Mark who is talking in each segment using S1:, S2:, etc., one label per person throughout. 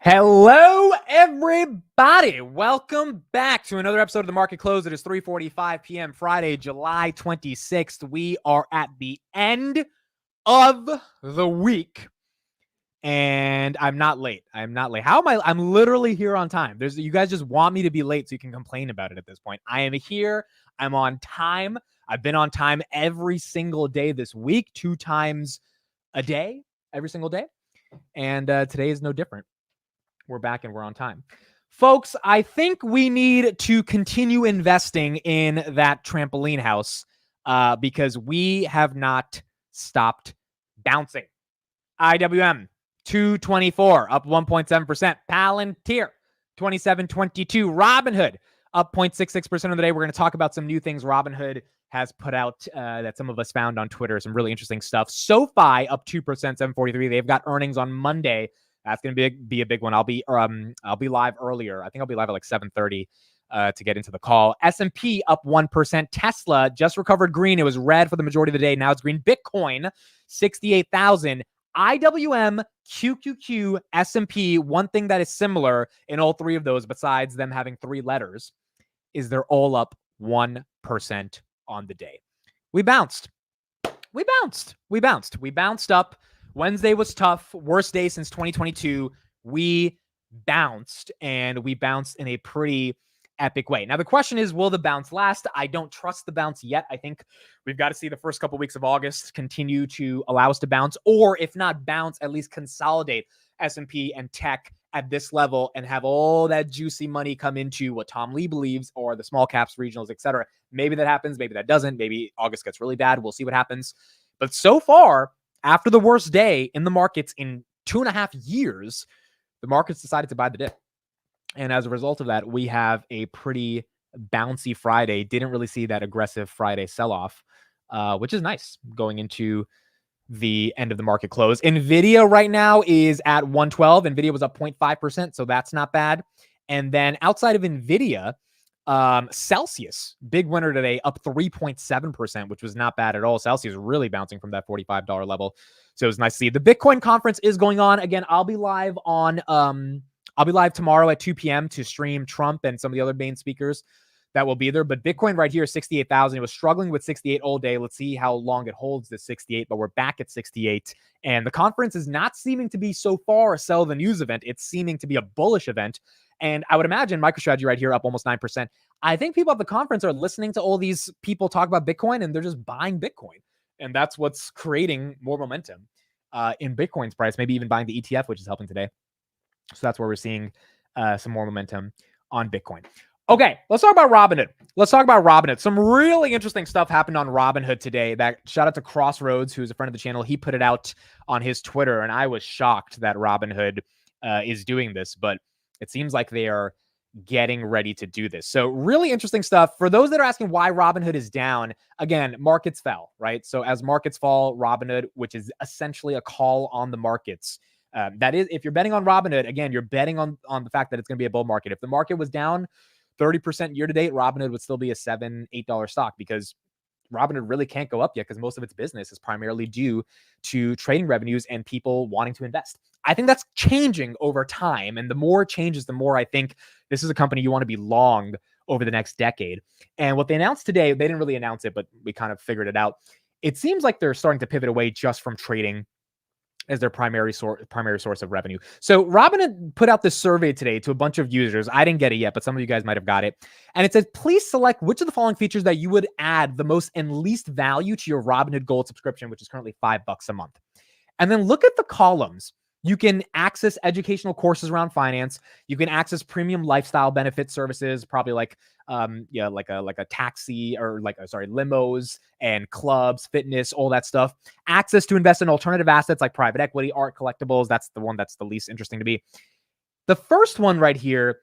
S1: Hello, everybody. Welcome back to another episode of The Market Close. It is 3:45 p.m. Friday, July 26th. We are at the end of the week, and I'm not late. How am I? I'm literally here on time. You guys just want me to be late so you can complain about it at this point. I am here. I'm on time. I've been on time every single day this week, 2 times a day, every single day, and today is no different. We're back and we're on time. Folks, I think we need to continue investing in that trampoline house because we have not stopped bouncing. IWM, 224, up 1.7%. Palantir, 2722. Robinhood, up 0.66% of the day. We're going to talk about some new things Robinhood has put out that some of us found on Twitter. Some really interesting stuff. SoFi, up 2%, 743. They've got earnings on Monday. That's going to be a big one. I'll be live earlier. I think I'll be live at like 7:30 to get into the call. S&P up 1%. Tesla just recovered green. It was red for the majority of the day. Now it's green. Bitcoin 68,000. IWM, QQQ, S&P. One thing that is similar in all three of those, besides them having 3 letters, is they're all up 1% on the day. We bounced up. Wednesday was tough. Worst day since 2022. We bounced, and we bounced in a pretty epic way. Now, the question is, will the bounce last? I don't trust the bounce yet. I think we've got to see the first couple weeks of August continue to allow us to bounce, or if not bounce, at least consolidate S&P and tech at this level and have all that juicy money come into what Tom Lee believes or the small caps, regionals, etc. Maybe that happens. Maybe that doesn't. Maybe August gets really bad. We'll see what happens. But so far, after the worst day in the markets in 2.5 years, the markets decided to buy the dip. And as a result of that, we have a pretty bouncy Friday. Didn't really see that aggressive Friday sell-off, which is nice going into the end of the market close. NVIDIA right now is at 112. NVIDIA was up 0.5%, so that's not bad. And then outside of NVIDIA, Celsius, big winner today, up 3.7%, which was not bad at all. Celsius really bouncing from that $45 level. So it was nice to see. The Bitcoin conference is going on. Again, I'll be live tomorrow at 2 p.m. to stream Trump and some of the other main speakers that will be there. But Bitcoin right here is 68,000. It was struggling with 68 all day. Let's see how long it holds this 68, but we're back at 68. And the conference is not seeming to be so far a sell the news event. It's seeming to be a bullish event. And I would imagine MicroStrategy right here up almost 9%. I think people at the conference are listening to all these people talk about Bitcoin and they're just buying Bitcoin. And that's what's creating more momentum in Bitcoin's price, maybe even buying the ETF, which is helping today. So that's where we're seeing some more momentum on Bitcoin. Okay, let's talk about Robinhood. Some really interesting stuff happened on Robinhood today. That shout out to Crossroads, who's a friend of the channel. He put it out on his Twitter, and I was shocked that Robinhood is doing this, but it seems like they are getting ready to do this. So really interesting stuff. For those that are asking why Robinhood is down, again, markets fell, right? So as markets fall, Robinhood, which is essentially a call on the markets, that is, if you're betting on Robinhood, again, you're betting on the fact that it's going to be a bull market. If the market was down 30% year to date, Robinhood would still be a $7, $8 stock because Robinhood really can't go up yet because most of its business is primarily due to trading revenues and people wanting to invest. I think that's changing over time. And the more it changes, the more I think this is a company you want to be long over the next decade. And what they announced today, they didn't really announce it, but we kind of figured it out. It seems like they're starting to pivot away just from trading as their primary source of revenue. So Robinhood put out this survey today to a bunch of users. I didn't get it yet, but some of you guys might have got it. And it says, please select which of the following features that you would add the most and least value to your Robinhood Gold subscription, which is currently $5 a month. And then look at the columns. You can access educational courses around finance. You can access premium lifestyle benefit services, probably like a taxi or limos and clubs, fitness, all that stuff. Access to invest in alternative assets like private equity, art, collectibles. That's the one that's the least interesting to me. The first one right here,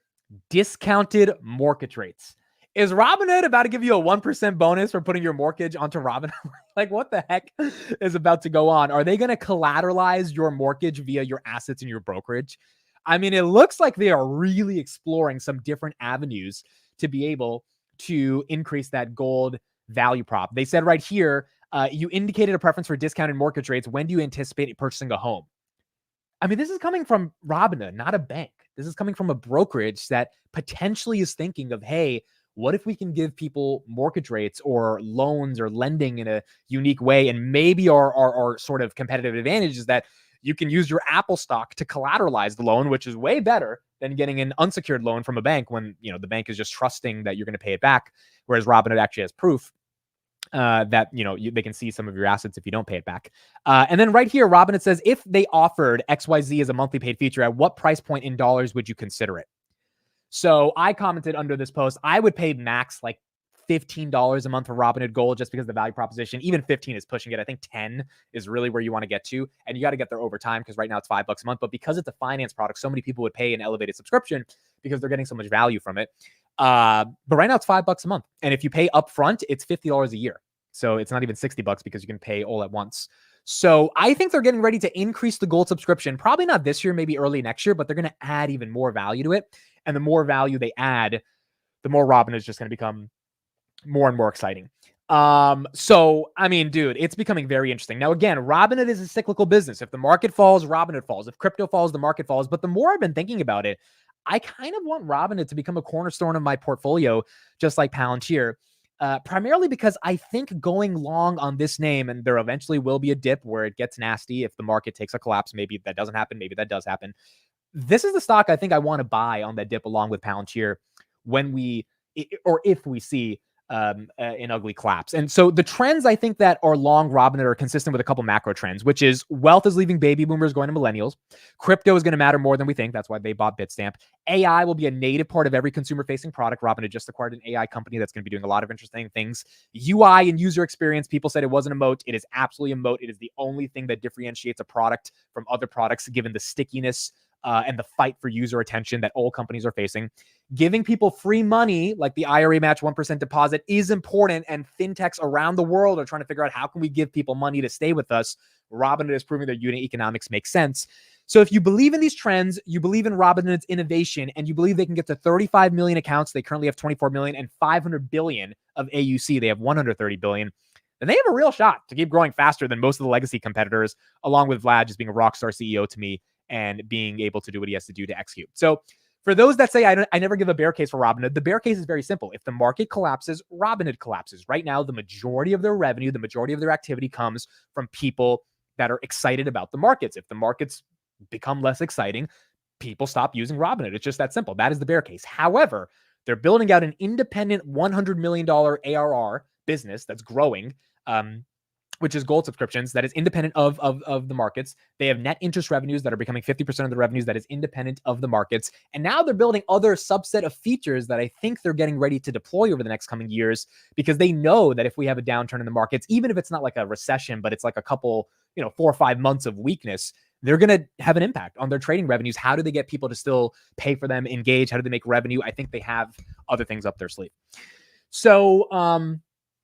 S1: discounted mortgage rates. Is Robinhood about to give you a 1% bonus for putting your mortgage onto Robinhood? Like, what the heck is about to go on? Are they going to collateralize your mortgage via your assets in your brokerage? I mean, it looks like they are really exploring some different avenues to be able to increase that gold value prop. They said right here, you indicated a preference for discounted mortgage rates. When do you anticipate purchasing a home? I mean, this is coming from Robinhood, not a bank. This is coming from a brokerage that potentially is thinking of, hey, what if we can give people mortgage rates or loans or lending in a unique way? And maybe our sort of competitive advantage is that you can use your Apple stock to collateralize the loan, which is way better than getting an unsecured loan from a bank when, you know, the bank is just trusting that you're going to pay it back. Whereas Robinhood actually has proof that, you know, they can see some of your assets if you don't pay it back. And then right here, Robinhood says, if they offered XYZ as a monthly paid feature, at what price point in dollars would you consider it? So I commented under this post, I would pay max like $15 a month for Robinhood Gold just because of the value proposition. Even 15 is pushing it. I think 10 is really where you want to get to. And you got to get there over time because right now it's $5 a month. But because it's a finance product, so many people would pay an elevated subscription because they're getting so much value from it. But right now it's $5 a month. And if you pay upfront, it's $50 a year. So it's not even $60 because you can pay all at once. So I think they're getting ready to increase the gold subscription. Probably not this year, maybe early next year, but they're going to add even more value to it. And the more value they add, the more Robinhood is just going to become more and more exciting. So, I mean, dude, it's becoming very interesting. Now, again, Robinhood is a cyclical business. If the market falls, Robinhood falls. If crypto falls, the market falls. But the more I've been thinking about it, I kind of want Robinhood to become a cornerstone of my portfolio, just like Palantir. Primarily because I think going long on this name, and there eventually will be a dip where it gets nasty if the market takes a collapse. Maybe that doesn't happen. Maybe that does happen. This is the stock I think I want to buy on that dip along with Palantir when we, or if we see an ugly collapse. And so the trends I think that are long Robinhood are consistent with a couple macro trends, which is wealth is leaving baby boomers going to millennials. Crypto is going to matter more than we think. That's why they bought Bitstamp. AI will be a native part of every consumer facing product. Robinhood just acquired an AI company that's going to be doing a lot of interesting things. UI and user experience, people said it wasn't a moat. It is absolutely a moat. It is the only thing that differentiates a product from other products, given the stickiness and the fight for user attention that all companies are facing. Giving people free money, like the IRA match 1% deposit, is important, and fintechs around the world are trying to figure out how can we give people money to stay with us. Robinhood is proving their unit economics make sense. So if you believe in these trends, you believe in Robinhood's innovation, and you believe they can get to 35 million accounts, they currently have 24 million, and 500 billion of AUC, they have 130 billion, then they have a real shot to keep growing faster than most of the legacy competitors, along with Vlad just being a rock star CEO to me and being able to do what he has to do to execute. So for those that say I never give a bear case for Robinhood, the bear case is very simple. If the market collapses, Robinhood collapses. Right now, the majority of their revenue, the majority of their activity comes from people that are excited about the markets. If the markets become less exciting, people stop using Robinhood. It's just that simple. That is the bear case. However, they're building out an independent $100 million ARR business that's growing, which is gold subscriptions, that is independent of the markets. They have net interest revenues that are becoming 50% of the revenues that is independent of the markets. And now they're building other subset of features that I think they're getting ready to deploy over the next coming years, because they know that if we have a downturn in the markets, even if it's not like a recession, but it's like a couple, 4 or 5 months of weakness, they're going to have an impact on their trading revenues. How do they get people to still pay for them, engage? How do they make revenue? I think they have other things up their sleeve. So,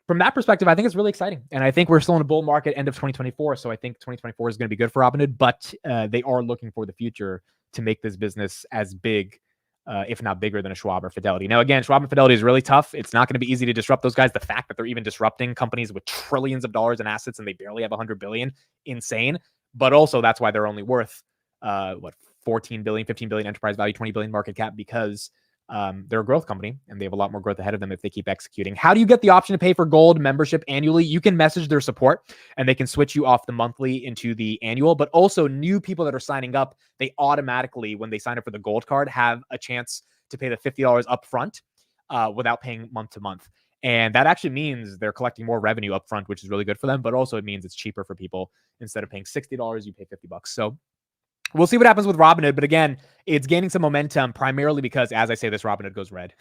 S1: from that perspective, I think it's really exciting. And I think we're still in a bull market end of 2024. So I think 2024 is going to be good for Robinhood, but they are looking for the future to make this business as big, if not bigger than a Schwab or Fidelity. Now, again, Schwab and Fidelity is really tough. It's not going to be easy to disrupt those guys. The fact that they're even disrupting companies with trillions of dollars in assets and they barely have 100 billion, insane. But also that's why they're only worth, 14 billion, 15 billion enterprise value, 20 billion market cap, because they're a growth company and they have a lot more growth ahead of them if they keep executing. How do you get the option to pay for gold membership annually? You can message their support and they can switch you off the monthly into the annual, but also new people that are signing up, they automatically, when they sign up for the gold card, have a chance to pay the $50 up front without paying month to month. And that actually means they're collecting more revenue up front, which is really good for them, but also it means it's cheaper for people. Instead of paying $60, you pay $50. So we'll see what happens with Robinhood. But again, it's gaining some momentum primarily because, as I say, this Robinhood goes red.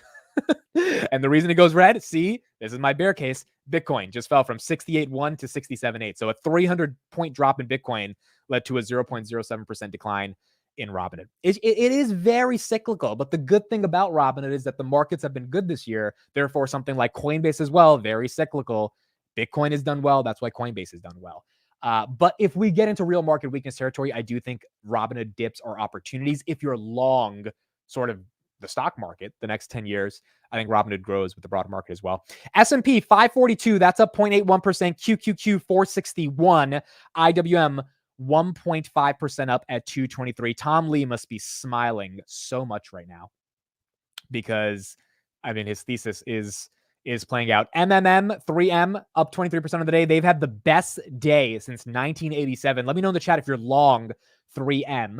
S1: And the reason it goes red, see, this is my bear case. Bitcoin just fell from 68.1 to 67.8. So a 300-point drop in Bitcoin led to a 0.07% decline in Robinhood. It is very cyclical, but the good thing about Robinhood is that the markets have been good this year. Therefore, something like Coinbase as well, very cyclical. Bitcoin has done well. That's why Coinbase has done well. But if we get into real market weakness territory, I do think Robinhood dips are opportunities. If you're long sort of the stock market the next 10 years, I think Robinhood grows with the broader market as well. S&P 542, that's up 0.81%. QQQ 461. IWM 1.5% up at 223. Tom Lee must be smiling so much right now because, I mean, his thesis is playing out. 3M up 23% of the day. They've had the best day since 1987. Let me know in the chat if you're long 3M.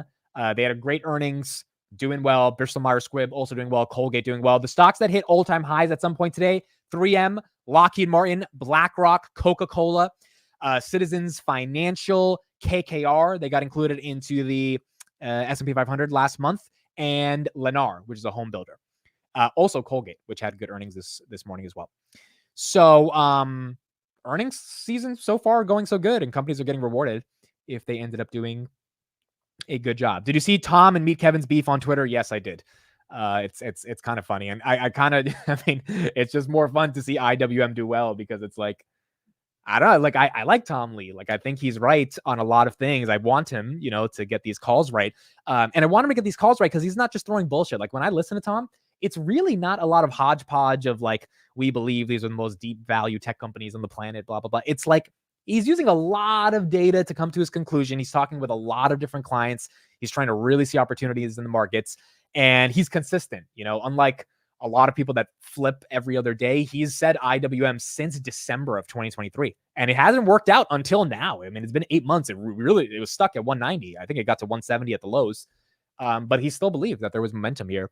S1: They had a great earnings, doing well. Bristol Myers Squibb also doing well. Colgate doing well. The stocks that hit all-time highs at some point today: 3M, Lockheed Martin, BlackRock, Coca-Cola, Citizens Financial, KKR. They got included into the S&P 500 last month, and Lennar, which is a home builder. Also Colgate, which had good earnings this morning as well. So earnings season so far going so good, and companies are getting rewarded if they ended up doing a good job. Did you see Tom and Meet Kevin's beef on Twitter? Yes, I did. It's kind of funny, and I kind of I mean, it's just more fun to see IWM do well because it's like, I don't know, like I like Tom Lee. Like I think he's right on a lot of things. I want him, to get these calls right. And I want him to get these calls right because he's not just throwing bullshit. Like when I listen to Tom, it's really not a lot of hodgepodge of like, we believe these are the most deep value tech companies on the planet, blah, blah, blah. It's like he's using a lot of data to come to his conclusion. He's talking with a lot of different clients. He's trying to really see opportunities in the markets, and he's consistent, unlike a lot of people that flip every other day. He's said IWM since December of 2023, and it hasn't worked out until now. I mean, it's been 8 months. It was stuck at 190. I think it got to 170 at the lows, but he still believed that there was momentum here.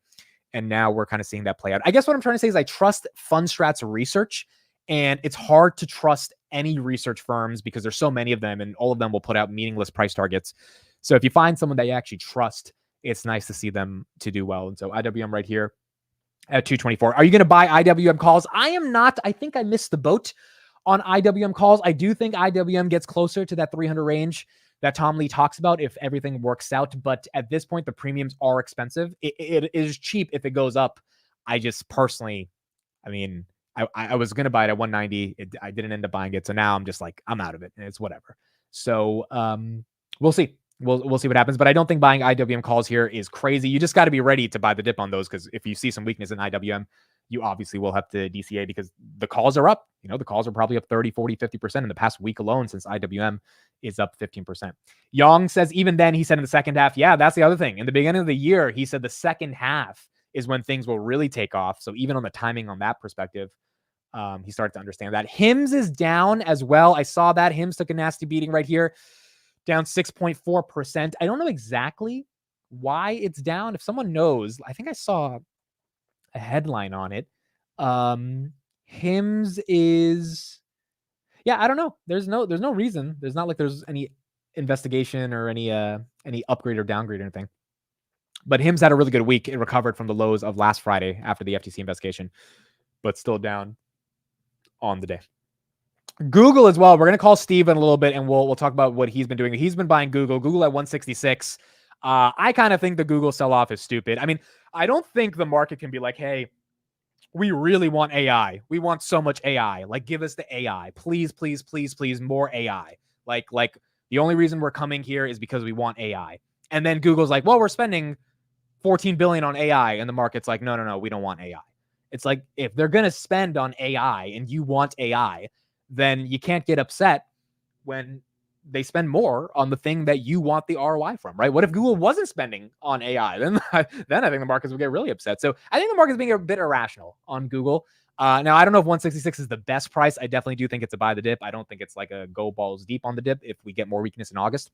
S1: And now we're kind of seeing that play out. I guess what I'm trying to say is I trust Fundstrat's research, and it's hard to trust any research firms because there's so many of them, and all of them will put out meaningless price targets. So if you find someone that you actually trust, it's nice to see them to do well. And so IWM right here at 224. Are you going to buy IWM calls? I am not. I think I missed the boat on IWM calls. I do think IWM gets closer to that 300 range that Tom Lee talks about if everything works out. But at this point, the premiums are expensive. It is cheap if it goes up. I just personally, I mean, I was going to buy it at 190. I didn't end up buying it. So now I'm just like, I'm out of it, and it's whatever. So we'll see. We'll see what happens. But I don't think buying IWM calls here is crazy. You just got to be ready to buy the dip on those, because if you see some weakness in IWM, you obviously will have to DCA because the calls are up. The calls are probably up 30, 40, 50% in the past week alone since IWM is up 15%. Young says even then, he said in the second half, yeah, that's the other thing. In the beginning of the year, he said the second half is when things will really take off. So even on the timing on that perspective, he started to understand that. HIMS is down as well. I saw that. HIMS took a nasty beating right here, down 6.4%. I don't know exactly why it's down. If someone knows, I think I saw a headline on it. HIMS is, I don't know. There's no reason. There's not like there's any investigation or any upgrade or downgrade or anything. But HIMS had a really good week. It recovered from the lows of last Friday after the FTC investigation, but still down on the day. Google as well. We're going to call Steve in a little bit, and we'll talk about what he's been doing. He's been buying Google at 166. I kind of think the Google sell-off is stupid. I mean, I don't think the market can be like, hey, we really want AI. We want so much AI. Like, give us the AI. Please, please, please, please, more AI. Like the only reason we're coming here is because we want AI. And then Google's like, well, we're spending $14 billion on AI. And the market's like, no, we don't want AI. It's like, if they're going to spend on AI and you want AI, then you can't get upset when they spend more on the thing that you want the ROI from, right? What if Google wasn't spending on AI? Then I think the markets would get really upset. So I think the market's being a bit irrational on Google. Now, I don't know if 166 is the best price. I definitely do think it's a buy the dip. I don't think it's like a go balls deep on the dip if we get more weakness in August.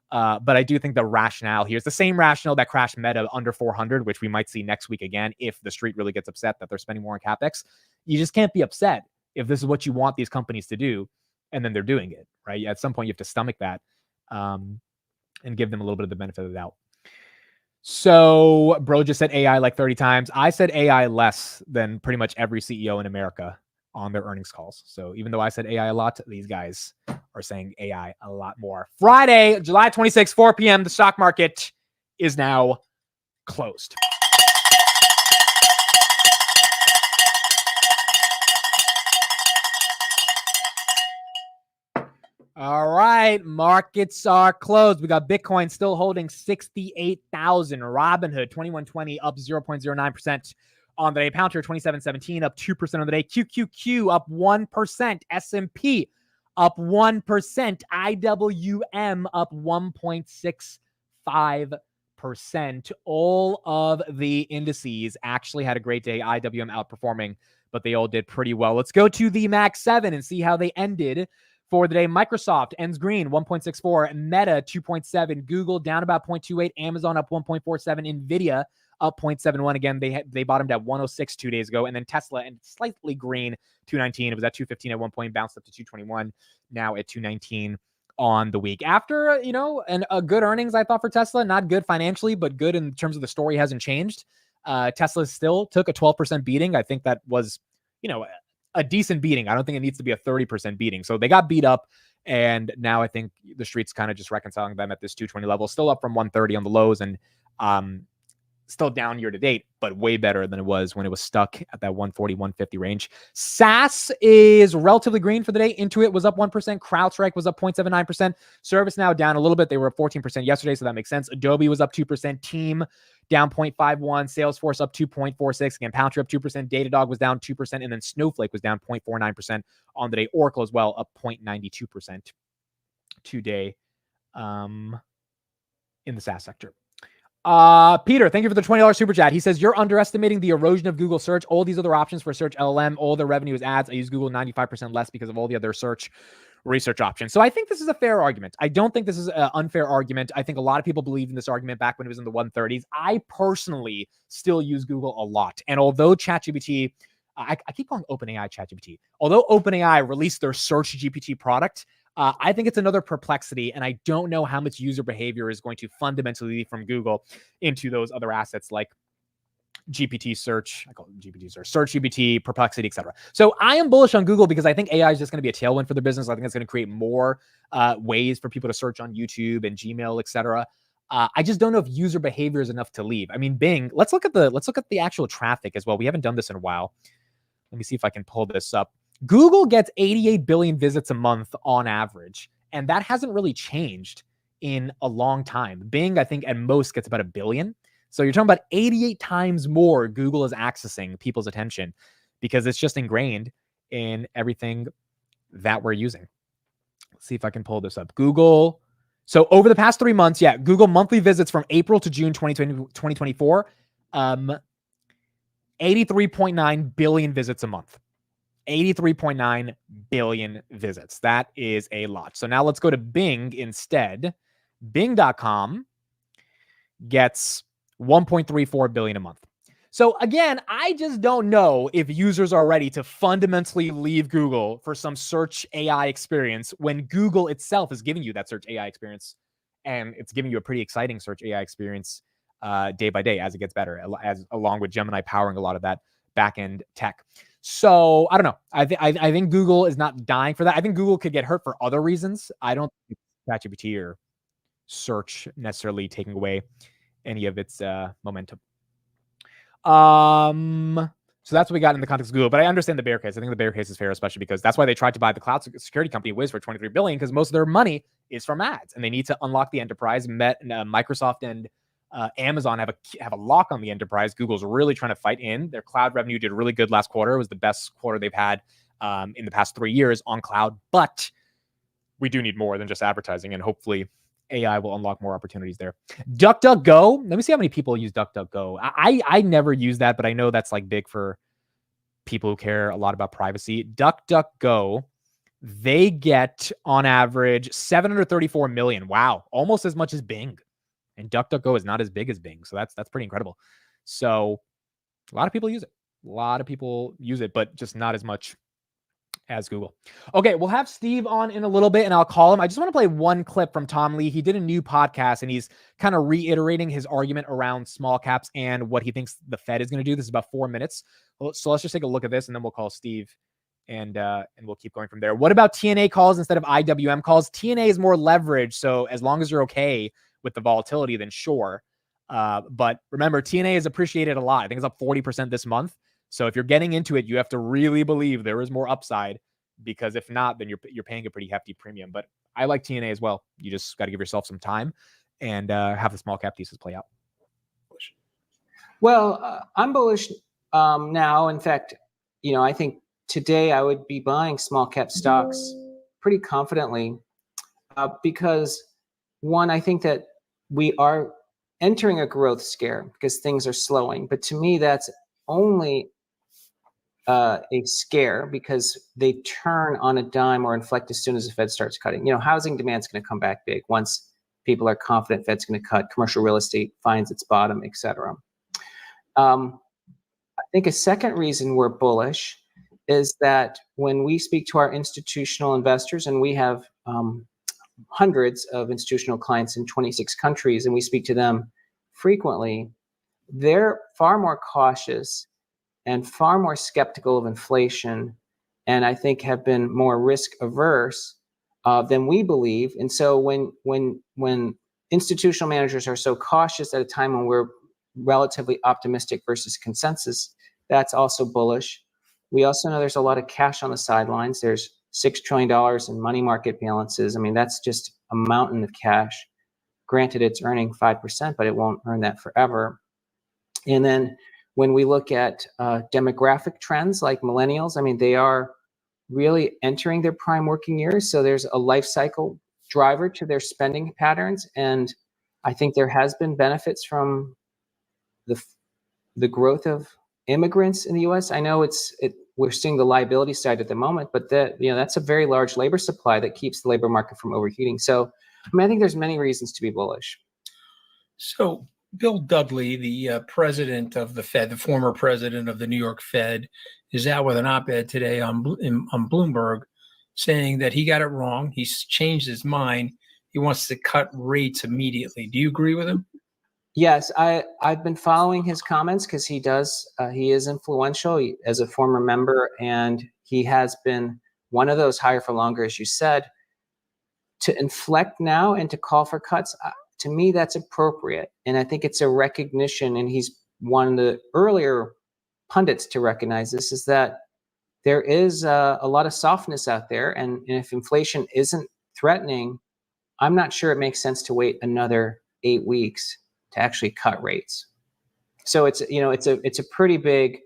S1: But I do think the rationale here is the same rationale that crashed Meta under 400, which we might see next week again if the street really gets upset that they're spending more on CapEx. You just can't be upset if this is what you want these companies to do, and then they're doing it, right? At some point, you have to stomach that and give them a little bit of the benefit of the doubt. So bro just said AI like 30 times. I said AI less than pretty much every CEO in America on their earnings calls. So even though I said AI a lot, these guys are saying AI a lot more. Friday, July 26, 4 p.m., the stock market is now closed. All right, markets are closed. We got Bitcoin still holding 68,000. Robinhood 2120 up 0.09% on the day. Palantir 2717 up 2% on the day. QQQ up 1%. S&P up 1%. IWM up 1.65%. All of the indices actually had a great day. IWM outperforming, but they all did pretty well. Let's go to the Max 7 and see how they ended for the day. Microsoft ends green, 1.64. Meta, 2.7. Google down about 0.28. Amazon up 1.47. Nvidia up 0.71. Again, they bottomed at 106 2 days ago. And then Tesla and slightly green, 219. It was at 215 at one point, bounced up to 221. Now at 219 on the week. After, a good earnings, I thought, for Tesla. Not good financially, but good in terms of the story hasn't changed. Tesla still took a 12% beating. I think that was, a decent beating. I don't think it needs to be a 30% beating. So they got beat up. And now I think the street's kind of just reconciling them at this 220 level, still up from 130 on the lows, and still down year to date, but way better than it was when it was stuck at that 140, 150 range. SAS is relatively green for the day. Intuit was up 1%. CrowdStrike was up 0.79%. ServiceNow down a little bit. They were up 14% yesterday, so that makes sense. Adobe was up 2%. Team down 0.51. Salesforce up 2.46. Again, Palantir up 2%. Datadog was down 2%. And then Snowflake was down 0.49% on the day. Oracle as well, up 0.92% today in the SaaS sector. Peter, thank you for the $20 super chat. He says, you're underestimating the erosion of Google search. All these other options for search LLM, all their revenue is ads. I use Google 95% less because of all the other search research options. So I think this is a fair argument. I don't think this is an unfair argument. I think a lot of people believed in this argument back when it was in the 130s. I personally still use Google a lot. And although ChatGPT, I keep calling OpenAI ChatGPT. Although OpenAI released their Search GPT product, I think it's another perplexity, and I don't know how much user behavior is going to fundamentally lead from Google into those other assets like GPT search, I call it GPT search, Search GPT, Perplexity, etc. So I am bullish on Google because I think AI is just going to be a tailwind for the business. I think it's going to create more ways for people to search on YouTube and Gmail, etc. I just don't know if user behavior is enough to leave. I mean, Bing. Let's look at the actual traffic as well. We haven't done this in a while. Let me see if I can pull this up. Google gets 88 billion visits a month on average, and that hasn't really changed in a long time. Bing, I think, at most gets about 1 billion. So you're talking about 88 times more Google is accessing people's attention because it's just ingrained in everything that we're using. Let's see if I can pull this up. Google. So over the past 3 months, Google monthly visits from April to June 2024, 83.9 billion visits a month. 83.9 billion visits. That is a lot. So now let's go to Bing instead. Bing.com gets 1.34 billion a month. So again, I just don't know if users are ready to fundamentally leave Google for some search AI experience when Google itself is giving you that search AI experience, and it's giving you a pretty exciting search AI experience day by day as it gets better, as along with Gemini powering a lot of that back-end tech. So I don't know. I think Google is not dying for that. I think Google could get hurt for other reasons. I don't think ChatGPT or search necessarily taking away any of its momentum. So that's what we got in the context of Google. But I understand the bear case. I think the bear case is fair, especially because that's why they tried to buy the cloud security company Wiz for $23 billion, because most of their money is from ads, and they need to unlock the enterprise. Microsoft and Amazon have a lock on the enterprise. Google's really trying to fight in. Their cloud revenue did really good last quarter. It was the best quarter they've had in the past 3 years on cloud. But we do need more than just advertising, and hopefully AI will unlock more opportunities there. DuckDuckGo. Let me see how many people use DuckDuckGo. I never use that, but I know that's like big for people who care a lot about privacy. DuckDuckGo, they get on average 734 million. Wow, almost as much as Bing. And DuckDuckGo is not as big as Bing, so that's pretty incredible. So a lot of people use it. A lot of people use it, but just not as much as Google. Okay, we'll have Steve on in a little bit, and I'll call him. I just want to play one clip from Tom Lee. He did a new podcast, and he's kind of reiterating his argument around small caps and what he thinks the Fed is going to do. This is about 4 minutes. So let's just take a look at this, and then we'll call Steve, and we'll keep going from there. What about TNA calls instead of IWM calls? TNA is more leverage, so as long as you're okay with the volatility, then sure. But remember, TNA is appreciated a lot. I think it's up 40% this month. So if you're getting into it, you have to really believe there is more upside, because if not, then you're paying a pretty hefty premium. But I like TNA as well. You just got to give yourself some time and have the small cap thesis play out.
S2: Well, I'm bullish now. In fact, I think today I would be buying small cap stocks pretty confidently because, one, I think that we are entering a growth scare because things are slowing. But to me, that's only a scare because they turn on a dime or inflect as soon as the Fed starts cutting. Housing demand's going to come back big once people are confident Fed's going to cut, commercial real estate finds its bottom, et cetera. I think a second reason we're bullish is that when we speak to our institutional investors, and we have hundreds of institutional clients in 26 countries, and we speak to them frequently, they're far more cautious and far more skeptical of inflation, and I think have been more risk averse than we believe. And so when institutional managers are so cautious at a time when we're relatively optimistic versus consensus, that's also bullish. We also know there's a lot of cash on the sidelines. There's $6 trillion in money market balances. I mean, that's just a mountain of cash. Granted, it's earning 5%, but it won't earn that forever. And then when we look at demographic trends like millennials, I mean, they are really entering their prime working years. So there's a life cycle driver to their spending patterns. And I think there has been benefits from the growth of immigrants in the U.S. I know we're seeing the liability side at the moment, but that's a very large labor supply that keeps the labor market from overheating. So, I think there's many reasons to be bullish.
S3: So Bill Dudley, the president of the Fed, the former president of the New York Fed, is out with an op-ed today on Bloomberg saying that he got it wrong. He's changed his mind. He wants to cut rates immediately. Do you agree with him?
S2: Yes, I've been following his comments because he is influential as a former member, and he has been one of those higher for longer, as you said. To inflect now and to call for cuts, to me, that's appropriate. And I think it's a recognition, and he's one of the earlier pundits to recognize this, is that there is a lot of softness out there. And if inflation isn't threatening, I'm not sure it makes sense to wait another 8 weeks to actually cut rates. So it's a pretty big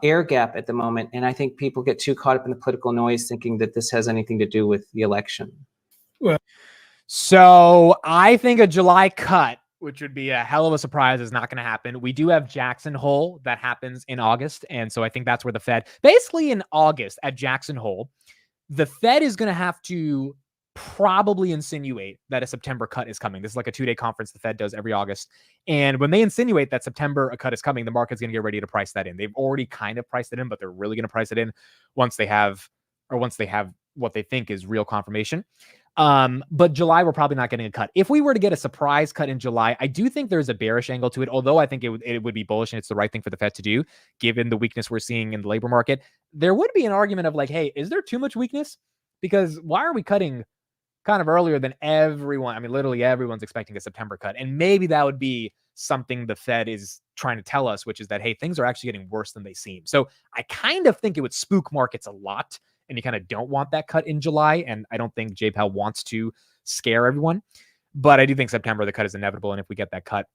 S2: air gap at the moment. And I think people get too caught up in the political noise thinking that this has anything to do with the election.
S1: Well, so I think a July cut, which would be a hell of a surprise, is not going to happen. We do have Jackson Hole that happens in August. And so I think that's where the Fed, basically in August at Jackson Hole, the Fed is going to have to probably insinuate that a September cut is coming. This is like a 2-day conference the Fed does every August. And when they insinuate that September a cut is coming, the market's going to get ready to price that in. They've already kind of priced it in, but they're really going to price it in once they have what they think is real confirmation. But July, we're probably not getting a cut. If we were to get a surprise cut in July, I do think there's a bearish angle to it, although I think it would be bullish and it's the right thing for the Fed to do, given the weakness we're seeing in the labor market. There would be an argument of like, hey, is there too much weakness? Because why are we cutting kind of earlier than everyone? I mean, literally everyone's expecting a September cut. And maybe that would be something the Fed is trying to tell us, which is that, hey, things are actually getting worse than they seem. So I kind of think it would spook markets a lot. And you kind of don't want that cut in July. And I don't think Jay Powell wants to scare everyone. But I do think September, the cut is inevitable. And if we get that cut,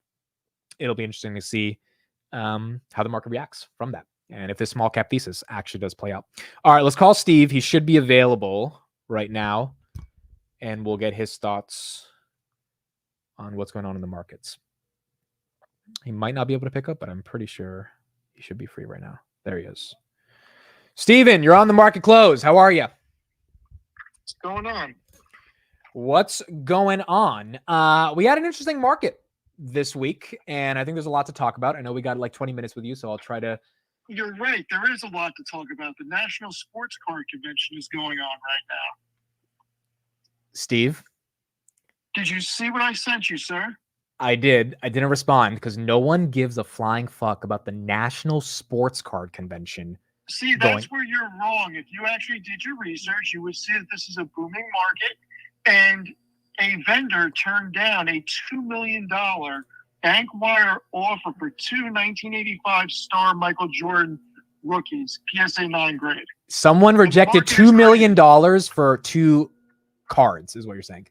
S1: it'll be interesting to see how the market reacts from that. And if this small cap thesis actually does play out. All right, let's call Steve. He should be available right now. And we'll get his thoughts on what's going on in the markets. He might not be able to pick up, but I'm pretty sure he should be free right now. There he is. Steven, you're on the market close. How are you?
S4: What's going on?
S1: What's going on? We had an interesting market this week, and I think there's a lot to talk about. I know we got like 20 minutes with you, so I'll try to...
S4: You're right. There is a lot to talk about. The National Sports Card Convention is going on right now.
S1: Steve?
S4: Did you see what I sent you, sir?
S1: I did. I didn't respond because no one gives a flying fuck about the National Sports Card Convention.
S4: See, that's where you're wrong. If you actually did your research, you would see that this is a booming market, and a vendor turned down a $2 million bank wire offer for two 1985 star Michael Jordan rookies, PSA 9 grade.
S1: Someone rejected $2 million for two cards, is what you're saying.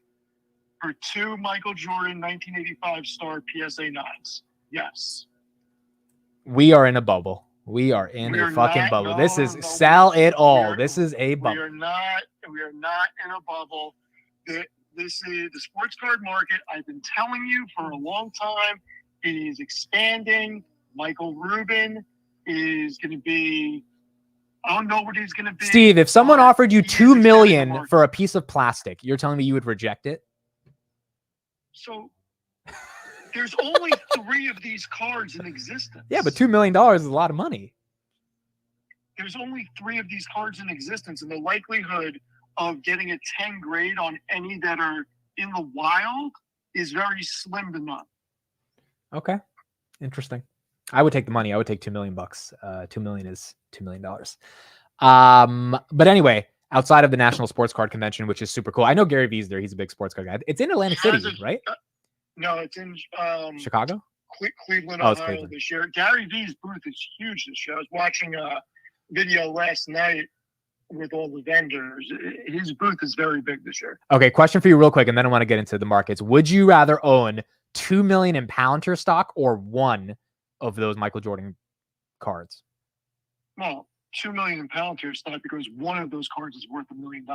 S4: For two Michael Jordan 1985 star PSA 9s. Yes.
S1: We are in a bubble. We are in
S4: We
S1: a
S4: are
S1: fucking
S4: not-
S1: bubble.
S4: no,
S1: This is
S4: no,
S1: sell it all.
S4: are-
S1: This is a
S4: We
S1: bubble.
S4: are not in a bubble. This is the sports card market. I've been telling you for a long time. It is expanding. Michael Rubin is going to be. I don't know what he's going to be.
S1: Steve, if someone
S4: but
S1: offered you
S4: he is
S1: $2
S4: expanding the
S1: million
S4: market.
S1: for a piece of plastic, you're telling me you would reject it?
S4: So there's only 3 of these cards in existence.
S1: Yeah, but $2 million is a lot of money.
S4: There's only 3 of these cards in existence, and the likelihood of getting a 10 grade on any that are in the wild is very slim to none.
S1: Okay. Interesting. I would take the money. I would take $2 million bucks. 2 million is $2 million. But anyway, outside of the National Sports Card Convention, which is super cool. I know Gary Vee's there. He's a big sports card guy. It's in Atlantic City, right?
S4: No, it's in
S1: Chicago?
S4: Cleveland,
S1: Oh, it's
S4: Ohio
S1: Cleveland.
S4: this year. Gary Vee's booth is huge this year. I was watching a video last night with all the vendors. His booth is very big this year.
S1: Okay, question for you real quick, and then I want to get into the markets. Would you rather own 2 million in Palantir stock or 1 of those Michael Jordan cards?
S4: Well, 2 million in Palantir stock because one of those cards is worth $1 million.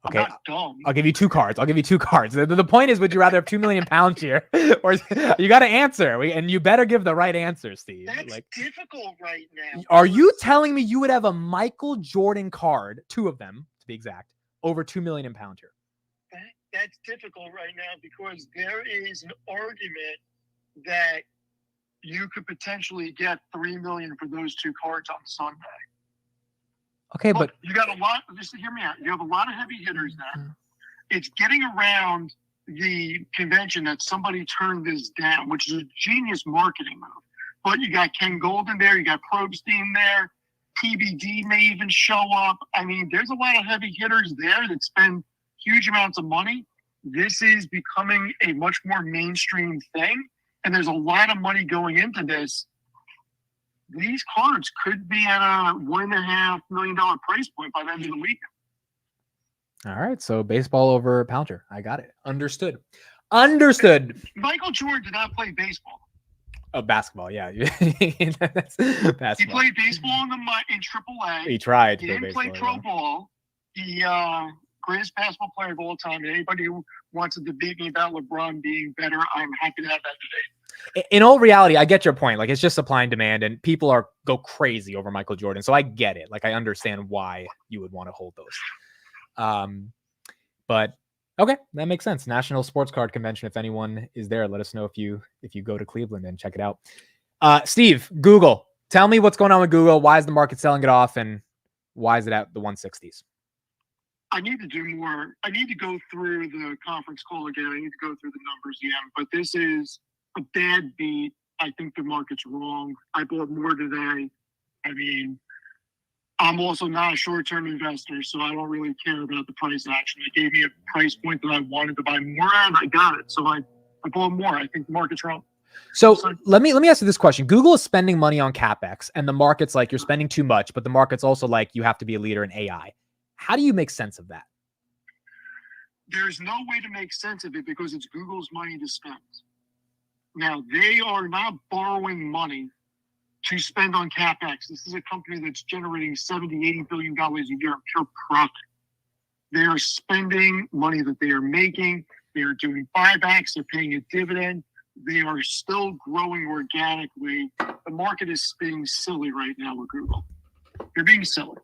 S1: Okay,
S4: I'm not dumb.
S1: I'll give you 2 cards. The point is, would you rather have 2 million pounds here, or you got to answer, and you better give the right answer, Steve.
S4: That's difficult right now.
S1: Are you telling me you would have a Michael Jordan card, 2 of them to be exact, over 2 million in Palantir?
S4: That's difficult right now because there is an argument that you could potentially get $3 million for those 2 cards on Sunday.
S1: Okay,
S4: Look,
S1: but
S4: you got a lot. Just to hear me out. You have a lot of heavy hitters now. It's getting around the convention that somebody turned this down, which is a genius marketing move. But you got Ken Golden there. You got Probstein there. TBD may even show up. I mean, there's a lot of heavy hitters there that spend huge amounts of money. This is becoming a much more mainstream thing, and there's a lot of money going into this. These cards could be at a $1.5 million price point by the end of the weekend.
S1: all right. So baseball over Palantir. I got it. Understood.
S4: Michael Jordan did not play baseball.
S1: Oh, basketball. Yeah, that's basketball.
S4: He played baseball in AAA.
S1: He tried.
S4: He
S1: To
S4: didn't
S1: play
S4: play pro ball. He greatest basketball player of all time. And anybody who wants to debate me about LeBron being better, I'm happy to have that debate.
S1: In all reality, I get your point. Like, it's just supply and demand, and people go crazy over Michael Jordan. So I get it. Like, I understand why you would want to hold those. But okay, that makes sense. National Sports Card Convention. If anyone is there, let us know if you go to Cleveland and check it out. Steve, Google. Tell me what's going on with Google. Why is the market selling it off, and why is it at the 160s?
S4: I need to do more. I need to go through the conference call again. I need to go through the numbers again. But this is a bad beat. I think the market's wrong. I bought more today. I mean, I'm also not a short-term investor, so I don't really care about the price action. They gave me a price point that I wanted to buy more at, and I got it. So I bought more. I think the market's wrong.
S1: So let me ask you this question. Google is spending money on CapEx, and the market's like, you're spending too much, but the market's also like, you have to be a leader in AI. How do you make sense of that?
S4: There's no way to make sense of it because it's Google's money to spend. Now, they are not borrowing money to spend on CapEx. This is a company that's generating $70-80 billion a year in pure profit. They are spending money that they are making. They are doing buybacks. They're paying a dividend. They are still growing organically. The market is being silly right now with Google. They're being silly.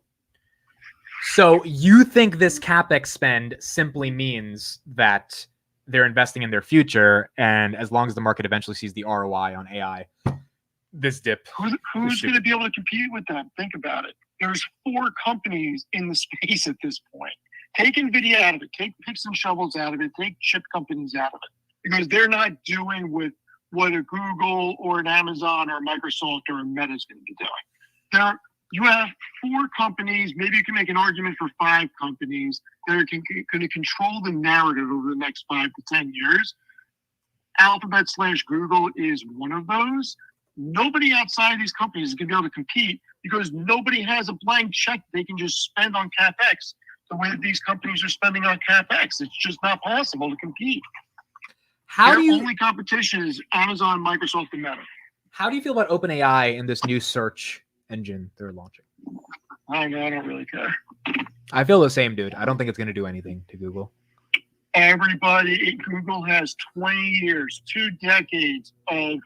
S1: So you think this CapEx spend simply means that they're investing in their future, and as long as the market eventually sees the ROI on AI, this dip.
S4: Who's going to be able to compete with that? Think about it. There's 4 companies in the space at this point. Take NVIDIA out of it. Take picks and shovels out of it. Take chip companies out of it. Because they're not doing with what a Google or an Amazon or a Microsoft or a Meta is going to be doing. You have 4 companies, maybe you can make an argument for 5 companies that are going to control the narrative over the next 5 to 10 years. Alphabet/Google is one of those. Nobody outside of these companies is going to be able to compete because nobody has a blank check they can just spend on CapEx the way that these companies are spending on CapEx. It's just not possible to compete. Their only competition is Amazon, Microsoft, and Meta.
S1: How do you feel about OpenAI and this new search engine they're launching?
S4: I don't really care.
S1: I feel the same, dude. I don't think it's going to do anything to Google.
S4: Everybody at Google has 20 years, 2 decades of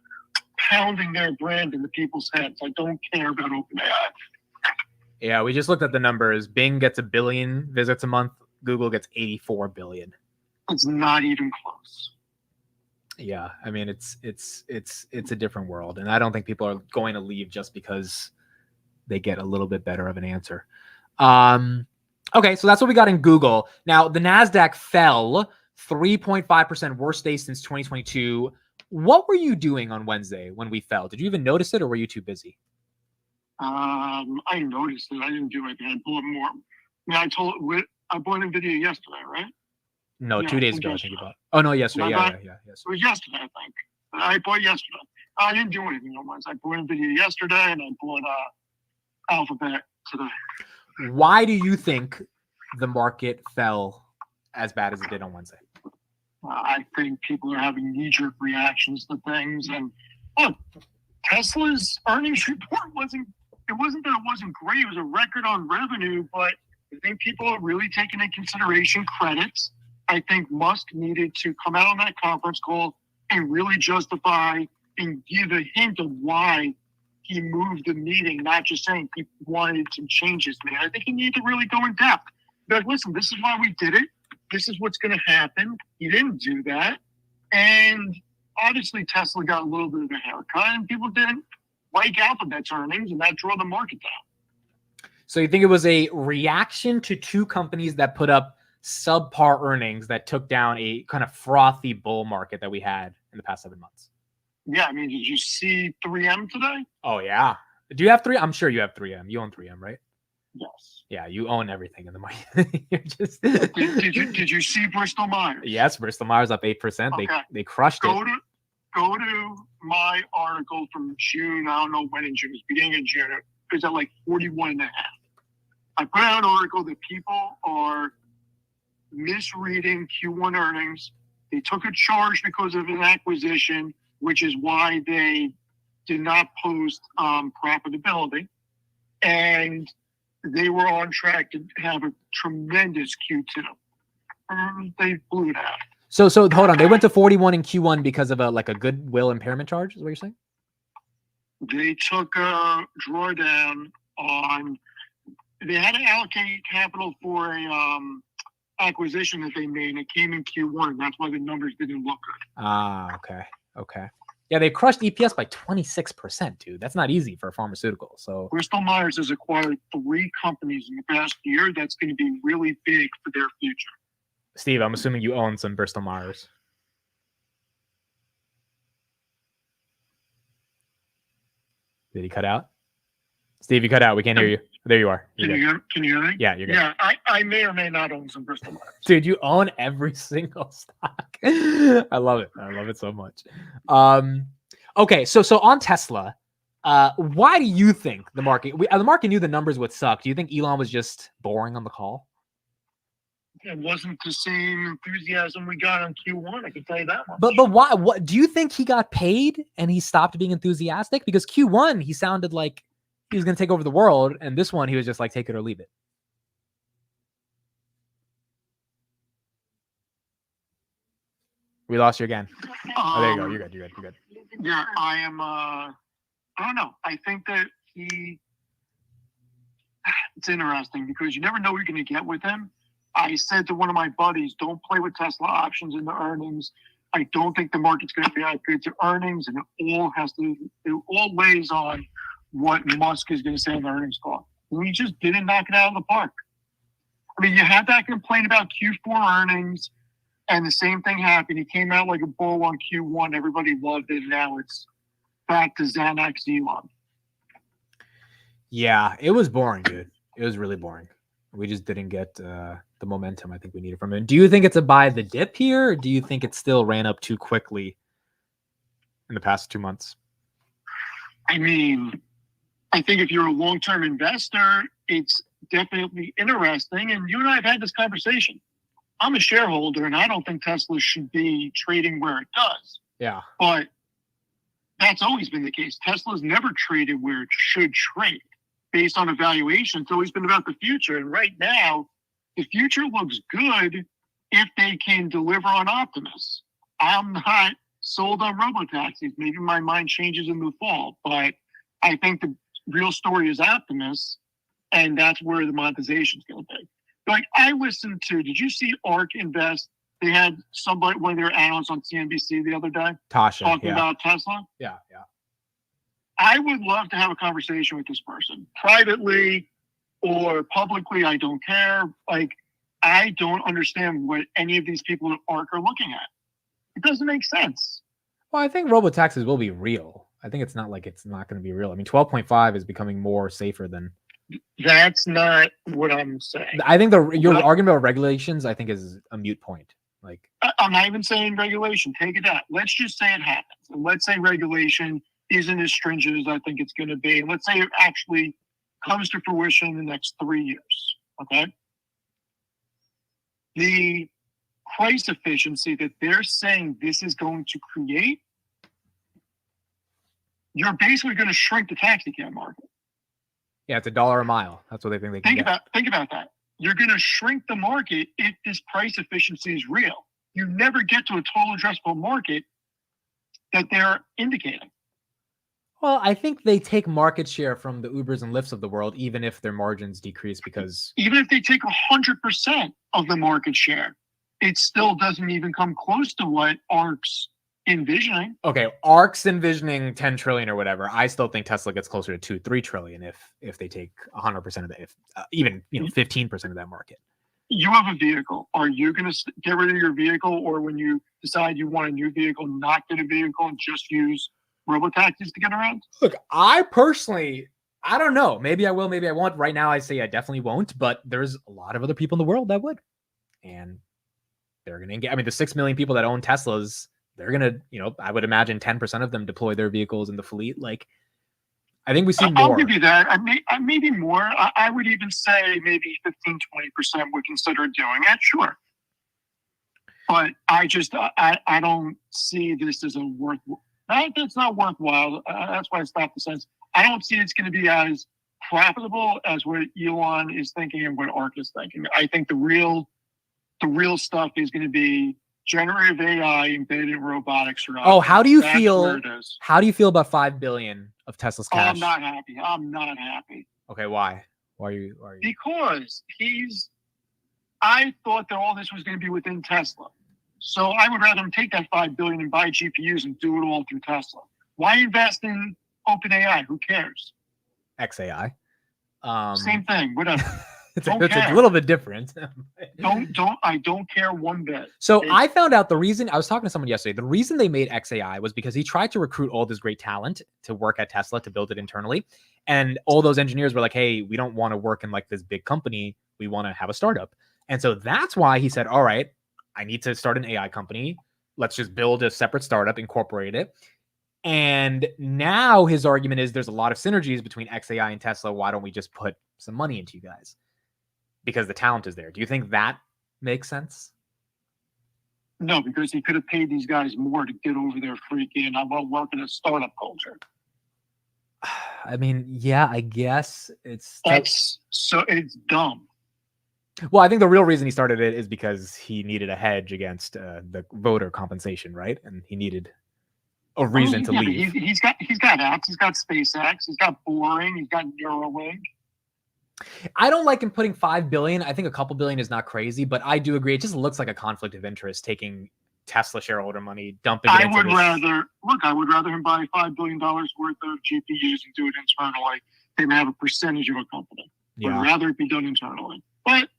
S4: pounding their brand into people's heads. I don't care about OpenAI.
S1: Yeah, we just looked at the numbers. Bing gets 1 billion visits a month. Google gets 84 billion.
S4: It's not even close.
S1: Yeah, I mean it's a different world, and I don't think people are going to leave just because they get a little bit better of an answer. Okay, so that's what we got in Google. Now the Nasdaq fell 3.5%, worst day since 2022. What were you doing on Wednesday when we fell? Did you even notice it, or were you too busy?
S4: I noticed it. I didn't do anything. I bought more. I bought NVIDIA yesterday, right?
S1: No,
S4: Yeah,
S1: 2 days ago I think you bought. Oh no, yesterday. Yeah.
S4: It was yesterday, I think. I bought yesterday. I didn't do anything on Wednesday. I bought NVIDIA yesterday, and I bought Alphabet today.
S1: Why do you think the market fell as bad as it did on Wednesday?
S4: I think people are having knee-jerk reactions to things, and look, Tesla's earnings report wasn't that it wasn't great. It was a record on revenue, but I think people are really taking into consideration credits. I think Musk needed to come out on that conference call and really justify and give a hint of why he moved the meeting, not just saying he wanted some changes. Man, I think he needed to really go in depth. But listen, this is why we did it. This is what's going to happen. He didn't do that. And obviously Tesla got a little bit of a haircut, and people didn't like Alphabet's earnings, and that drove the market down.
S1: So you think it was a reaction to 2 companies that put up subpar earnings that took down a kind of frothy bull market that we had in the past 7 months?
S4: Yeah, I mean, did you see 3M today?
S1: Oh yeah. Do you have 3? I'm sure you have 3M. You own 3M, right?
S4: Yes.
S1: Yeah, you own everything in the market. You're just
S4: did you see Bristol Myers?
S1: Yes, Bristol Myers up 8%.
S4: Okay.
S1: They crushed it.
S4: Go to my article from June. I don't know when in June. It was beginning of June. It was at like 41.5. I put out an article that people are misreading Q1 earnings. They took a charge because of an acquisition, which is why they did not post profitability. And they were on track to have a tremendous Q2. And they blew it out.
S1: So hold on. They went to 41 in Q1 because of a goodwill impairment charge, is what you're saying?
S4: They took a drawdown on. They had to allocate capital for a acquisition that they made. It came in Q1. That's why the numbers didn't look good.
S1: Ah, okay. Yeah, they crushed EPS by 26%, dude. That's not easy for a pharmaceutical. So
S4: Bristol Myers has acquired 3 companies in the past year. That's going to be really big for their future.
S1: Steve, I'm assuming you own some Bristol Myers. Did he cut out? Steve, you cut out. We can't hear you. There you are.
S4: Can you hear me?
S1: Yeah, you're good.
S4: Yeah, I may or may not own some Bristol Myers.
S1: Dude, you own every single stock. I love it. I love it so much. Okay, so on Tesla, why do you think the market knew the numbers would suck? Do you think Elon was just boring on the call?
S4: It wasn't the same enthusiasm we got on Q1. I can tell you that much.
S1: But why? What do you think he got paid and he stopped being enthusiastic? Because Q1 he sounded like he was going to take over the world, and this one he was just like take it or leave it. We lost you again. Oh, there you go. You're good.
S4: Yeah, I am. I don't know. I think that it's interesting because you never know what you're going to get with him. I said to one of my buddies, don't play with Tesla options in the earnings. I don't think the market's going to react good to earnings, and it all lays on what Musk is going to say in the earnings call. And he just didn't knock it out of the park. I mean, you had that complaint about Q4 earnings, and the same thing happened. He came out like a bull on Q1. Everybody loved it. Now it's back to Xanax Elon.
S1: Yeah, it was boring, dude. It was really boring. We just didn't get the momentum I think we needed from it. Do you think it's a buy the dip here, or do you think it still ran up too quickly in the past 2 months?
S4: I mean, I think if you're a long-term investor, it's definitely interesting. And you and I have had this conversation. I'm a shareholder, and I don't think Tesla should be trading where it does.
S1: Yeah.
S4: But That's always been the case. Tesla's never traded where it should trade based on a valuation. It's always been about the future. And right now, the future looks good if they can deliver on Optimus. I'm not sold on robotaxis. Maybe my mind changes in the fall, but I think the real story is Optimus, and that's where the monetization is going to be. Like, I listened to, did you see ARK Invest? They had somebody, one of their analysts on CNBC the other day,
S1: Tasha,
S4: talking about Tesla.
S1: Yeah.
S4: I would love to have a conversation with this person privately or publicly. I don't care. Like, I don't understand what any of these people at ARK are looking at. It doesn't make sense.
S1: Well, I think robotaxis will be real. I think it's not like it's not going to be real. I mean, 12.5 is becoming more safer than.
S4: That's not what I'm saying.
S1: I think your argument about regulations, I think, is a moot point. Like,
S4: I'm not even saying regulation. Take it out. Let's just say it happens. And let's say regulation isn't as stringent as I think it's going to be. And let's say it actually comes to fruition in the next 3 years. Okay. The price efficiency that they're saying this is going to create, you're basically going to shrink the taxi cab market.
S1: yeah, it's $1 a mile. That's what they think they can get.
S4: Think about that. You're going to shrink the market if this price efficiency is real. You never get to a total addressable market that they're indicating.
S1: Well, I think they take market share from the Ubers and Lyfts of the world, even if their margins decrease, because
S4: even if they take 100% of the market share, it still doesn't even come close to what ARK's envisioning.
S1: Okay, ARK's envisioning 10 trillion or whatever. I still think Tesla gets closer to 2-3 trillion if they take 100% of that, even 15% of that market.
S4: You have a vehicle. Are you going to get rid of your vehicle, or when you decide you want a new vehicle, not get a vehicle and just use robotaxis to get around?
S1: Look, I personally, I don't know. Maybe I will, maybe I won't. Right now, I say I definitely won't, but there's a lot of other people in the world that would. And they're going to get, I mean, the 6 million people that own Teslas, they're going to, I would imagine 10% of them deploy their vehicles in the fleet. Like, I think we see more.
S4: I'll give you that. Maybe more. I would even say maybe 15, 20% would consider doing it. Sure. But I don't see this as a it's not worthwhile. That's why I stopped the sense. I don't see it's going to be as profitable as what Elon is thinking and what ARK is thinking. I think the real stuff is going to be generative AI embedded in robotics.
S1: Oh, how do you feel? How do you feel about $5 billion of Tesla's cash?
S4: I'm not happy. I'm not happy.
S1: Okay, why? Why are you?
S4: Because I thought that all this was going to be within Tesla. So I would rather him take that $5 billion and buy GPUs and do it all through Tesla. Why invest in OpenAI? Who cares?
S1: XAI.
S4: Same thing. Whatever.
S1: it's a little bit different.
S4: I don't care one bit.
S1: So I found out the reason, I was talking to someone yesterday, the reason they made XAI was because he tried to recruit all this great talent to work at Tesla to build it internally. And all those engineers were like, hey, we don't want to work in like this big company. We want to have a startup. And so that's why he said, all right, I need to start an AI company. Let's just build a separate startup, incorporate it. And now his argument is there's a lot of synergies between XAI and Tesla. Why don't we just put some money into you guys? Because the talent is there. Do you think that makes sense?
S4: No, because he could have paid these guys more to get over their freaking, I won't work in a startup culture.
S1: I mean, yeah, I guess it's
S4: dumb.
S1: Well, I think the real reason he started it is because he needed a hedge against the voter compensation, right? And he needed a reason to leave.
S4: He's got X, he's got SpaceX, he's got Boring, he's got Neuralink.
S1: I don't like him putting $5 billion. I think a couple billion is not crazy, but I do agree. It just looks like a conflict of interest, taking Tesla shareholder money, dumping it into
S4: I would rather him buy $5 billion worth of GPUs and do it internally than have a percentage of a company. Yeah. I'd rather it be done internally. But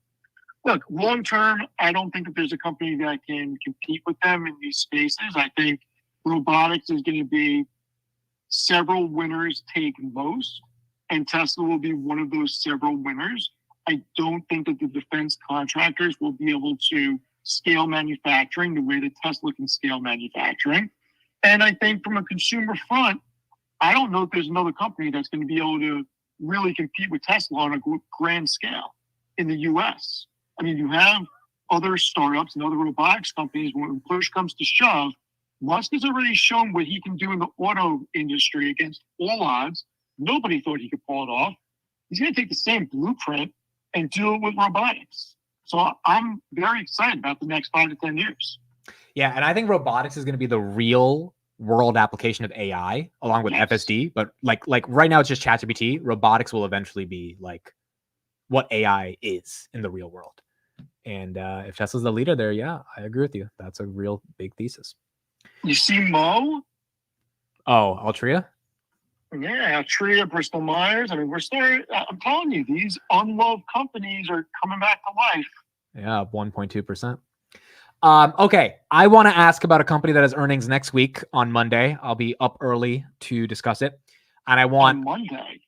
S4: look, long term, I don't think that there's a company that can compete with them in these spaces. I think robotics is going to be several winners take most, and Tesla will be one of those several winners. I don't think that the defense contractors will be able to scale manufacturing the way that Tesla can scale manufacturing. And I think from a consumer front, I don't know if there's another company that's going to be able to really compete with Tesla on a grand scale in the US. I mean, you have other startups and other robotics companies, when push comes to shove, Musk has already shown what he can do in the auto industry against all odds. Nobody thought he could pull it off. He's going to take the same blueprint and do it with robotics. So I'm very excited about the next 5 to 10 years.
S1: Yeah, and I think robotics is going to be the real world application of AI along with FSD. But like right now it's just ChatGPT. Robotics will eventually be like what AI is in the real world. And if Tesla's the leader there, yeah, I agree with you. That's a real big thesis.
S4: You see Mo?
S1: Oh, Altria?
S4: Yeah, Altria, Bristol Myers. I mean, I'm telling you, these unloved companies are coming back to life.
S1: Yeah, 1.2%. Okay, I want to ask about a company that has earnings next week on Monday. I'll be up early to discuss it. And I want...
S4: On Monday?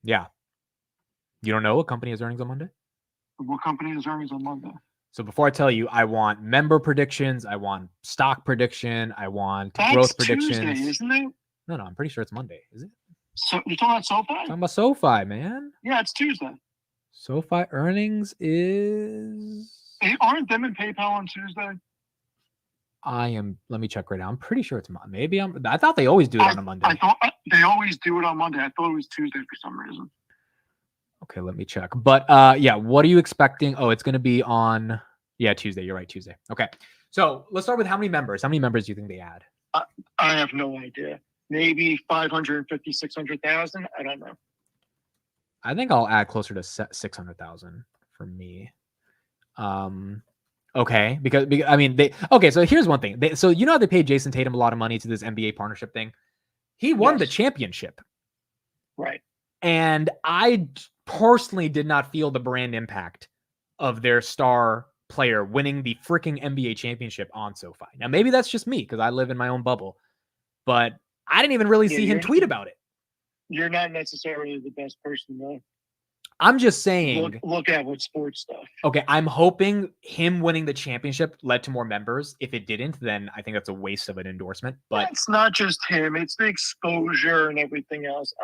S1: Yeah. You don't know what company has earnings on Monday?
S4: What company has earnings on Monday?
S1: So before I tell you, I want member predictions. I want stock prediction. I want
S4: That's
S1: growth
S4: Tuesday,
S1: predictions.
S4: Isn't it?
S1: No, I'm pretty sure it's Monday. Is it?
S4: So you're talking about SoFi?
S1: Talking about SoFi, man.
S4: Yeah, it's Tuesday.
S1: SoFi earnings is...
S4: Hey, aren't them and PayPal on Tuesday?
S1: Let me check right now. I'm pretty sure it's Monday. I thought they always do it on a Monday.
S4: I thought they always do it on Monday. I thought it was Tuesday for some reason.
S1: Okay, let me check. But yeah, what are you expecting? Oh, it's going to be on, Tuesday. You're right, Tuesday. Okay. So let's start with how many members? How many members do you think they add?
S4: I have no idea. Maybe 550, 600,000. I don't know.
S1: I think I'll add closer to 600,000 for me. Okay, because I mean so here's one thing. So you know how they paid Jason Tatum a lot of money to this NBA partnership thing? He won the championship.
S4: Right.
S1: And I personally did not feel the brand impact of their star player winning the freaking NBA championship on SoFi. Now, maybe that's just me because I live in my own bubble, but I didn't even really see him tweet about it.
S4: You're not necessarily the best person, though.
S1: I'm just saying.
S4: Look at what sports stuff.
S1: Okay, I'm hoping him winning the championship led to more members. If it didn't, then I think that's a waste of an endorsement. But
S4: it's not just him; it's the exposure and everything else.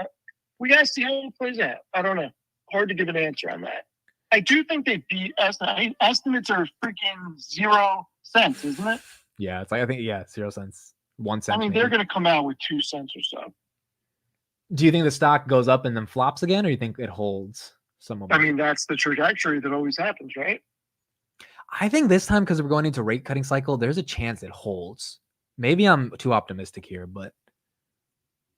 S4: We gotta see how it plays out. I don't know. Hard to give an answer on that. I do think they beat estimates. Estimates are freaking 0 cents, isn't it?
S1: Yeah, it's like I think 0 cents, 1 cent.
S4: I mean,
S1: maybe.
S4: they're gonna come out with 2 cents or so.
S1: Do you think the stock goes up and then flops again, or you think it holds?
S4: I mean, that's the trajectory that always happens, right?
S1: I think this time, because we're going into rate cutting cycle, there's a chance it holds. Maybe I'm too optimistic here, but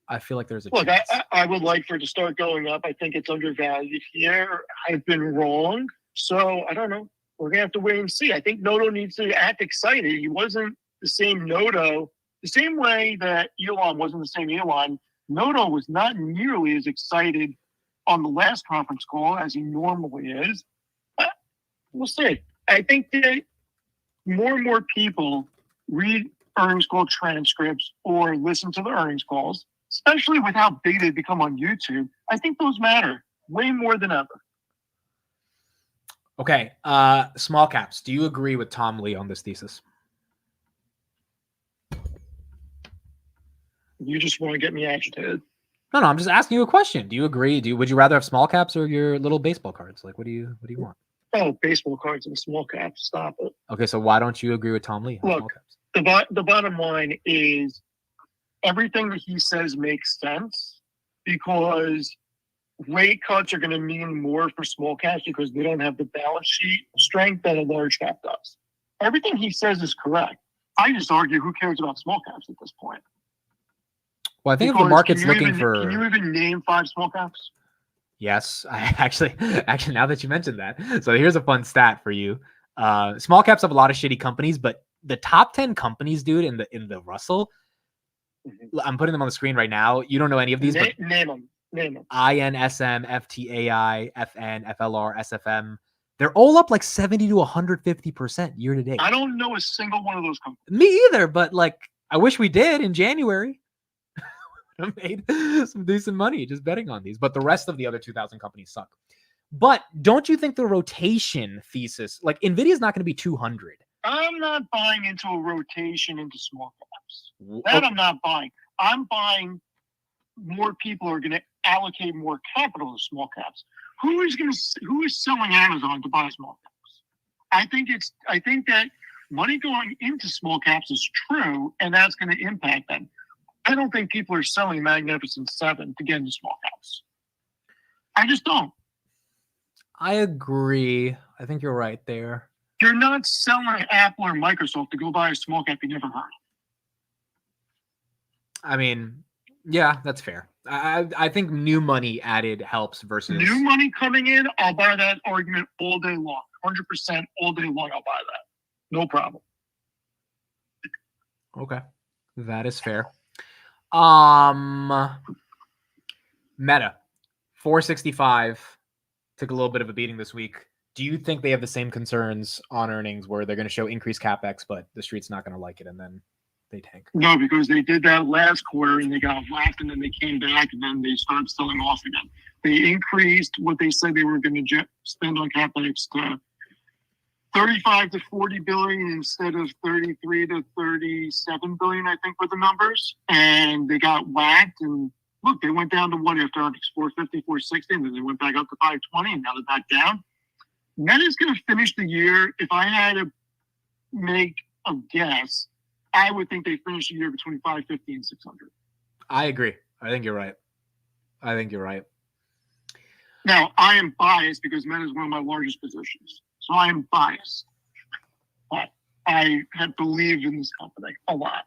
S1: I feel like there's a chance.
S4: Look, I would like for it to start going up. I think it's undervalued here. I've been wrong. So I don't know. We're going to have to wait and see. I think Noto needs to act excited. He wasn't the same Noto. The same way that Elon wasn't the same Elon, Noto was not nearly as excited on the last conference call as he normally is. We'll see. I think that more and more people read earnings call transcripts or listen to the earnings calls, especially with how big they've become on YouTube. I think those matter way more than ever.
S1: Okay. Small caps. Do you agree with Tom Lee on this thesis?
S4: You just want to get me agitated.
S1: No, I'm just asking you a question. Do you agree? Would you rather have small caps or your little baseball cards? Like, what do you want?
S4: Oh, baseball cards and small caps. Stop it.
S1: Okay, so why don't you agree with Tom Lee on
S4: Look,
S1: small caps?
S4: The bottom line is everything that he says makes sense because rate cuts are going to mean more for small caps because they don't have the balance sheet strength that a large cap does. Everything he says is correct. I just argue who cares about small caps at this point.
S1: Well, I think if the market's looking
S4: can you even name 5 small caps?
S1: Yes, I actually, now that you mentioned that. So here's a fun stat for you. Small caps have a lot of shitty companies, but the top 10 companies, dude, in the Russell, I'm putting them on the screen right now. You don't know any of these, but
S4: name them.
S1: INSM, FTAI, FN, FLR, SFM. They're all up like 70 to 150% year to date.
S4: I don't know a single one of those companies.
S1: Me either, but like I wish we did in January. I made some decent money just betting on these, but the rest of the other 2,000 companies suck. But don't you think the rotation thesis, like Nvidia is not going to be 200?
S4: I'm not buying into a rotation into small caps. That I'm not buying. I'm buying more people are going to allocate more capital to small caps. Who is selling Amazon to buy small caps? I think that money going into small caps is true, and that's going to impact them. I don't think people are selling Magnificent Seven to get into small caps. I just don't.
S1: I agree. I think you're right there.
S4: You're not selling Apple or Microsoft to go buy a small cap you never heard of.
S1: I mean, yeah, that's fair. I think new money added helps versus
S4: New money coming in, I'll buy that argument all day long. 100% all day long, I'll buy that. No problem.
S1: Okay, that is fair. Meta 465 took a little bit of a beating this week. Do you think they have the same concerns on earnings where they're going to show increased capex, but the street's not going to like it, and then they tank?
S4: No, because they did that last quarter and they got whacked, and then they came back and then they started selling off again. They increased what they said they were going to spend on capex to 35 to 40 billion instead of 33 to 37 billion, I think were the numbers. And they got whacked, and look, they went down to what after earnings? 450, 460, and then they went back up to 520, and now they're back down. Meta's going to finish the year. If I had to make a guess, I would think they finish the year between 550 and 600.
S1: I agree. I think you're right.
S4: Now, I am biased because Meta is one of my largest positions. So I am biased. But I have believed in this company a lot.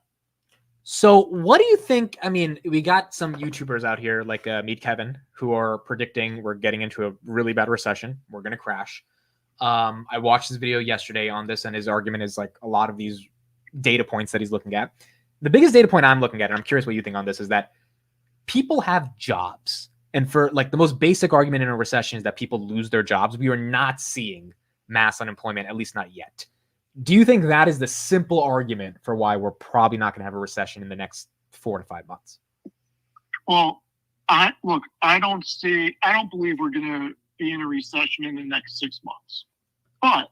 S1: So what do you think? I mean, we got some YouTubers out here like Meet Kevin who are predicting we're getting into a really bad recession. We're going to crash. I watched his video yesterday on this, and his argument is like a lot of these data points that he's looking at. The biggest data point I'm looking at, and I'm curious what you think on this, is that people have jobs. And for like the most basic argument in a recession is that people lose their jobs. We are not seeing mass unemployment, at least not yet. Do you think that is the simple argument for why we're probably not going to have a recession in the next 4 to 5 months?
S4: Well, I don't believe we're going to be in a recession in the next 6 months. But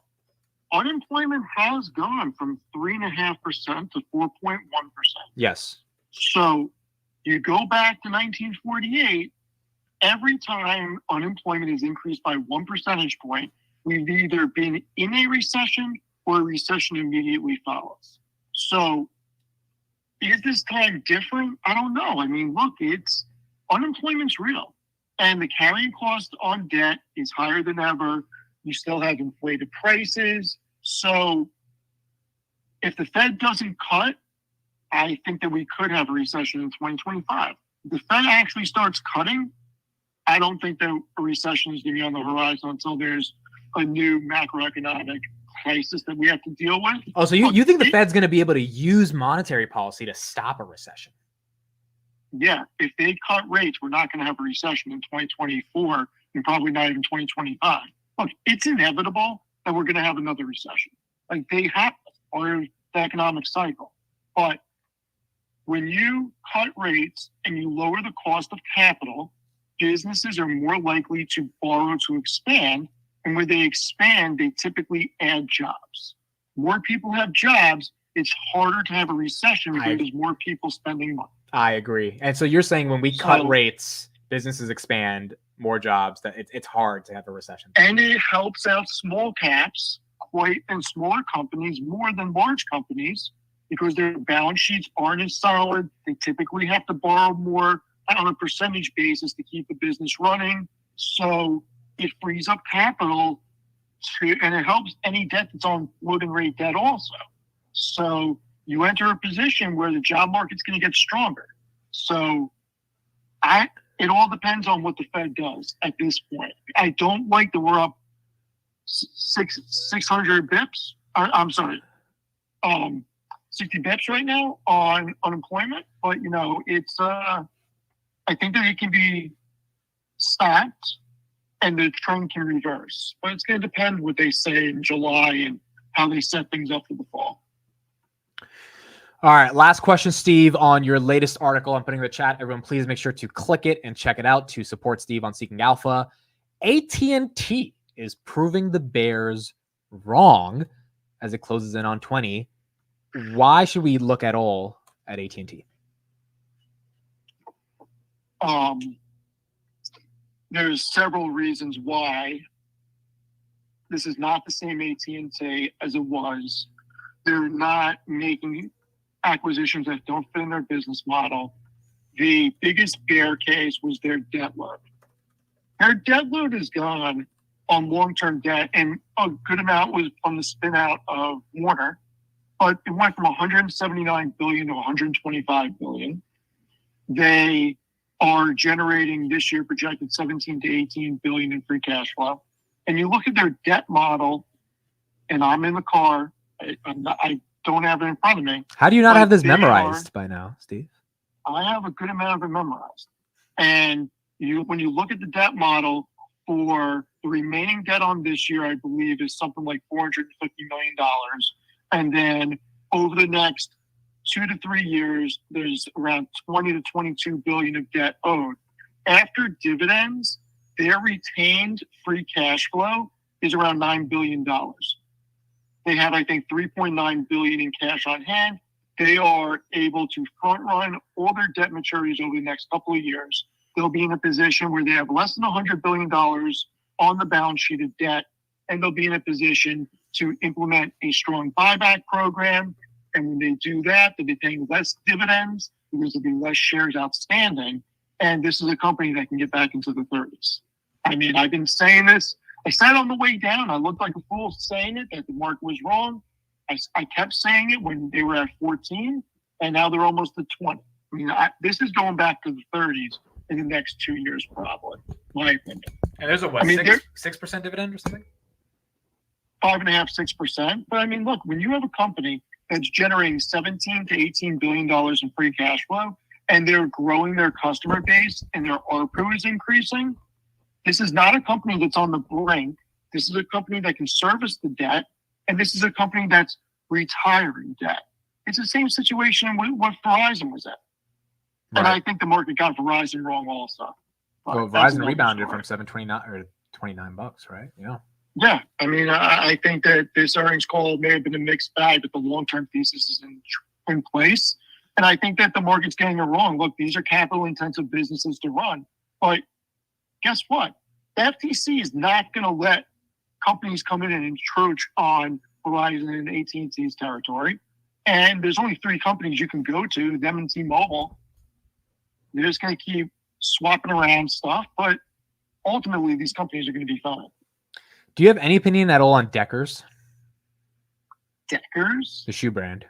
S4: unemployment has gone from 3.5% to 4.1%.
S1: Yes.
S4: So you go back to 1948, every time unemployment is increased by 1 percentage point, we've either been in a recession or a recession immediately follows. So is this time different? I don't know. I mean, look, unemployment's real. And the carrying cost on debt is higher than ever. You still have inflated prices. So if the Fed doesn't cut, I think that we could have a recession in 2025. If the Fed actually starts cutting, I don't think that a recession is going to be on the horizon until there's a new macroeconomic crisis that we have to deal with.
S1: Oh, so you think the Fed's going to be able to use monetary policy to stop a recession?
S4: Yeah, if they cut rates, we're not going to have a recession in 2024 and probably not even 2025. Look, it's inevitable that we're going to have another recession. Like they have, or the economic cycle. But when you cut rates and you lower the cost of capital, businesses are more likely to borrow to expand. And when they expand, they typically add jobs. More people have jobs, it's harder to have a recession because there's more people spending money.
S1: I agree. And so you're saying when we cut rates, businesses expand, more jobs, that it's hard to have a recession.
S4: And it helps out small caps and smaller companies more than large companies because their balance sheets aren't as solid. They typically have to borrow more on a percentage basis to keep the business running. So it frees up capital and it helps any debt that's on floating rate debt also. So you enter a position where the job market's going to get stronger. So it all depends on what the Fed does at this point. I don't like that we're up 600 bips. I'm sorry, 60 bips right now on unemployment. But, it's I think that it can be stopped and the trend can reverse. But it's going to depend what they say in July and how they set things up for the fall.
S1: All right, last question, Steve, on your latest article. I'm putting in the chat. Everyone, please make sure to click it and check it out to support Steve on Seeking Alpha. AT&T is proving the Bears wrong as it closes in on 20. Why should we look at all at AT&T?
S4: There's several reasons why this is not the same AT&T as it was they're not making acquisitions that don't fit in their business model. The biggest bear case was their debt load. Their debt load is gone on long-term debt, and a good amount was from the spin out of Warner, but it went from 179 billion to 125 billion. They are generating this year projected 17 to 18 billion in free cash flow. And you look at their debt model, and I'm in the car. I don't have it in front of me.
S1: How do you not have this memorized by now, Steve?
S4: I have a good amount of it memorized. And when you look at the debt model for the remaining debt on this year, I believe is something like $450 million. And then over the next 2 to 3 years, there's around 20 to 22 billion of debt owed. After dividends, their retained free cash flow is around $9 billion. They have, I think, 3.9 billion in cash on hand. They are able to front run all their debt maturities over the next couple of years. They'll be in a position where they have less than $100 billion on the balance sheet of debt, and they'll be in a position to implement a strong buyback program. And when they do that, they'll be paying less dividends because there'll be less shares outstanding. And this is a company that can get back into the 30s. I mean, I've been saying this. I said on the way down, I looked like a fool saying it, that the market was wrong. I kept saying it when they were at 14, and now they're almost at 20. I mean, this is going back to the 30s in the next 2 years, probably, my opinion.
S1: And there's a what, 6% dividend or something?
S4: 5.5%, 6%. But I mean, look, when you have a company that's generating 17 to 18 billion dollars in free cash flow, and they're growing their customer base, and their ARPU is increasing, this is not a company that's on the brink. This is a company that can service the debt, and this is a company that's retiring debt. It's the same situation with what Verizon was at. Right. And I think the market got Verizon wrong also.
S1: Well, Verizon rebounded from $7.29 or $29, right? Yeah.
S4: Yeah. I mean, I think that this earnings call may have been a mixed bag, but the long-term thesis is in place. And I think that the market's getting it wrong. Look, these are capital-intensive businesses to run. But guess what? The FTC is not going to let companies come in and encroach on Verizon and AT&T's territory. And there's only 3 companies you can go to, them and T-Mobile. They're just going to keep swapping around stuff. But ultimately, these companies are going to be fine.
S1: Do you have any opinion at all on Deckers?
S4: Deckers?
S1: The shoe brand.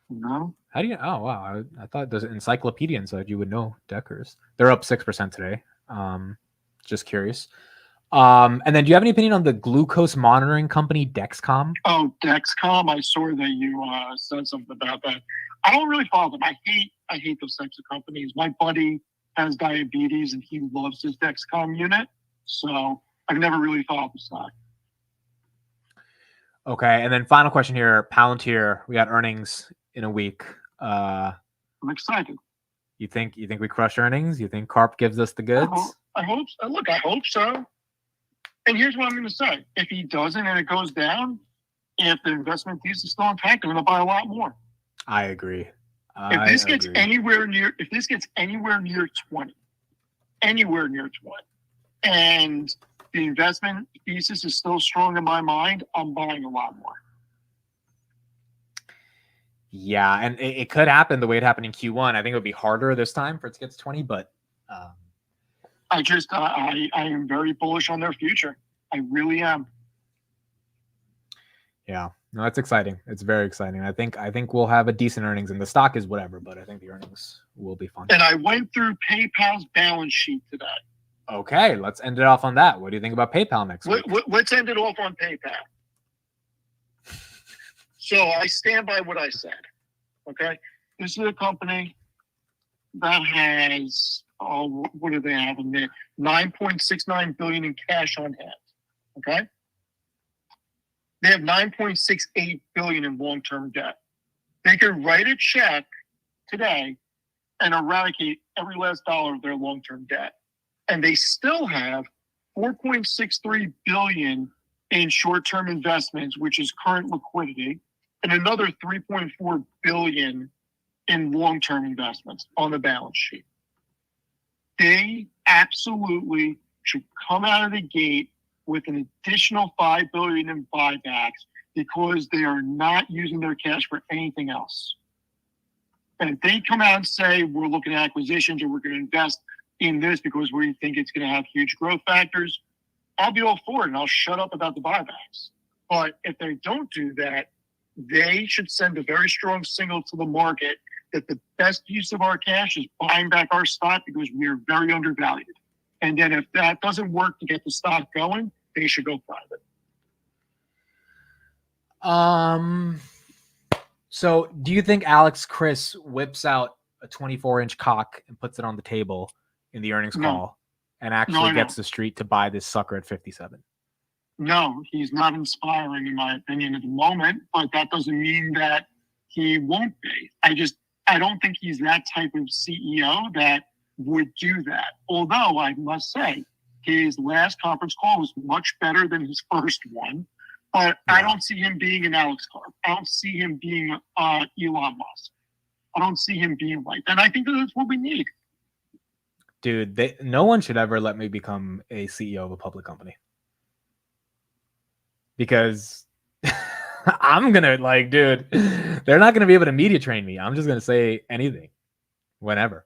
S4: No.
S1: How do you? Oh, wow. I thought the encyclopedian said you would know Deckers. They're up 6% today. Just curious. And then do you have any opinion on the glucose monitoring company, Dexcom?
S4: Oh, Dexcom. I saw that you said something about that. I don't really follow them. I hate those types of companies. My buddy has diabetes and he loves his Dexcom unit. So I've never really followed the stock.
S1: Okay. And then final question here. Palantir, we got earnings in a week.
S4: I'm excited.
S1: You think we crush earnings? You think Karp gives us the goods?
S4: I hope so. Look, I hope so. And here's what I'm going to say. If he doesn't and it goes down, if the investment thesis is still intact, I'm going to buy a lot more.
S1: I agree.
S4: If this gets anywhere near 20, and the investment thesis is still strong in my mind, I'm buying a lot more.
S1: Yeah, and it could happen the way it happened in Q1. I think it would be harder this time for it to get to 20, but
S4: I am very bullish on their future. I really am.
S1: Yeah, no, that's exciting. It's very exciting. I think we'll have a decent earnings, and the stock is whatever, but I think the earnings will be fun.
S4: And I went through PayPal's balance sheet today.
S1: Okay, let's end it off on that. What do you think about PayPal next week?
S4: Let's end it off on PayPal. So I stand by what I said. Okay, this is a company that has what do they have in there? 9.69 billion in cash on hand. Okay, they have 9.68 billion in long-term debt. They could write a check today and eradicate every last dollar of their long-term debt, and they still have 4.63 billion in short-term investments, which is current liquidity, and another 3.4 billion in long-term investments on the balance sheet. They absolutely should come out of the gate with an additional 5 billion in buybacks. because they are not using their cash for anything else. And if they come out and say, we're looking at acquisitions or we're going to invest in this because we think it's going to have huge growth factors, I'll be all for it and I'll shut up about the buybacks. But if they don't do that, they should send a very strong signal to the market that the best use of our cash is buying back our stock because we are very undervalued. And then if that doesn't work to get the stock going, they should go private.
S1: So do you think Alex Chris whips out a 24-inch cock and puts it on the table in the earnings call and actually gets the street to buy this sucker at 57?
S4: No, he's not inspiring in my opinion at the moment, but that doesn't mean that he won't be. I don't think he's that type of CEO that would do that. Although I must say his last conference call was much better than his first one. But I don't see him being an Alex Carp. I don't see him being Elon Musk. I don't see him being like that. And I think that's what we need.
S1: Dude, no one should ever let me become a CEO of a public company. Because I'm going to dude, they're not going to be able to media train me. I'm just going to say anything, whenever.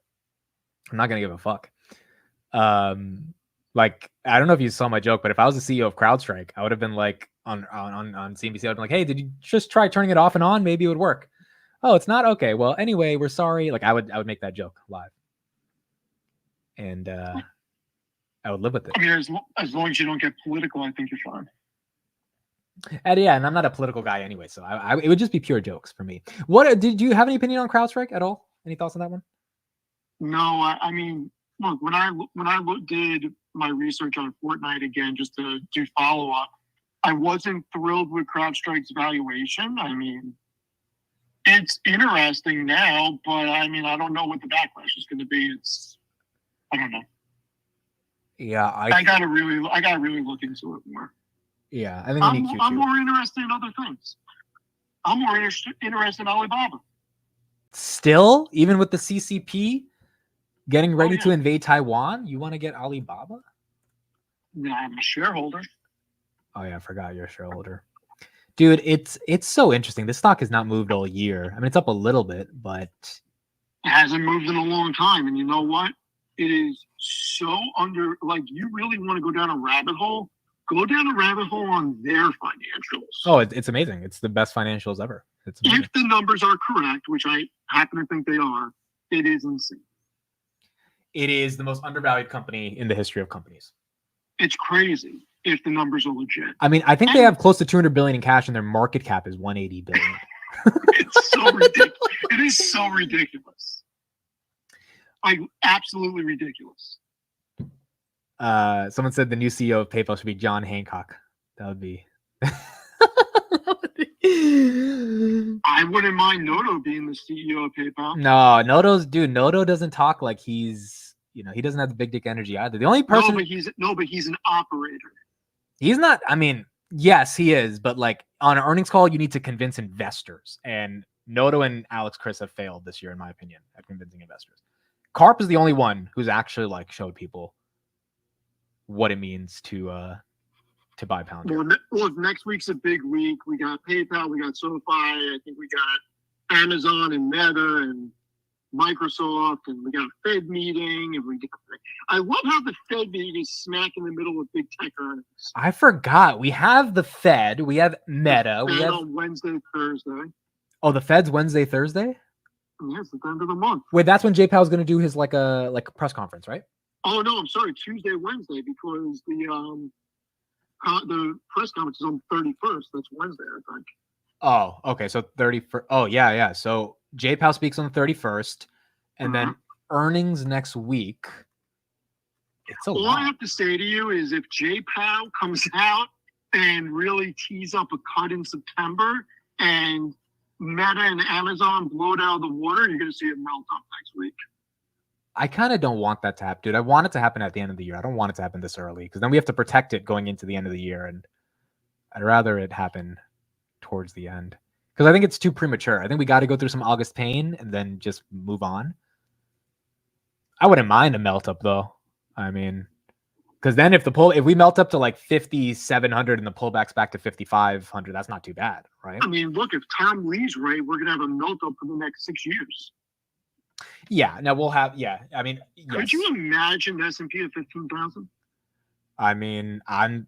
S1: I'm not going to give a fuck. I don't know if you saw my joke, but if I was the CEO of CrowdStrike, I would have been on CNBC, I'd be like, hey, did you just try turning it off and on? Maybe it would work. Oh, it's not? Okay. Well, anyway, we're sorry. I would make that joke live. And I would live with it.
S4: I mean, as long as you don't get political, I think you're fine.
S1: And yeah, and I'm not a political guy anyway, so it would just be pure jokes for me. What did you have any opinion on CrowdStrike at all? Any thoughts on that one?
S4: No, I mean, look, when I did my research on Fortnite again, just to do follow up, I wasn't thrilled with CrowdStrike's valuation. I mean, it's interesting now, but I mean, I don't know what the backlash is going to be. I don't know.
S1: Yeah,
S4: I gotta really look into it more.
S1: Yeah, I think
S4: I'm more interested in other things. I'm more interested in Alibaba.
S1: Still, even with the CCP getting ready to invade Taiwan, you want to get Alibaba?
S4: No, I'm a shareholder.
S1: Oh yeah, I forgot you're a shareholder. Dude, it's so interesting. This stock has not moved all year. I mean, it's up a little bit, but
S4: it hasn't moved in a long time. And you know what? It is so you really want to go down a rabbit hole? Go down a rabbit hole on their financials.
S1: Oh, it's amazing. It's the best financials ever. It's amazing.
S4: If the numbers are correct, which I happen to think they are, it is insane.
S1: It is the most undervalued company in the history of companies.
S4: It's crazy if the numbers are legit.
S1: I mean, I think they have close to 200 billion in cash and their market cap is 180 billion.
S4: It's so ridiculous. It is so ridiculous. Absolutely ridiculous.
S1: Someone said the new CEO of PayPal should be John Hancock. That would be.
S4: I wouldn't mind Noto being the CEO of PayPal.
S1: No, Noto doesn't talk like he's, he doesn't have the big dick energy either. The only person.
S4: But he's an operator.
S1: He's not. I mean, yes, he is, but on an earnings call, you need to convince investors, and Noto and Alex Chris have failed this year, in my opinion, at convincing investors. Karp is the only one who's actually showed people what it means to buy Palantir.
S4: Well, next week's a big week. We got PayPal, we got SoFi, I think we got Amazon and Meta and Microsoft, and we got a Fed meeting. I love how the Fed meeting is smack in the middle of big tech earnings.
S1: I forgot. We have the Fed. We have Meta.
S4: We have on Wednesday, Thursday.
S1: Oh, the Fed's Wednesday, Thursday?
S4: Yes, at the end of the month.
S1: Wait, that's when J Powell's going to do his a press conference, right?
S4: Oh no, I'm sorry, Tuesday, Wednesday, because the press conference is on 31st. That's Wednesday, I think.
S1: Oh, okay. So 31st. Oh, yeah. So J Powell speaks on the 31st, and then earnings next week. It's a lot.
S4: All I have to say to you is if J Powell comes out and really tees up a cut in September and Meta and Amazon blow it out of the water, you're going to see it melt up next week.
S1: I kind of don't want that to happen, dude. I want it to happen at the end of the year. I don't want it to happen this early because then we have to protect it going into the end of the year. And I'd rather it happen towards the end because I think it's too premature. I think we got to go through some August pain and then just move on. I wouldn't mind a melt up though. I mean, Because then if we melt up to like 5,700 and the pullback's back to 5,500, that's not too bad, right?
S4: I mean, look, if Tom Lee's right, we're gonna have a melt up for the next 6 years.
S1: Yeah. Now we'll have. Yeah. I mean,
S4: Could you imagine the S&P at 15,000?
S1: I mean, I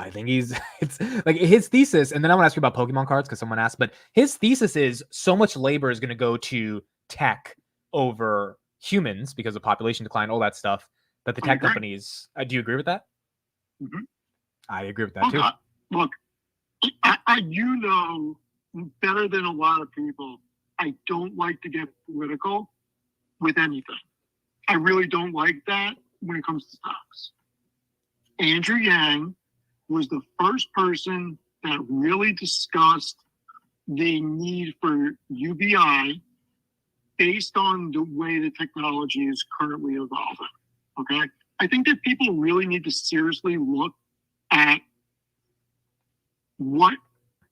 S1: think it's like his thesis, and then I want to ask you about Pokemon cards because someone asked, but his thesis is so much labor is going to go to tech over humans because of population decline, all that stuff, that the tech companies. Do you agree with that?
S4: Mm-hmm.
S1: I agree with that too.
S4: Look, you know better than a lot of people, I don't like to get political with anything. I really don't like that when it comes to stocks. Andrew Yang was the first person that really discussed the need for UBI based on the way the technology is currently evolving. Okay? I think that people really need to seriously look at what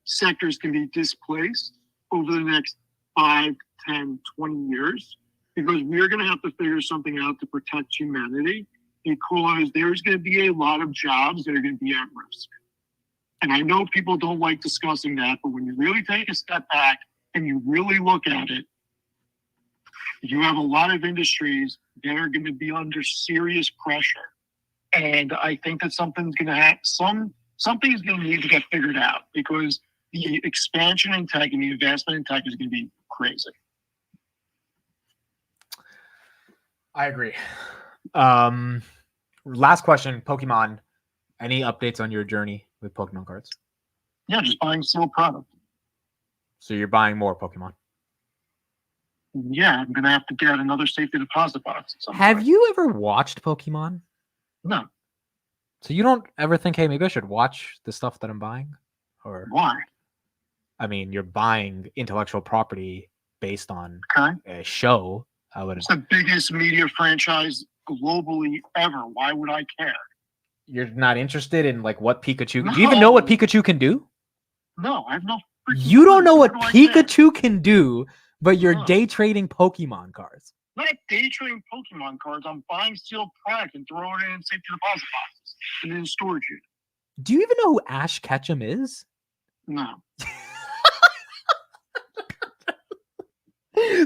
S4: sectors can be displaced over the next 5, 10, 20 years, because we're going to have to figure something out to protect humanity, because there's going to be a lot of jobs that are going to be at risk. And I know people don't like discussing that, but when you really take a step back and you really look at it, you have a lot of industries that are going to be under serious pressure. And I think that something's going to need to get figured out, because the expansion in tech and the investment in tech is going to be crazy.
S1: I agree. Last question, Pokemon. Any updates on your journey with Pokemon cards?
S4: Yeah, just buying sealed product.
S1: So you're buying more Pokemon?
S4: Yeah, I'm going to have to get another safety deposit box.
S1: Have you ever watched Pokemon?
S4: No.
S1: So you don't ever think, hey, maybe I should watch the stuff that I'm buying? Or
S4: why?
S1: I mean, you're buying intellectual property based on a show.
S4: It's the biggest media franchise globally ever. Why would I care?
S1: You're not interested in like what Pikachu? No. Do you even know what Pikachu can do?
S4: No, I have no.
S1: You don't know what Pikachu can do, but you're day trading Pokemon cards.
S4: Not day trading Pokemon cards. I'm buying sealed product and throwing it in safety deposit boxes and in storage unit.
S1: Do you even know who Ash Ketchum is?
S4: No.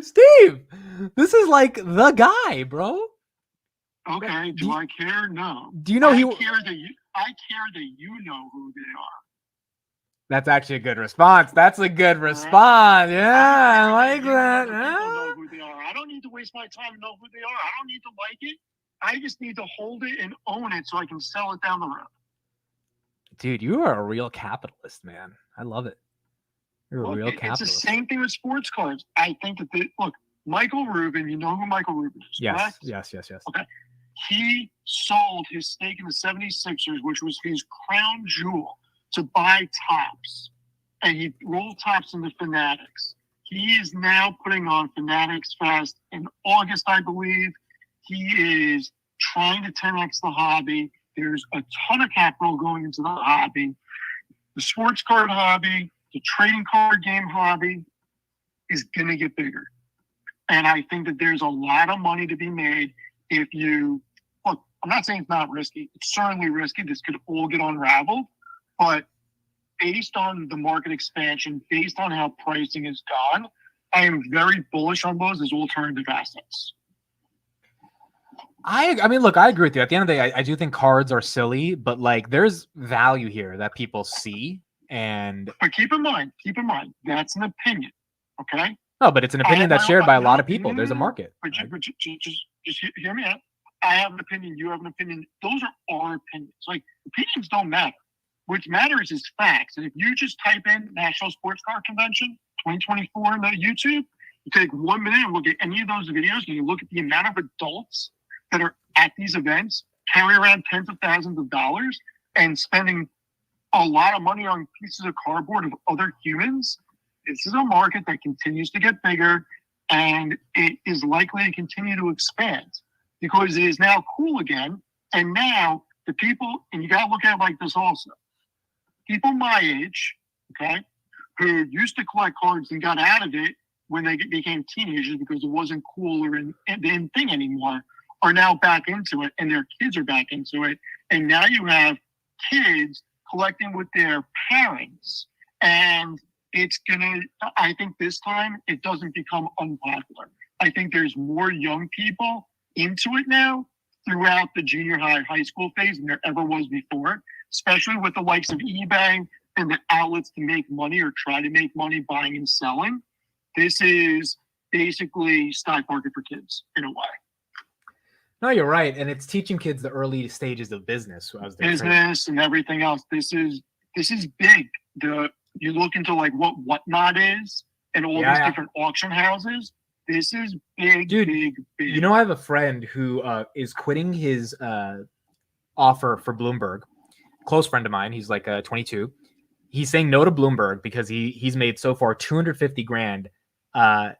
S1: Steve, this is like the guy, bro.
S4: Okay. Do I care? No.
S1: Do you know
S4: I care that you know who they are.
S1: That's actually a good response. That's a good response. Yeah, I like that.
S4: People know who they are. I don't need to waste my time to know who they are. I don't need to like it. I just need to hold it and own it so I can sell it down the road.
S1: Dude, you are a real capitalist, man. I love it. You're a real capitalist.
S4: It's the same thing with sports cards. I think that look, Michael Rubin, you know who Michael Rubin is, correct?
S1: Yes.
S4: Okay. He sold his stake in the 76ers, which was his crown jewel, to buy Topps. And he rolled Topps into Fanatics. He is now putting on Fanatics Fest in August, I believe. He is trying to 10x the hobby. There's a ton of capital going into the hobby. The sports card hobby, the trading card game hobby is going to get bigger. And I think that there's a lot of money to be made if you look. I'm not saying it's not risky. It's certainly risky. This could all get unraveled. But based on the market expansion, based on how pricing is gone, I am very bullish on those as alternative assets.
S1: I mean, look, I agree with you. At the end of the day, I do think cards are silly, but like there's value here that people see. But
S4: keep in mind, that's an opinion. Okay?
S1: No, but it's an opinion that's shared by a lot of people. There's a market.
S4: But just hear me out. I have an opinion. You have an opinion. Those are our opinions. Like, opinions don't matter. What matters is facts. And if you just type in National Sports Card Convention 2024 on YouTube, you take 1 minute and look at any of those videos, and you look at the amount of adults that are at these events, carry around tens of thousands of dollars, and spending a lot of money on pieces of cardboard of other humans. This is a market that continues to get bigger, and it is likely to continue to expand because it is now cool again. And now the people, and you got to look at it like this also. People my age, okay, who used to collect cards and got out of it when they became teenagers because it wasn't cool or in thing anymore, are now back into it, and their kids are back into it. And now you have kids collecting with their parents. And I think this time it doesn't become unpopular. I think there's more young people into it now throughout the junior high school phase than there ever was before, especially with the likes of eBay and the outlets to make money or try to make money buying and selling. This is basically stock market for kids in a way.
S1: No, you're right. And it's teaching kids the early stages of business.
S4: And everything else. This is big. You look into like what Whatnot is and all these different auction houses. This is big, dude, big.
S1: You know, I have a friend who is quitting his offer for Bloomberg. Close friend of mine. He's like 22. He's saying no to Bloomberg because he's made so far $250,000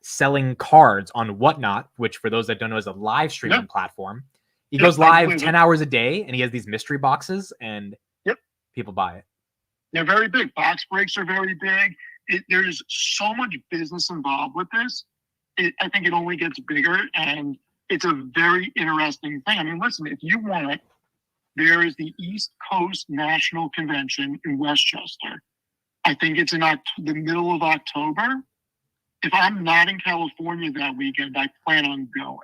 S1: selling cards on Whatnot, which for those that don't know is a live streaming platform. He goes live 10 hours a day, and he has these mystery boxes, and people buy it.
S4: They're very big. Box breaks are very big. There's so much business involved with this. I think it only gets bigger, and it's a very interesting thing. I mean, listen, if you want it, there is the East Coast National Convention in Westchester. I think it's in the middle of October. If I'm not in California that weekend, I plan on going.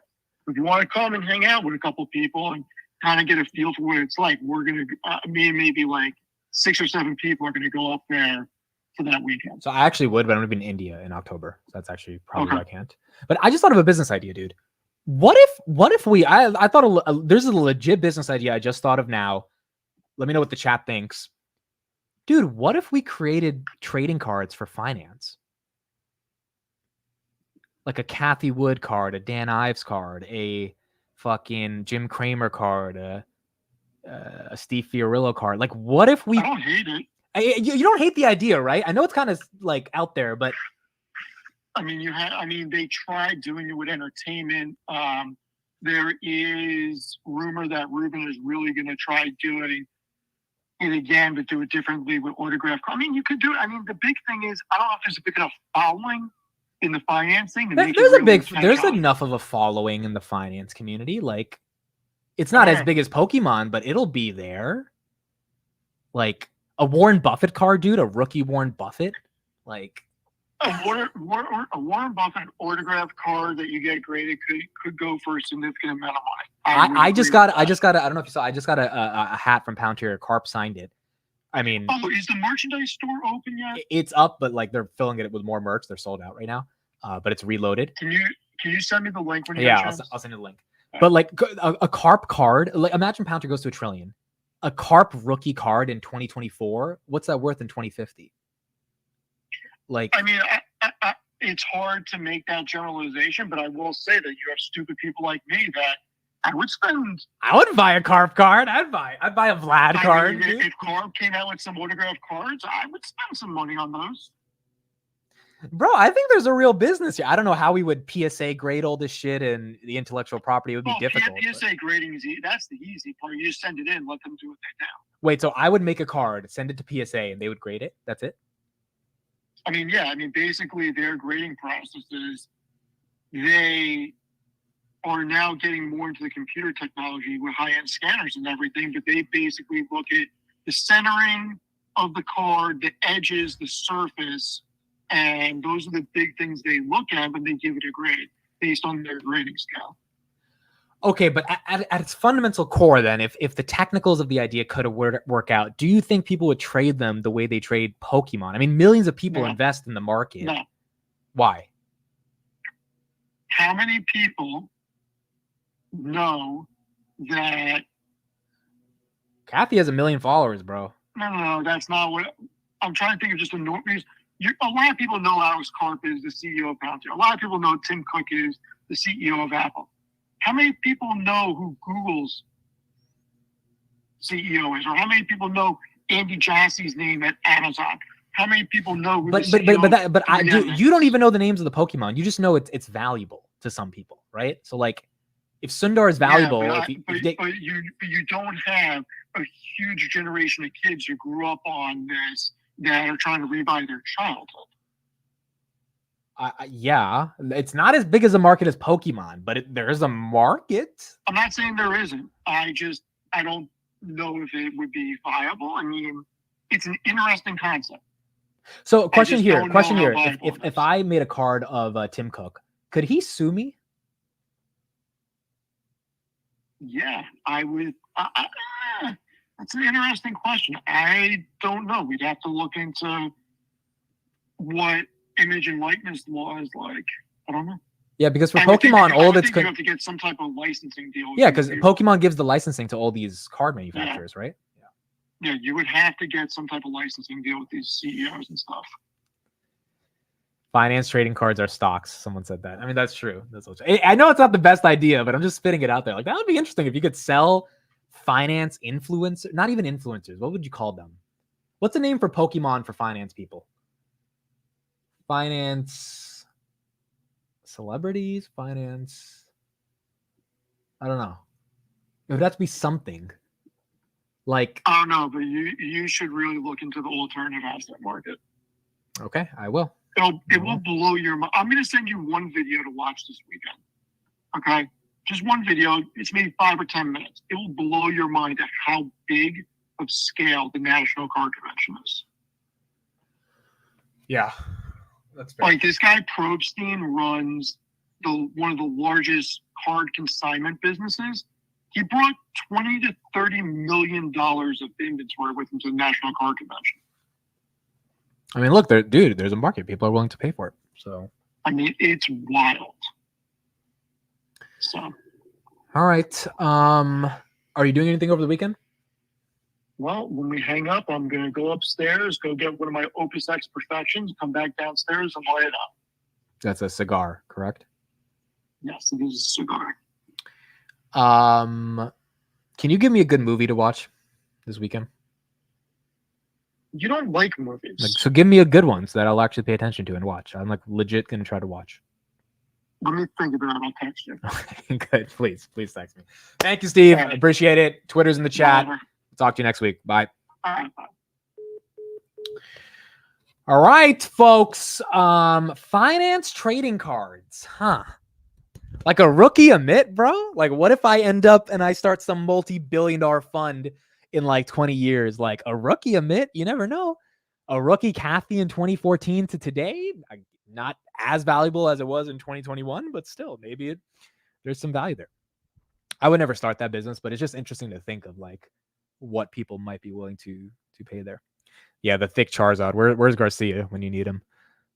S4: If you want to come and hang out with a couple people and kind of get a feel for what it's like, we're going to, me and maybe like 6 or 7 people are going to go up there for that weekend.
S1: So I actually would, but I'm going to be in India in October. So that's actually probably why I can't. But I just thought of a business idea, dude. What if we, I thought there's a legit business idea I just thought of now. Let me know what the chat thinks. Dude, what if we created trading cards for finance? Like a Kathy Wood card, a Dan Ives card, a fucking Jim Cramer card, a Steve Fiorillo card. Like, what if we?
S4: I don't hate it.
S1: You don't hate the idea, right? I know it's kind of like out there, but
S4: I mean, they tried doing it with entertainment. There is rumor that Ruben is really going to try doing it again, but do it differently with autograph. I mean, you could do it. I mean, the big thing is, I don't know if there's a big enough following in the financing.
S1: There's enough of a following in the finance community. Like, it's not as big as Pokemon, but it'll be there. Like a Warren Buffett card, dude, a rookie Warren Buffett. Like
S4: a Warren Buffett autograph card that you get graded could go for a significant amount of money.
S1: I just got I don't know if you saw, I just got a hat from Palantir. Carp signed it. I mean,
S4: is the merchandise store open yet?
S1: It's up, but like they're filling it with more merch. They're sold out right now. But it's reloaded.
S4: Can you send me the link when you
S1: I'll send you the link. Okay. But like a Carp card, like imagine Palantir goes to $1 trillion. A Carp rookie card in 2024, what's that worth in 2050? Like,
S4: I mean, it's hard to make that generalization, but I will say that you have stupid people like me that I would buy a Carp card. I'd buy a Vlad card. If Carp came out with some autographed cards, I would spend some money on those.
S1: Bro, I think there's a real business here. I don't know how we would PSA grade all this shit, and the intellectual property would be difficult.
S4: PSA grading is that's the easy part. You just send it in, let them do what they do.
S1: Wait, so I would make a card, send it to PSA, and they would grade it? That's it?
S4: I mean, yeah. I mean, basically, their grading processes, they are now getting more into the computer technology with high-end scanners and everything, but they basically look at the centering of the card, the edges, the surface, and those are the big things they look at when they give it a grade based on their grading scale.
S1: Okay, but at its fundamental core, then, if the technicals of the idea could work out, do you think people would trade them the way they trade Pokemon? I mean, millions of people invest in the market.
S4: No.
S1: Why?
S4: How many people know that
S1: Kathy has 1 million followers, bro?
S4: No, that's not what I'm trying to think of. Just a lot of people know Alex Karp is the CEO of Palantir. A lot of people know Tim Cook is the CEO of Apple. How many people know who Google's CEO is, or how many people know Andy Jassy's name at Amazon? How many people know who you don't even know the names of the Pokemon. You just know it's valuable to some people, right? So like, if Sundar is valuable, but you don't have a huge generation of kids who grew up on this that are trying to rebuy their childhood.
S1: Yeah, it's not as big as a market as Pokemon, but there's a market.
S4: I'm not saying there isn't. I don't know if it would be viable. I mean, it's an interesting concept.
S1: So question here.
S4: Viable
S1: If I made a card of Tim Cook, could he sue me?
S4: Yeah, I would. That's an interesting question. I don't know. We'd have to look into what image and likeness law is like. I don't know.
S1: Yeah, because for Pokemon, all of it's
S4: you have to get some type of licensing deal.
S1: Yeah, because Pokemon gives the licensing to all these card manufacturers, right?
S4: Yeah, you would have to get some type of licensing deal with these CEOs and stuff.
S1: Finance trading cards are stocks. Someone said that. I mean, that's true. I know it's not the best idea, but I'm just spitting it out there. Like, that would be interesting if you could sell finance influencers, not even influencers. What would you call them? What's the name for Pokemon for finance people? Finance celebrities, finance. I don't know. It would have to be something. Like,
S4: I don't know, but you should really look into the alternative asset market.
S1: Okay, I will.
S4: It will blow your mind. I'm going to send you one video to watch this weekend. Okay? Just one video. It's maybe 5 or 10 minutes. It will blow your mind at how big of scale the National Card Convention is.
S1: Yeah. That's fair.
S4: Like, this guy Probstein runs one of the largest card consignment businesses. He brought $20 to $30 million of inventory with him to the National Card Convention.
S1: I mean, look, there's a market. People are willing to pay for it. So,
S4: I mean, it's wild. So,
S1: all right. Are you doing anything over the weekend?
S4: Well, when we hang up, I'm going to go upstairs, go get one of my Opus X Perfections, come back downstairs and light it up.
S1: That's a cigar, correct?
S4: Yes, it is a cigar.
S1: Can you give me a good movie to watch this weekend?
S4: You don't like movies.
S1: So give me a good one so that I'll actually pay attention to and watch. I'm like legit going to try to watch.
S4: Let me think about it. I'll text you.
S1: Good. Please text me. Thank you, Steve.
S4: Right.
S1: Appreciate it. Twitter's in the chat.
S4: Whatever.
S1: Talk to you next week. Bye.
S4: All right. Bye.
S1: All right, folks. Finance trading cards, huh? Like a rookie emit, bro? Like, what if I end up and I start some multi-billion-dollar fund in like 20 years? Like a rookie emit, you never know. A rookie Kathy in 2014 to today, not as valuable as it was in 2021, but still, maybe there's some value there. I would never start that business, but it's just interesting to think of like what people might be willing to pay there. Yeah, the thick Charizard. Where's Garcia when you need him?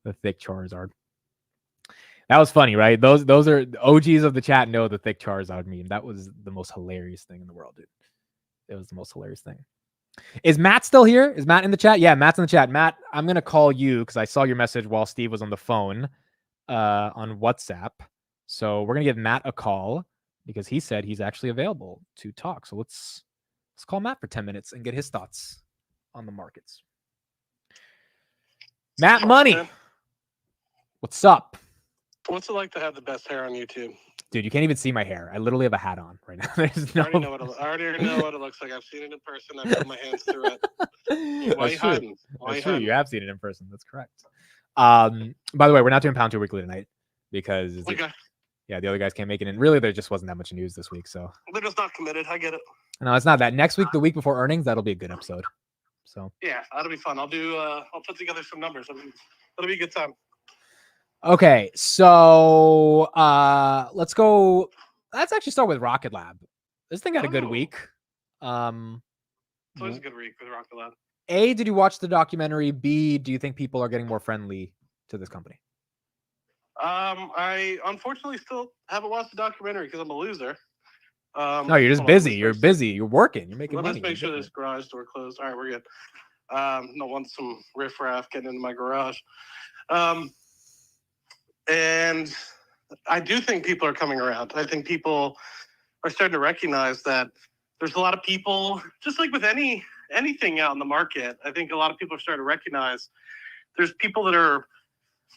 S1: The thick Charizard. That was funny, right? Those are OGs of the chat know the thick Charizard meme. That was the most hilarious thing in the world, dude. It was the most hilarious thing. Is Matt still here? Is Matt in the chat? Yeah, Matt's in the chat. Matt, I'm going to call you because I saw your message while Steve was on the phone on WhatsApp. So we're going to give Matt a call because he said he's actually available to talk. So let's call Matt for 10 minutes and get his thoughts on the markets. Matt Money, what's up?
S5: What's it like to have the best hair on YouTube?
S1: Dude, you can't even see my hair. I literally have a hat on right now. There's no...
S5: I already know what it looks like. I've seen it in person. I've put my hands through it. Why are you hiding?
S1: That's true. You have seen it in person. That's correct. By the way, we're not doing Palantir Weekly tonight because the other guys can't make it. And really, there just wasn't that much news this week. So
S5: they're just not committed. I get it.
S1: No, it's not that. Next week, the week before earnings, that'll be a good episode. So
S5: yeah, that'll be fun. I'll put together some numbers. That'll be a good time.
S1: Okay, so let's go. Let's actually start with Rocket Lab. This thing had a good week.
S5: It's always a good week with Rocket Lab.
S1: A, did you watch the documentary? B, do you think people are getting more friendly to this company?
S5: I unfortunately still haven't watched the documentary because I'm a loser.
S1: No, you're just busy. You're busy. You're working. You're making money.
S5: Let's make sure this garage door closed. All right, we're good. Don't want some riffraff getting into my garage. And I do think people are coming around. I think people are starting to recognize that there's a lot of people, just like with anything out in the market, I think a lot of people are starting to recognize there's people that are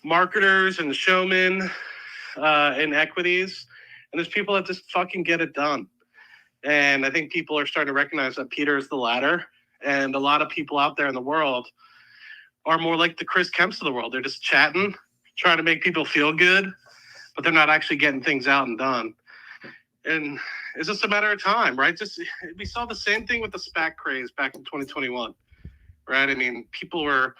S5: marketers and showmen in equities, and there's people that just fucking get it done. And I think people are starting to recognize that Peter is the ladder, and a lot of people out there in the world are more like the Chris Kemps of the world. They're just chatting, trying to make people feel good, but they're not actually getting things out and done. And it's just a matter of time, right? We saw the same thing with the SPAC craze back in 2021, right? I mean, people were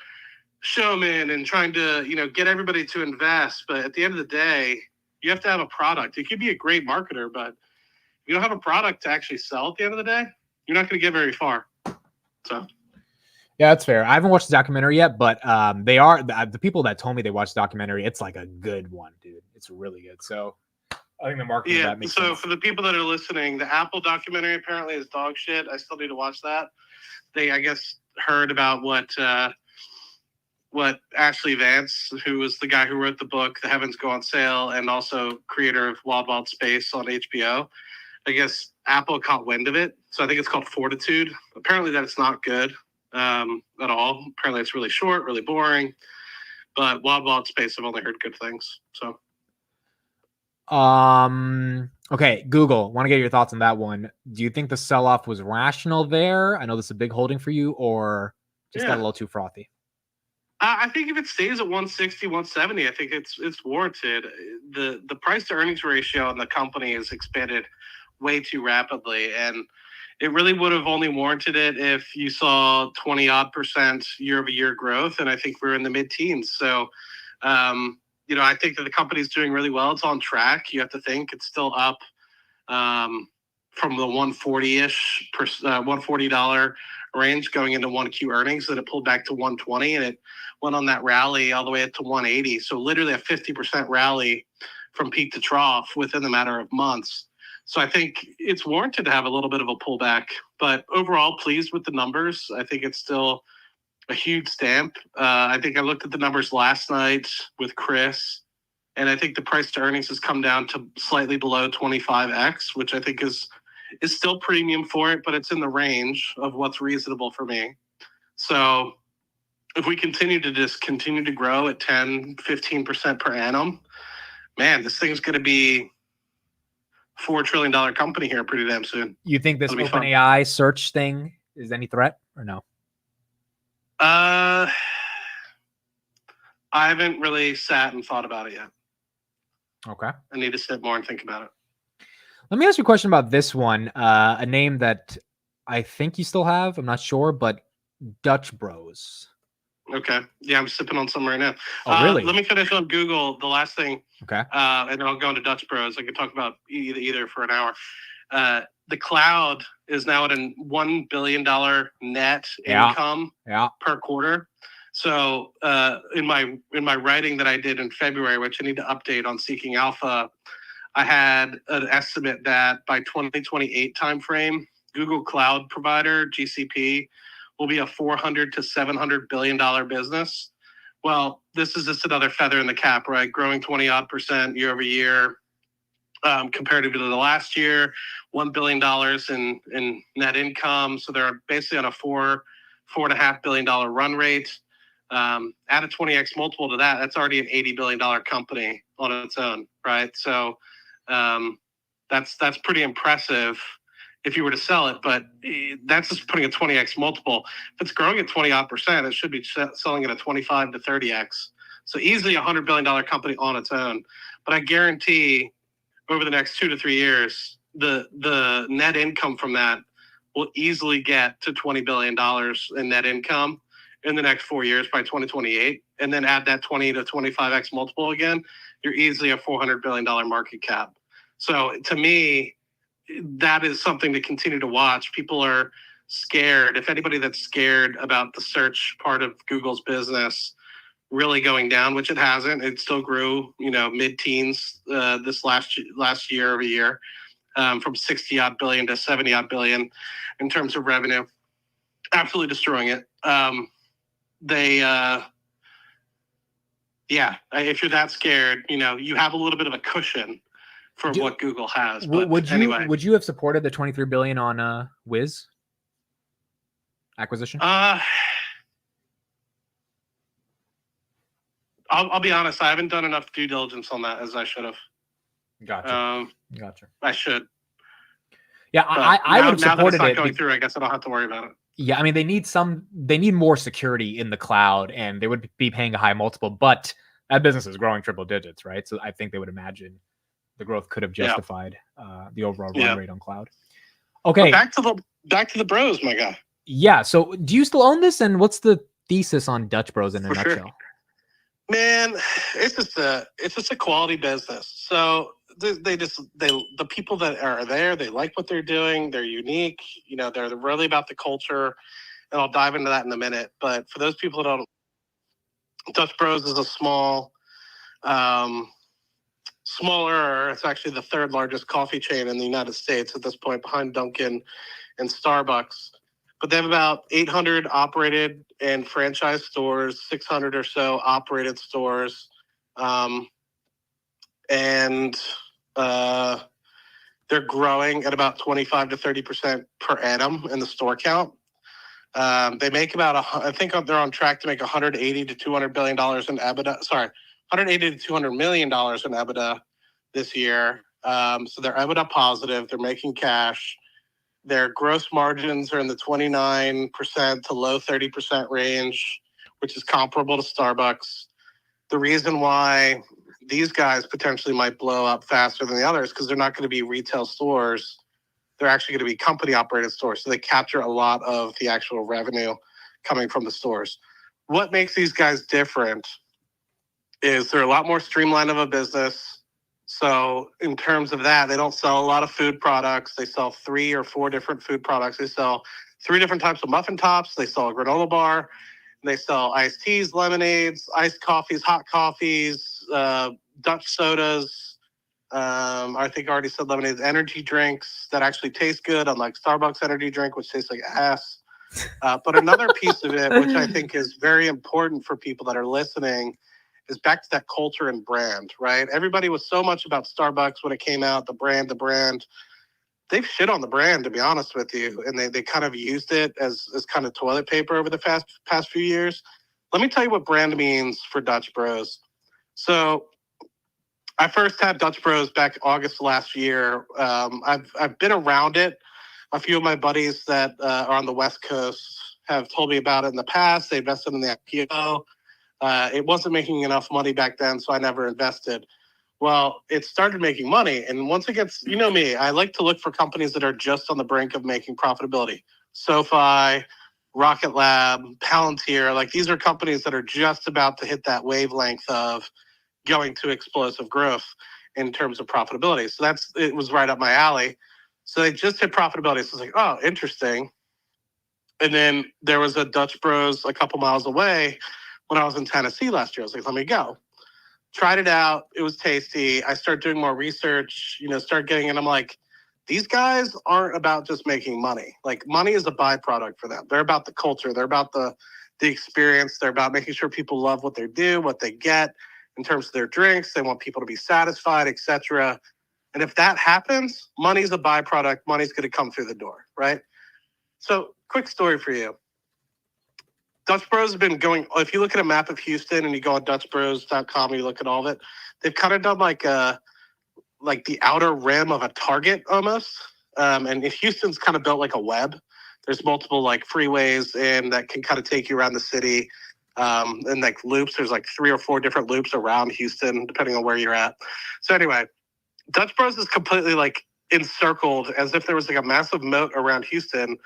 S5: showmen and trying to, get everybody to invest. But at the end of the day, you have to have a product. You could be a great marketer, but if you don't have a product to actually sell at the end of the day, you're not going to get very far. So.
S1: Yeah, that's fair. I haven't watched the documentary yet, but they are the people that told me they watched the documentary. It's like a good one, dude. It's really good. So I think the marketing of that makes sense.
S5: For the people that are listening, the Apple documentary apparently is dog shit. I still need to watch that. They, I guess, heard about what Ashley Vance, who was the guy who wrote the book, The Heavens Go on Sale, and also creator of Wild Wild Space on HBO. I guess Apple caught wind of it. So I think it's called Fortitude. Apparently that's not good at all. Apparently it's really short, really boring. But Wild Wild Space, I've only heard good things. So.
S1: Okay, Google, want to get your thoughts on that one. Do you think the sell-off was rational there? I know this is a big holding for you, or just got a little too frothy?
S5: I think if it stays at 160, 170, I think it's warranted. The price to earnings ratio on the company has expanded way too rapidly, and it really would have only warranted it if you saw 20% year-over-year growth, and I think we're in the mid-teens. So, I think that the company's doing really well. It's on track. You have to think it's still up from the 140-ish, $140 range going into 1Q earnings. Then it pulled back to 120, and it went on that rally all the way up to 180. So literally a 50% rally from peak to trough within the matter of months. So I think it's warranted to have a little bit of a pullback, but overall pleased with the numbers. I think it's still a huge stamp. I think I looked at the numbers last night with Chris, and I think the price to earnings has come down to slightly below 25x, which I think is still premium for it, but it's in the range of what's reasonable for me. So if we continue to grow at 10, 15% per annum, man, this thing's going to be a $4 trillion company here pretty damn soon.
S1: You think this OpenAI search thing is any threat or no?
S5: I haven't really sat and thought about it yet.
S1: Okay.
S5: I need to sit more and think about it.
S1: Let me ask you a question about this one. A name that I think you still have. I'm not sure, but Dutch Bros.
S5: Okay. Yeah, I'm sipping on some right now.
S1: Oh, really?
S5: Let me finish on Google, the last thing.
S1: Okay.
S5: And then I'll go into Dutch Bros. I could talk about either for an hour. The cloud is now at a $1 billion net income per quarter. So in my writing that I did in February, which I need to update on Seeking Alpha, I had an estimate that by 2028 timeframe, Google Cloud provider, GCP, will be a $400 to $700 billion business. Well, this is just another feather in the cap, right? Growing 20% year over year. Comparative to the last year, $1 billion in net income. So they're basically on a $4.5 billion run rate. Add a 20x multiple to that, that's already an $80 billion company on its own, right? So that's pretty impressive if you were to sell it, but that's just putting a 20x multiple. If it's growing at 20% it should be selling at a 25 to 30x. So easily a $100 billion company on its own. But I guarantee over the next 2 to 3 years, the net income from that will easily get to $20 billion in net income in the next 4 years by 2028. And then add that 20 to 25x multiple again, you're easily a $400 billion market cap. So to me, that is something to continue to watch. People are scared. If anybody that's scared about the search part of Google's business really going down, which it hasn't, it still grew, mid-teens this last year over year, from 60 odd billion to 70 odd billion in terms of revenue. Absolutely destroying it. If you're that scared, you have a little bit of a cushion for what Google has. But
S1: would you have supported the 23 billion on Wiz acquisition?
S5: I'll be honest, I haven't done enough due diligence on that as I should have.
S1: Gotcha.
S5: I should.
S1: Yeah, I would have supported
S5: now that it's not
S1: it.
S5: Going through, I guess I don't have to worry about it.
S1: Yeah, I mean, they need more security in the cloud, and they would be paying a high multiple. But that business is growing triple digits, right? So I think they would imagine the growth could have justified the overall run rate on cloud. Okay.
S5: But back to the bros, my guy.
S1: Yeah. So do you still own this? And what's the thesis on Dutch Bros in a nutshell?
S5: Sure. Man, it's just a quality business. So the people that are there, they like what they're doing. They're unique. You know, they're really about the culture, and I'll dive into that in a minute. But for those people that don't, Dutch Bros is a smaller. It's actually the third largest coffee chain in the United States at this point, behind Dunkin' and Starbucks. But they have about 800 operated and franchise stores, 600 or so operated stores. And they're growing at about 25 to 30% per annum in the store count. They make about, I think they're on track to make $180 to $200 billion in EBITDA. Sorry, $180 to $200 million in EBITDA this year. So they're EBITDA positive. They're making cash. Their gross margins are in the 29% to low 30% range, which is comparable to Starbucks. The reason why these guys potentially might blow up faster than the others, because they're not going to be retail stores. They're actually going to be company operated stores. So they capture a lot of the actual revenue coming from the stores. What makes these guys different is they're a lot more streamlined of a business. So in terms of that, they don't sell a lot of food products. They sell 3 or 4 different food products. They sell 3 different types of muffin tops. They sell a granola bar. They sell iced teas, lemonades, iced coffees, hot coffees, Dutch sodas. I think I already said lemonades, energy drinks that actually taste good, unlike Starbucks energy drink, which tastes like ass. But another piece of it, which I think is very important for people that are listening, is back to that culture and brand, right? Everybody was so much about Starbucks when it came out, the brand. They've shit on the brand, to be honest with you, and they kind of used it as kind of toilet paper over the past few years. Let me tell you what brand means for Dutch Bros. So I first had Dutch Bros back August last year. I've been around it. A few of my buddies that are on the West Coast have told me about it in the past. They invested in the IPO. It wasn't making enough money back then, so I never invested. Well, it started making money. And once it gets, you know me, I like to look for companies that are just on the brink of making profitability. SoFi, Rocket Lab, Palantir, like these are companies that are just about to hit that wavelength of going to explosive growth in terms of profitability. So it was right up my alley. So they just hit profitability. So it's like, oh, interesting. And then there was a Dutch Bros a couple miles away when I was in Tennessee last year. I was like, let me go. Tried it out. It was tasty. I started doing more research, start getting, and I'm like, these guys aren't about just making money. Like money is a byproduct for them. They're about the culture. They're about the experience. They're about making sure people love what they do, what they get in terms of their drinks. They want people to be satisfied, etc. And if that happens, money's a byproduct. Money's going to come through the door, right? So quick story for you. Dutch Bros have been going, if you look at a map of Houston and you go on DutchBros.com and you look at all of it, they've kind of done like the outer rim of a target almost. And Houston's kind of built like a web. There's multiple like freeways and that can kind of take you around the city. And like loops, there's like 3 or 4 different loops around Houston, depending on where you're at. So anyway, Dutch Bros is completely like encircled as if there was like a massive moat around Houston,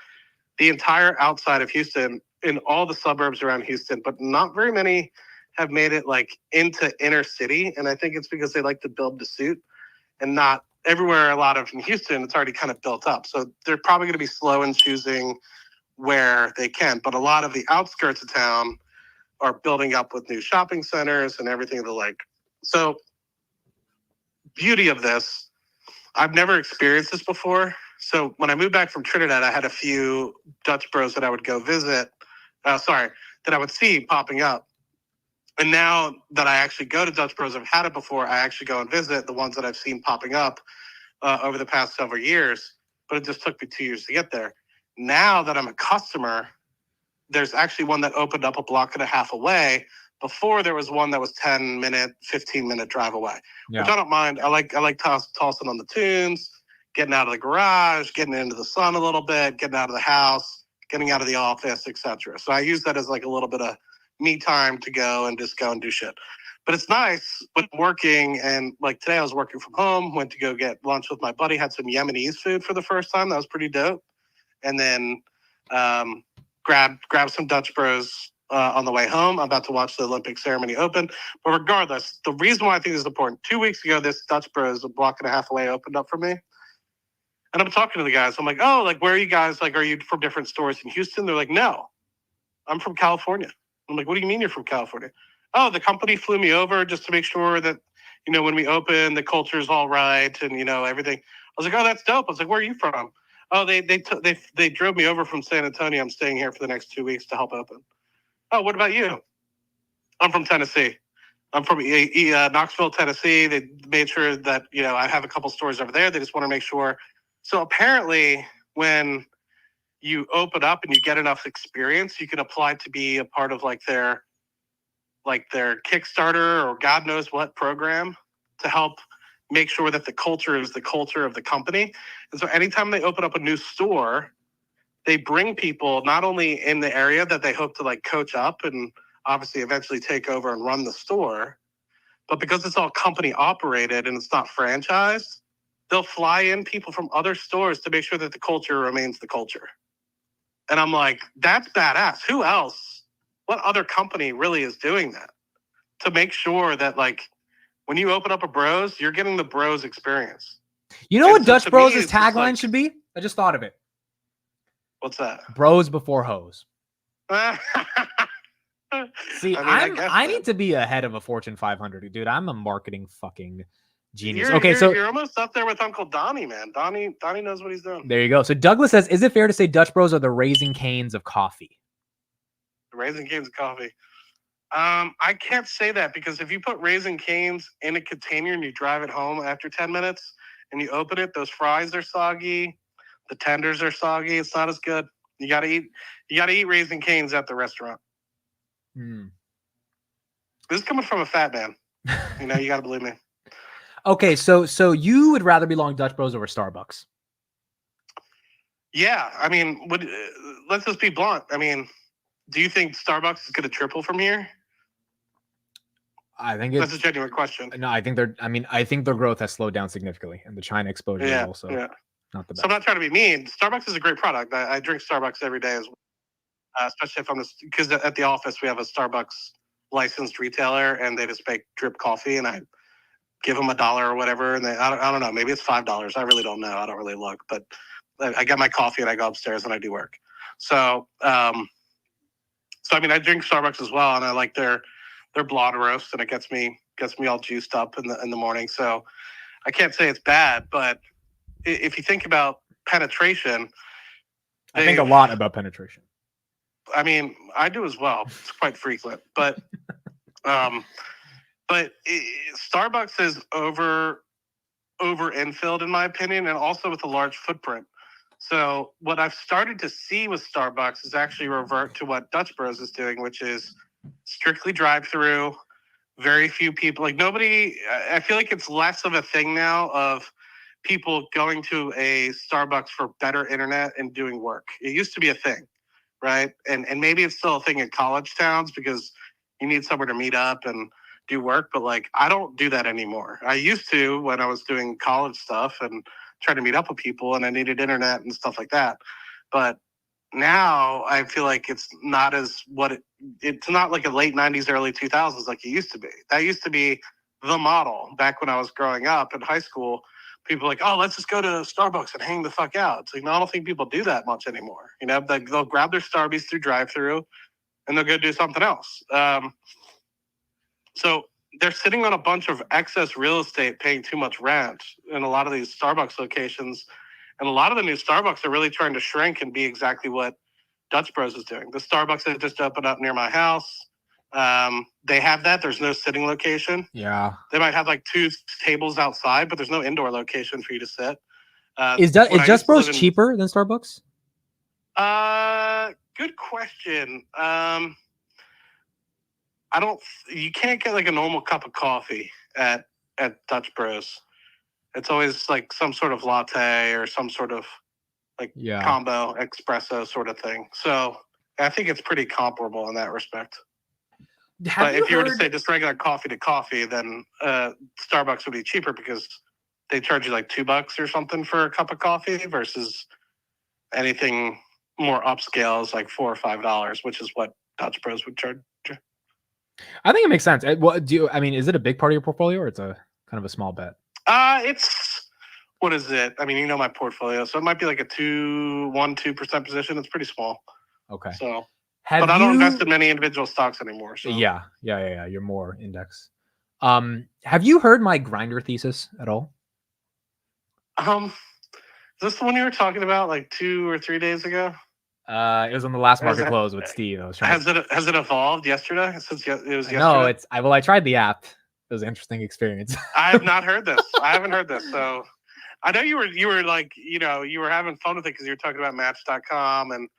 S5: the entire outside of Houston, in all the suburbs around Houston, but not very many have made it like into inner city. And I think it's because they like to build to suit, and not everywhere. A lot of in Houston, it's already kind of built up. So they're probably going to be slow in choosing where they can. But a lot of the outskirts of town are building up with new shopping centers and everything the like. So beauty of this, I've never experienced this before. So when I moved back from Trinidad, I had a few Dutch Bros that I would go visit. That I would see popping up. And now that I actually go to Dutch Bros, I've had it before, I actually go and visit the ones that I've seen popping up over the past several years. But it just took me 2 years to get there. Now that I'm a customer, there's actually one that opened up a block and a half away. Before there was one that was 10-minute, 15-minute drive away, which I don't mind. I like tossing on the tunes, getting out of the garage, getting into the sun a little bit, getting out of the house, getting out of the office, etc. So I use that as like a little bit of me time to go and do shit. But it's nice when I'm working, and like today I was working from home, went to go get lunch with my buddy, had some Yemenese food for the first time. That was pretty dope. And then grabbed some Dutch Bros on the way home. I'm about to watch the Olympic ceremony open. But regardless, the reason why I think this is important, 2 weeks ago, this Dutch Bros a block and a half away opened up for me. And I'm talking to the guys. I'm like, oh, like, where are you guys? Like, are you from different stores in Houston? They're like, no, I'm from California. I'm like, what do you mean you're from California? Oh, the company flew me over just to make sure that, you know, when we open, the culture's all right and, you know, everything. I was like, oh, that's dope. I was like, where are you from? Oh, they drove me over from San Antonio. I'm staying here for the next 2 weeks to help open. Oh, what about you? I'm from Tennessee. I'm from Knoxville, Tennessee. They made sure that, you know, I have a couple stores over there. They just want to make sure. So apparently when you open up and you get enough experience, you can apply to be a part of like their Kickstarter or God knows what program to help make sure that the culture is the culture of the company. And so anytime they open up a new store, they bring people not only in the area that they hope to like coach up and obviously eventually take over and run the store, but because it's all company operated and it's not franchised, they'll fly in people from other stores to make sure that the culture remains the culture. And I'm like, that's badass. Who else? What other company really is doing that to make sure that like when you open up a Bros, you're getting the Bros experience?
S1: You know
S5: And
S1: what
S5: so
S1: Dutch
S5: to
S1: Bros'
S5: me, it's just
S1: tagline
S5: like-
S1: should be? I just thought of it.
S5: What's that?
S1: Bros before hoes. See,
S5: I guess
S1: I
S5: so.
S1: need to be ahead of a Fortune 500, dude. I'm a marketing fucking genius.
S5: You're,
S1: Okay,
S5: you're,
S1: so
S5: you're almost up there with Uncle Donnie, man. Donnie knows what he's doing.
S1: there you go. So Douglas says, is it fair to say Dutch Bros are the Raising Canes of coffee?
S5: Raising Cane's coffee. I can't say that because if you put Raising Cane's in a container and you drive it home after 10 minutes and you open it, those fries are soggy, the tenders are soggy. It's not as good. You gotta eat Raising Cane's at the restaurant. This is coming from a fat man. You know, you gotta believe me.
S1: Okay, so you would rather belong Dutch Bros over Starbucks?
S5: Yeah, I mean, let's just be blunt. I mean, do you think Starbucks is going to triple from here?
S1: I think
S5: That's a genuine question.
S1: No, I think their growth has slowed down significantly, and the China exposure is also not the best.
S5: So I'm not trying to be mean. Starbucks is a great product. I drink Starbucks every day, as well. Especially if I'm because at the office we have a Starbucks licensed retailer, and they just make drip coffee, and I give them $1 or whatever, and I don't know, maybe it's $5. I really don't know. I don't really look, but I get my coffee and I go upstairs and I do work. So I mean, I drink Starbucks as well, and I like their blonde roast, and it gets me all juiced up in the morning. So I can't say it's bad, but if you think about penetration,
S1: I think a lot about penetration.
S5: I mean, I do as well. It's quite frequent, but Starbucks is over infilled in my opinion, and also with a large footprint. So what I've started to see with Starbucks is actually revert to what Dutch Bros is doing, which is strictly drive-through, very few people. Like nobody, I feel like it's less of a thing now of people going to a Starbucks for better internet and doing work. It used to be a thing, right? And maybe it's still a thing in college towns because you need somewhere to meet up and do work. But like, I don't do that anymore. I used to when I was doing college stuff and trying to meet up with people and I needed internet and stuff like that. But now I feel like it's not as it's not like a late 90s, early 2000s like it used to be. That used to be the model back when I was growing up in high school. People are like, oh, let's just go to Starbucks and hang the fuck out. It's like, no, I don't think people do that much anymore. You know, they'll grab their Starbies through drive-through and they'll go do something else. So they're sitting on a bunch of excess real estate paying too much rent in a lot of these Starbucks locations. And a lot of the new Starbucks are really trying to shrink and be exactly what Dutch Bros is doing. The Starbucks that just opened up near my house, they have that. There's no sitting location.
S1: Yeah.
S5: They might have like 2 tables outside, but there's no indoor location for you to sit.
S1: Is Dutch Bros cheaper than Starbucks?
S5: Good question. You can't get like a normal cup of coffee at Dutch Bros. It's always like some sort of latte or some sort of like combo espresso sort of thing. So I think it's pretty comparable in that respect. But if you were to say just regular coffee to coffee, then Starbucks would be cheaper because they charge you like $2 or something for a cup of coffee versus anything more upscale is like $4 or $5, which is what Dutch Bros would charge.
S1: I think it makes sense. What is it a big part of your portfolio, or it's a kind of a small bet?
S5: It's what is it? I mean, you know my portfolio, so it might be like a 2% position. It's pretty small.
S1: Okay.
S5: So, but I don't invest in many individual stocks anymore. So.
S1: Yeah. You're more index. Have you heard my grinder thesis at all?
S5: Is this the one you were talking about like 2 or 3 days ago?
S1: It was on the last market close with Steve.
S5: Has it evolved yesterday? Since it was yesterday?
S1: No, I tried the app. It was an interesting experience.
S5: I have not heard this. I haven't heard this. So I know you were like, you were having fun with it because you were talking about Match.com and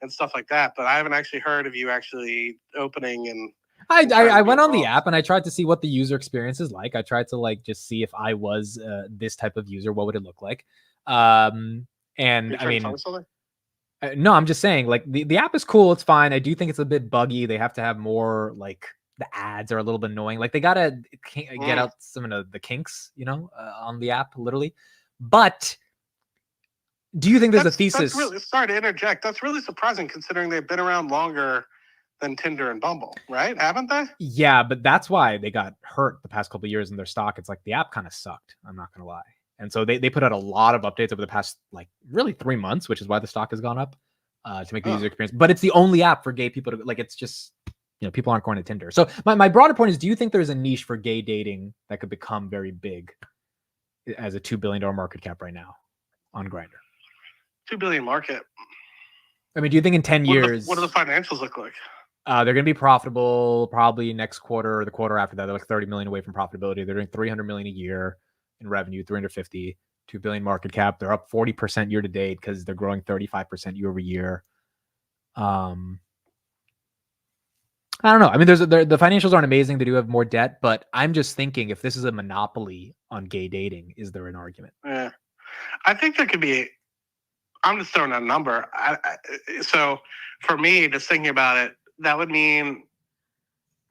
S5: stuff like that. But I haven't actually heard of you actually opening and.
S1: I went on the app and I tried to see what the user experience is like. I tried to like just see if I was this type of user, what would it look like? And I mean. No, I'm just saying, like the app is cool. It's fine. I do think it's a bit buggy. They have to have more, like the ads are a little bit annoying. Like they gotta get out some of the kinks, on the app, literally. But do you think there's a thesis?
S5: Sorry to interject. That's really surprising considering they've been around longer than Tinder and Bumble, right? Haven't they?
S1: Yeah, but that's why they got hurt the past couple of years in their stock. It's like the app kind of sucked. I'm not gonna lie. And so they put out a lot of updates over the past, like, really 3 months, which is why the stock has gone up to make the user experience. But it's the only app for gay people to, like, it's just, people aren't going to Tinder. So my broader point is, do you think there's a niche for gay dating that could become very big as a $2 billion market cap right now on Grindr?
S5: $2 billion market.
S1: I mean, do you think in 10 years...
S5: What do the financials look like?
S1: They're going to be profitable probably next quarter or the quarter after that. They're like 30 million away from profitability. They're doing 300 million a year. In revenue, 350, 2 billion market cap. They're up 40% year to date because they're growing 35% year over year. I don't know. I mean, the financials aren't amazing. They do have more debt, but I'm just thinking, if this is a monopoly on gay dating, is there an argument?
S5: Yeah, I think there could be. I'm just throwing out a number. So for me, just thinking about it, that would mean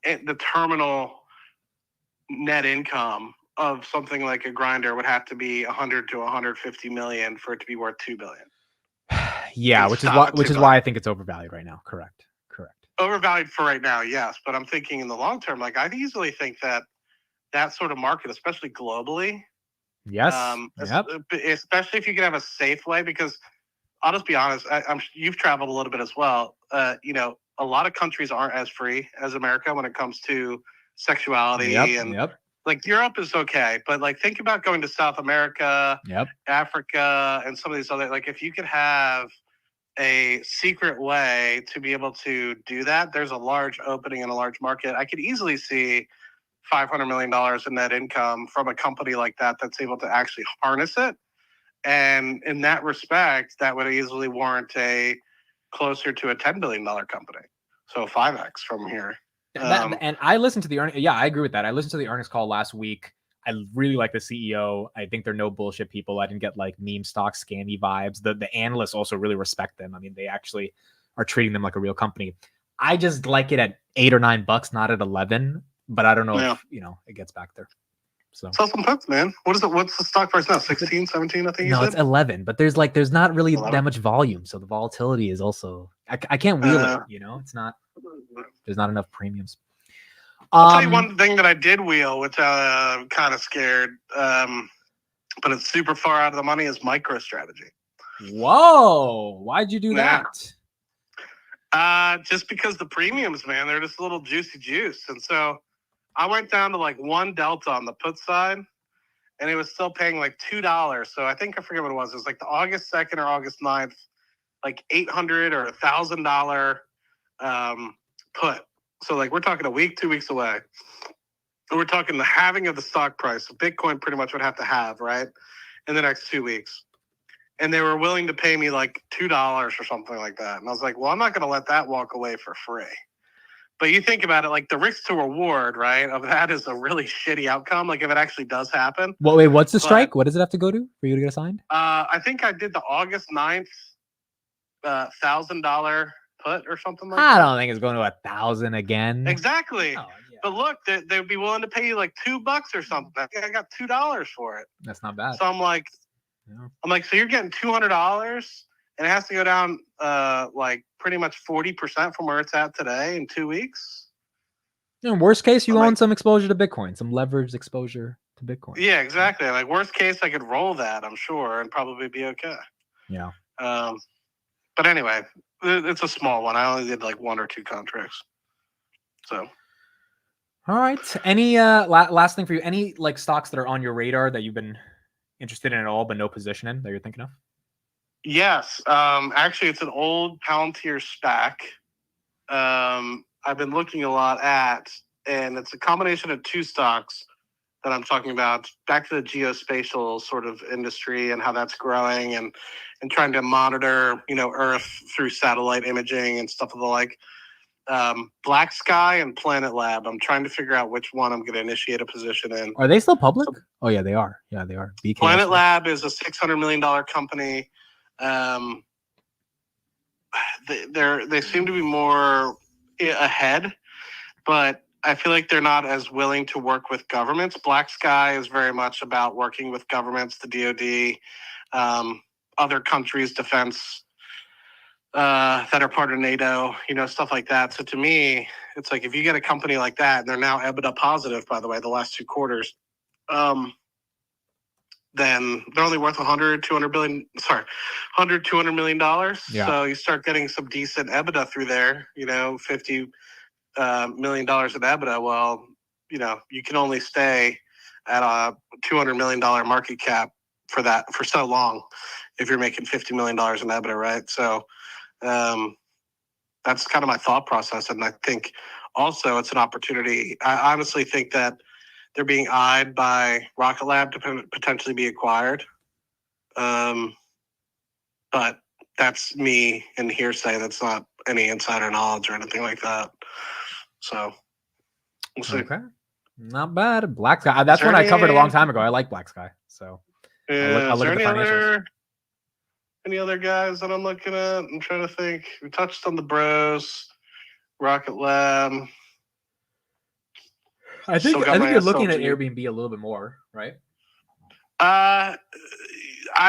S5: the terminal net income of something like a Grindr would have to be 100 to 150 million for it to be worth $2 billion.
S1: Yeah, which is why I think it's overvalued right now. Correct.
S5: Overvalued for right now, yes. But I'm thinking in the long term, like I easily think that sort of market, especially globally.
S1: Yes.
S5: Especially if you can have a safe way, because I'll just be honest, you've traveled a little bit as well. A lot of countries aren't as free as America when it comes to sexuality Like Europe is okay, but like think about going to South America, Africa, and some of these other, like if you could have a secret way to be able to do that, there's a large opening in a large market. I could easily see $500 million in net income from a company like that that's able to actually harness it. And in that respect, that would easily warrant a closer to a $10 billion company. So 5x from here.
S1: And I listened to the earnings. Yeah, I agree with that. I listened to the earnings call last week. I really like the CEO. I think they're no bullshit people. I didn't get like meme stock scammy vibes. The analysts also really respect them. I mean, they actually are treating them like a real company. I just like it at $8 or $9, not at 11. But I don't know if it gets back there. So
S5: sell some puts, man. What's the stock price now? 16, 17, I think.
S1: No, it's 11. But there's not really 11? That much volume. So the volatility is also I can't wheel it. It's not. There's not enough premiums.
S5: I'll tell you one thing that I did wheel, which I'm kind of scared, but it's super far out of the money, is MicroStrategy.
S1: Whoa. Why'd you do that?
S5: Just because the premiums, man, they're just a little juicy juice. And so I went down to like 1 delta on the put side, and it was still paying like $2. So I forget what it was. It was like the August 2nd or August 9th, like $800 or $1,000 put. So like we're talking a week, 2 weeks away. And we're talking the halving of the stock price. Bitcoin pretty much would have to have, right, in the next 2 weeks. And they were willing to pay me like $2 or something like that. And I was like, well, I'm not going to let that walk away for free. But you think about it, like the risk to reward, right, of that is a really shitty outcome. Like if it actually does happen.
S1: Well, wait, what's the strike? What does it have to go to for you to get assigned?
S5: I think I did the August 9th $1,000 put or something like
S1: I
S5: that.
S1: don't think it's going to 1,000 again.
S5: Exactly.
S1: Oh, yeah.
S5: But look, they'd be willing to pay you like $2 or something. I think I got $2 for it.
S1: That's not bad.
S5: So I'm like, so you're getting $200 and it has to go down like pretty much 40% from where it's at today in 2 weeks.
S1: In worst case, you
S5: I'm
S1: own
S5: like,
S1: some exposure to Bitcoin, some leveraged exposure to Bitcoin.
S5: Yeah, exactly. Like worst case, I could roll that, I'm sure, and probably be okay.
S1: Yeah.
S5: But anyway, it's a small one. I only did like 1 or 2 contracts. So.
S1: All right. Any last thing for you? Any like stocks that are on your radar that you've been interested in at all, but no position in that you're thinking of?
S5: Yes. Actually, it's an old Palantir SPAC. I've been looking a lot at, and it's a combination of 2 stocks that I'm talking about. Back to the geospatial sort of industry and how that's growing, and trying to monitor, Earth through satellite imaging and stuff of the like. Black Sky and Planet Lab. I'm trying to figure out which one I'm going to initiate a position in.
S1: Are they still public? Oh yeah, they are. Yeah, they are. BKS.
S5: Planet Lab is a $600 million company. They seem to be more ahead, but I feel like they're not as willing to work with governments. Black Sky is very much about working with governments, the DoD, other countries' defense that are part of NATO, stuff like that. So to me, it's like if you get a company like that, and they're now EBITDA positive, by the way, the last 2 quarters, then they're only worth $200 million.
S1: Yeah.
S5: So you start getting some decent EBITDA through there, $50 million in EBITDA. Well, you can only stay at a $200 million market cap for so long if you're making $50 million in EBITDA, right? So that's kind of my thought process. And I think also it's an opportunity. I honestly think that they're being eyed by Rocket Lab to potentially be acquired. But that's me in hearsay. That's not any insider knowledge or anything like that. So we'll see.
S1: Okay. Not bad. Black Sky. That's one I covered a long time ago. I like Black Sky. So I'll look at the financials.
S5: Any other guys that I'm looking at? I'm trying to think. We touched on the Bros, Rocket Lab.
S1: I think you're looking at Airbnb a little bit more, right?
S5: I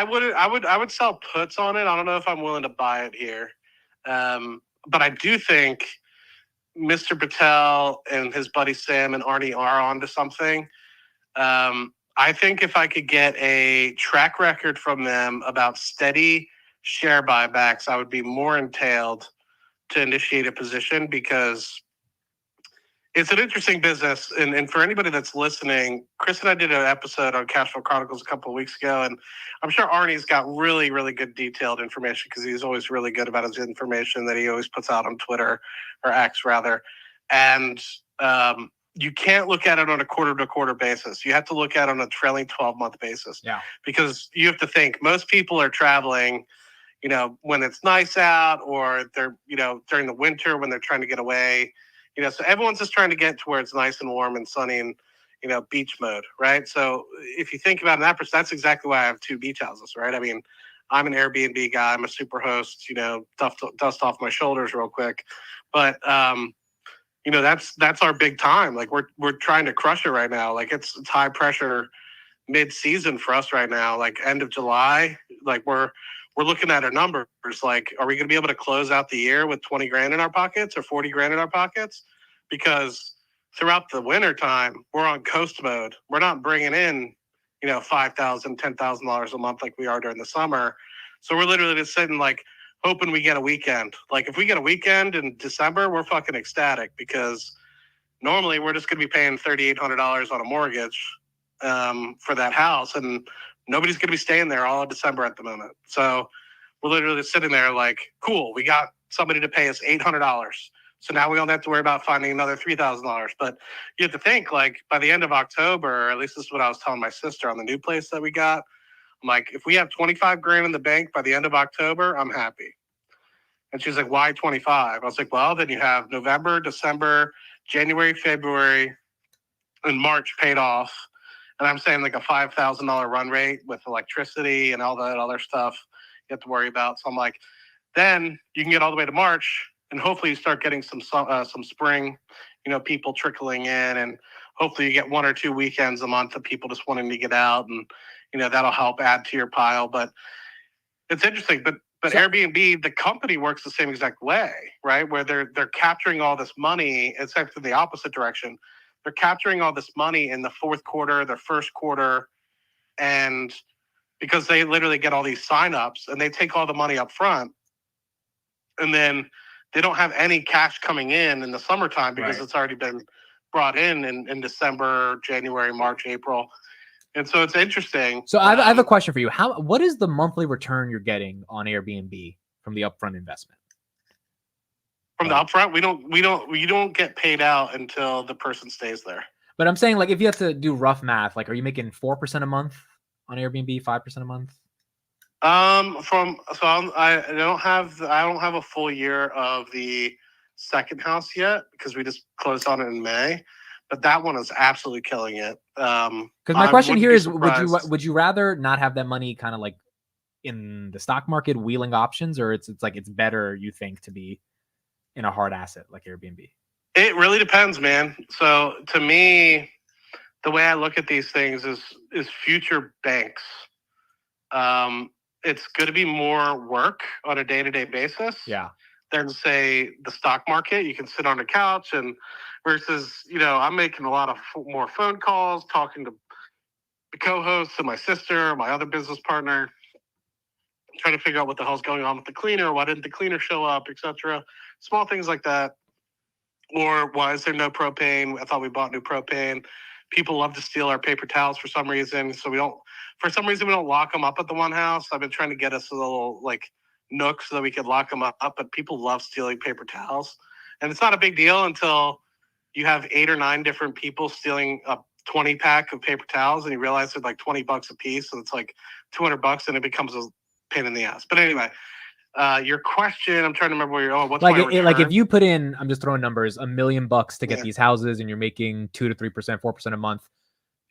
S5: would sell puts on it. I don't know if I'm willing to buy it here. But I do think Mr. Patel and his buddy Sam and Arnie are onto something. I think if I could get a track record from them about steady share buybacks, I would be more entailed to initiate a position, because it's an interesting business. And for anybody that's listening, Chris and I did an episode on Cashflow Chronicles a couple of weeks ago, and I'm sure Arnie's got really, really good detailed information, because he's always really good about his information that he always puts out on Twitter, or X rather. And you can't look at it on a quarter-to-quarter basis. You have to look at it on a trailing 12-month basis.
S1: Yeah. Because
S5: you have to think most people are traveling, when it's nice out, or they're, during the winter when they're trying to get away. So everyone's just trying to get to where it's nice and warm and sunny and, beach mode, right? So if you think about it in that perspective, that's exactly why I have 2 beach houses, right? I mean, I'm an Airbnb guy. I'm a super host, dust off my shoulders real quick. But, that's our big time. Like we're trying to crush it right now. Like it's high pressure mid-season for us right now, like end of July. Like we're looking at our numbers. Like, are we going to be able to close out the year with 20 grand in our pockets or 40 grand in our pockets? Because throughout the winter time, we're on coast mode. We're not bringing in, $5,000, $10,000 a month like we are during the summer. So we're literally just sitting like hoping we get a weekend. Like if we get a weekend in December, we're fucking ecstatic, because normally we're just going to be paying $3,800 on a mortgage for that house. And nobody's going to be staying there all of December at the moment. So we're literally sitting there like, cool, we got somebody to pay us $800. So now we don't have to worry about finding another $3,000. But you have to think, like, by the end of October, or at least this is what I was telling my sister on the new place that we got. I'm like, if we have 25 grand in the bank by the end of October, I'm happy. And she's like, why 25? I was like, well, then you have November, December, January, February, and March paid off. And I'm saying like a $5,000 run rate with electricity and all that other stuff you have to worry about. So I'm like, then you can get all the way to March and hopefully you start getting some spring, people trickling in, and hopefully you get 1 or 2 weekends a month of people just wanting to get out, and that'll help add to your pile. But it's interesting. But Airbnb, the company, works the same exact way, right? Where they're capturing all this money, except in the opposite direction. They're capturing all this money in the fourth quarter, their first quarter, and because they literally get all these signups and they take all the money up front, and then they don't have any cash coming in the summertime because
S1: Right.
S5: it's already been brought in December, January, March, April. And so it's interesting.
S1: So I have a question for you. What is the monthly return you're getting on Airbnb from the upfront investment?
S5: From the upfront, we don't get paid out until the person stays there.
S1: But I'm saying, like, if you have to do rough math, like, are you making 4% a month on Airbnb, 5% a month?
S5: I don't have a full year of the second house yet because we just closed on it in May, but that one is absolutely killing it.
S1: Because my question
S5: wouldn't
S1: here
S5: be
S1: is,
S5: surprised.
S1: would you rather not have that money kind of like in the stock market wheeling options, or it's like it's better, you think, to be in a hard asset like Airbnb?
S5: It really depends, man. So to me, the way I look at these things is future banks. It's going to be more work on a day-to-day basis.
S1: Yeah.
S5: Than say the stock market. You can sit on a couch and versus, I'm making a lot of more phone calls, talking to the co-hosts and my sister, my other business partner, trying to figure out what the hell's going on with the cleaner. Why didn't the cleaner show up, etc. Small things like that. Or why is there no propane? I thought we bought new propane. People love to steal our paper towels for some reason. So we don't lock them up at the one house. I've been trying to get us a little nook so that we could lock them up, but people love stealing paper towels. And it's not a big deal until you have 8 or 9 different people stealing a 20 pack of paper towels, and you realize they're like $20 a piece, and it's like $200, and it becomes a pain in the ass. But anyway, your question, I'm trying to remember where you're going. What's my return?
S1: Like if you put in, I'm just throwing numbers, $1 million to get these houses, and you're making 2 to 3%, 4% a month.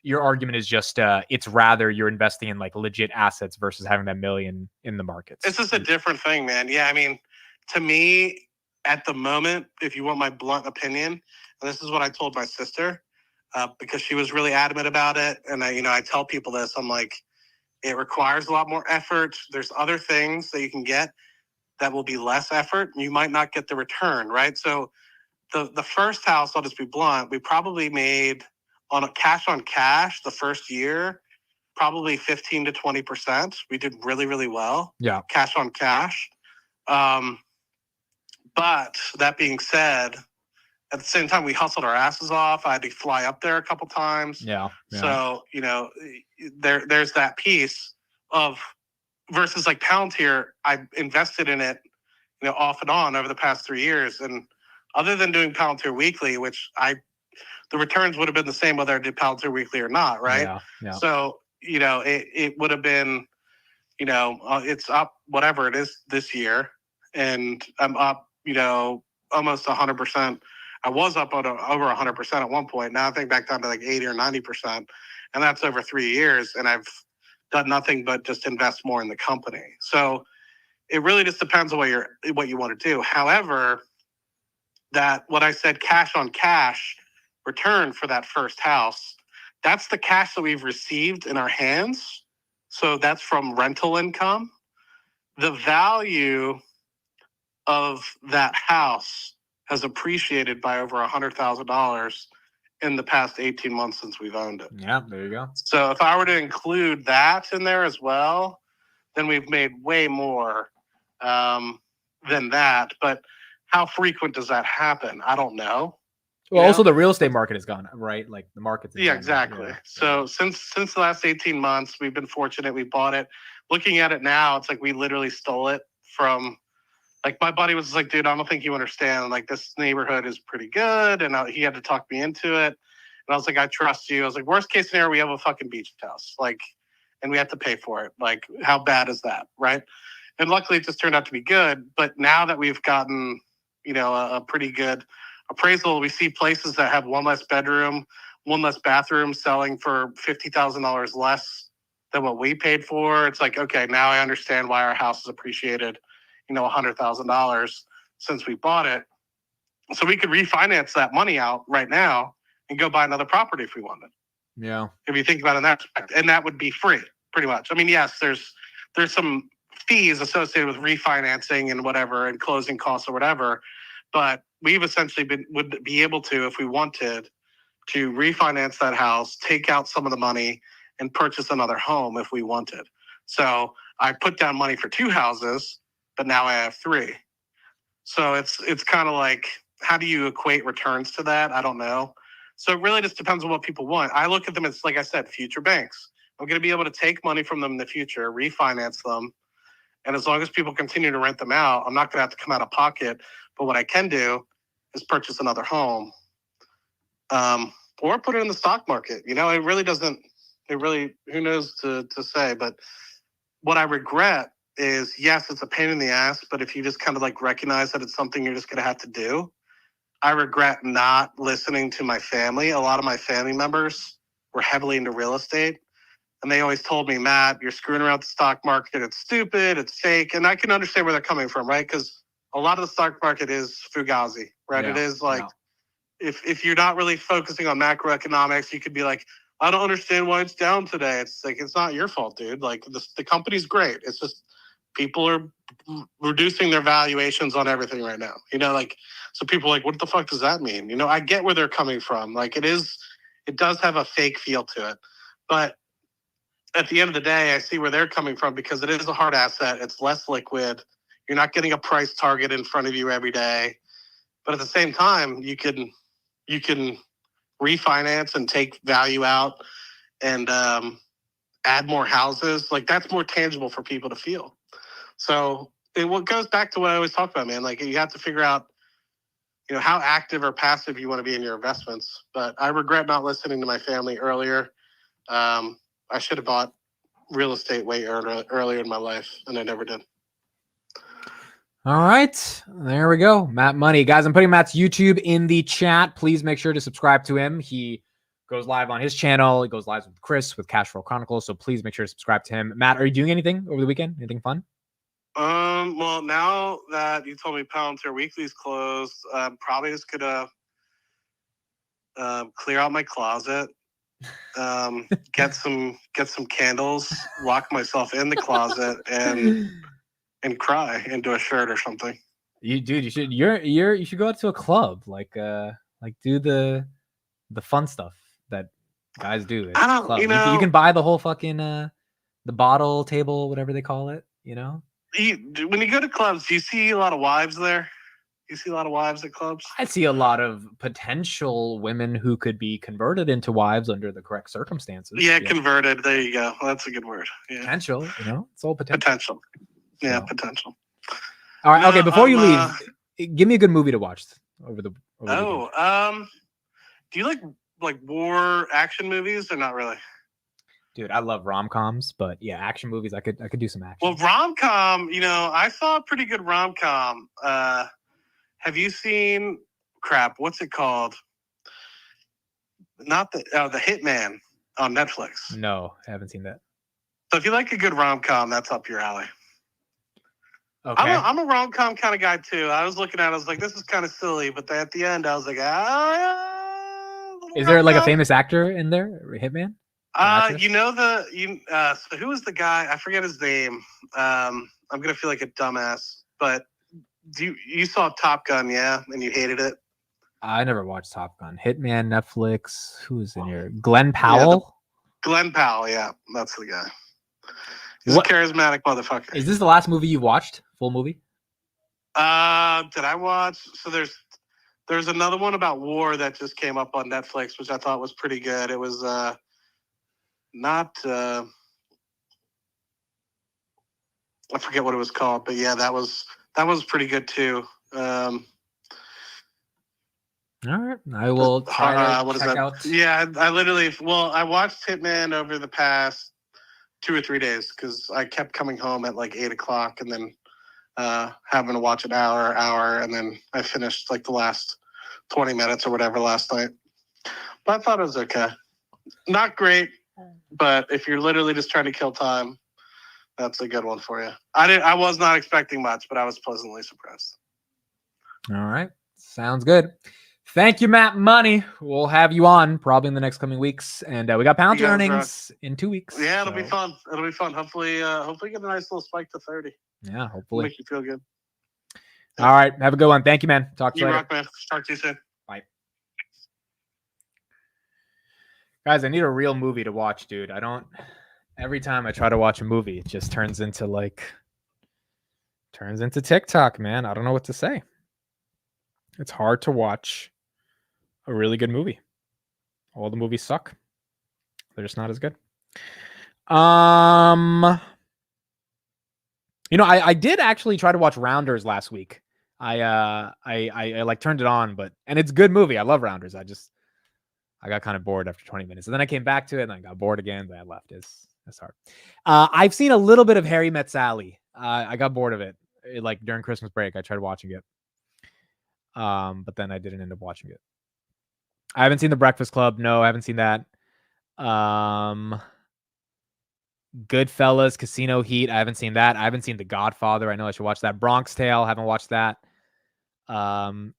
S1: Your argument is just it's rather you're investing in like legit assets versus having that $1 million in the markets.
S5: This is a different thing, man. Yeah, I mean, to me, at the moment, if you want my blunt opinion, and this is what I told my sister, because she was really adamant about it, and I tell people this, I'm like, it requires a lot more effort. There's other things that you can get that will be less effort, and you might not get the return, right? So the first house, I'll just be blunt, we probably made on cash the first year, probably 15 to 20%. We did really, really well.
S1: Yeah.
S5: Cash on cash. But that being said, at the same time, we hustled our asses off. I had to fly up there a couple times.
S1: Yeah.
S5: So, there's that piece of versus like Palantir. I invested in it, off and on over the past 3 years. And other than doing Palantir weekly, which the returns would have been the same whether I did Palantir weekly or not, right?
S1: Yeah.
S5: So, it would have been, it's up whatever it is this year, and I'm up, almost 100%. I was up over 100% at one point. Now I think back down to like 80 or 90%, and that's over 3 years. And I've done nothing but just invest more in the company. So it really just depends on what you want to do. However, that what I said, cash on cash return for that first house, that's the cash that we've received in our hands. So that's from rental income. The value of that house has appreciated by over $100,000 in the past 18 months since we've owned it.
S1: Yeah, there you go.
S5: So if I were to include that in there as well, then we've made way more than that. But how frequent does that happen? I don't know.
S1: Well, also the real estate market has gone, right? Like the market's.
S5: Yeah, exactly. Yeah. So since the last 18 months, we've been fortunate. We bought it. Looking at it now, it's like we literally stole it from, like my buddy was like, dude, I don't think you understand. Like this neighborhood is pretty good. And he had to talk me into it. And I was like, I trust you. I was like, worst case scenario, we have a fucking beach house. Like, and we have to pay for it. Like, how bad is that? Right. And luckily it just turned out to be good. But now that we've gotten, a pretty good appraisal, we see places that have one less bedroom, one less bathroom selling for $50,000 less than what we paid for. It's like, okay, now I understand why our house is appreciated, $100,000. since we bought it. So we could refinance that money out right now and go buy another property if we wanted.
S1: Yeah.
S5: If you think about it in that respect, and that would be free, pretty much. I mean, yes, there's some fees associated with refinancing and whatever, and closing costs or whatever, but we've essentially would be able to, if we wanted, to refinance that house, take out some of the money, and purchase another home if we wanted. So I put down money for 2 houses, but now I have 3. So it's kind of like, how do you equate returns to that? I don't know. So it really just depends on what people want. I look at them as, like I said, future banks. I'm going to be able to take money from them in the future, refinance them. And as long as people continue to rent them out, I'm not going to have to come out of pocket. But what I can do is purchase another home, or put it in the stock market. You know, it really, who knows to say. But what I regret is, yes, it's a pain in the ass, but if you just kind of like recognize that it's something you're just going to have to do. I regret not listening to my family. A lot of my family members were heavily into real estate. And they always told me, Matt, you're screwing around the stock market. It's stupid. It's fake. And I can understand where they're coming from, right? Because a lot of the stock market is fugazi, right?
S1: Yeah,
S5: It is like, if you're not really focusing on macroeconomics, you could be like, I don't understand why it's down today. It's like, it's not your fault, dude. Like the company's great. It's just people are reducing their valuations on everything right now. You know, like, so people are like, what the fuck does that mean? You know, I get where they're coming from. Like it does have a fake feel to it. But at the end of the day, I see where they're coming from because it is a hard asset. It's less liquid. You're not getting a price target in front of you every day. But at the same time, you can refinance and take value out and add more houses. Like that's more tangible for people to feel. So what goes back to what I always talk about, man. Like you have to figure out, you know, how active or passive you want to be in your investments. But I regret not listening to my family earlier. I should have bought real estate way earlier in my life, and I never did.
S1: All right, there we go. Matt Money. Guys, I'm putting Matt's YouTube in the chat. Please make sure to subscribe to him. He goes live on his channel. He goes live with Chris with Cashflow Chronicles. So please make sure to subscribe to him. Matt, are you doing anything over the weekend? Anything fun?
S5: Well, now that you told me Palantir Weekly's closed, I'm probably just gonna clear out my closet, get some candles, lock myself in the closet, and cry into a shirt or something.
S1: You should you should go out to a club, like do the fun stuff that guys do.
S5: I don't,
S1: club.
S5: you know,
S1: you can buy the whole fucking the bottle table, whatever they call it, you know.
S5: When you go to clubs, do you see a lot of wives there? You see a lot of wives at clubs?
S1: I see a lot of potential women who could be converted into wives under the correct circumstances.
S5: Yeah, converted. There you go. That's a good word. Yeah.
S1: Potential, you know, it's all potential.
S5: Potential. Yeah,
S1: So.
S5: Potential.
S1: All right, okay. Before you leave, give me a good movie to watch over the weekend.
S5: Do you like war action movies or not really?
S1: Dude, I love rom-coms, but yeah, action movies, I could do some action.
S5: Well, rom-com, you know, I saw a pretty good rom-com. Have you seen what's it called? Not the Hitman on Netflix.
S1: No, I haven't seen that.
S5: So if you like a good rom-com, that's up your alley.
S1: Okay.
S5: I'm a rom-com kind of guy too. I was looking at it, I was like, this is kind of silly, but at the end I was like,
S1: is there like a famous actor in there? Hitman?
S5: So who was the guy? I forget his name. I'm gonna feel like a dumbass, but you saw Top Gun, yeah, and you hated it?
S1: I never watched Top Gun. Hitman, Netflix. Who is in here? Glenn Powell?
S5: Glenn Powell, yeah, that's the guy. He's a charismatic motherfucker.
S1: Is this the last movie you watched? Full movie?
S5: Did I watch? So there's another one about war that just came up on Netflix, which I thought was pretty good. It was not I forget what it was called, but yeah, that was pretty good too.
S1: All right, I will try to check out.
S5: Yeah, I watched Hitman over the past 2 or 3 days because I kept coming home at like 8 o'clock and then having to watch an hour, and then I finished like the last 20 minutes or whatever last night. But I thought it was okay. Not great, but if you're literally just trying to kill time, that's a good one for you. I was not expecting much, but I was pleasantly surprised.
S1: All right. Sounds good. Thank you, Matt Money. We'll have you on probably in the next coming weeks. And we got Palantir earnings in 2 weeks.
S5: Yeah, it'll be fun. It'll be fun. Hopefully get a nice little spike to 30.
S1: Yeah, hopefully.
S5: Make you feel good.
S1: All right. Have a good one. Thank you, man. Talk to you later.
S5: Rock, man. Talk to you soon.
S1: Bye. Guys, I need a real movie to watch, dude. Every time I try to watch a movie, it just turns into TikTok, man. I don't know what to say. It's hard to watch a really good movie. All the movies suck. They're just not as good. I did actually try to watch Rounders last week. I turned it on, and it's a good movie. I love Rounders. I got kind of bored after 20 minutes. And then I came back to it and I got bored again. Then I left. It's hard. I've seen a little bit of Harry Met Sally. I got bored of it. During Christmas break, I tried watching it. But then I didn't end up watching it. I haven't seen The Breakfast Club. No, I haven't seen that. Goodfellas, Casino Heat. I haven't seen that. I haven't seen The Godfather. I know I should watch that. Bronx Tale. Haven't watched that.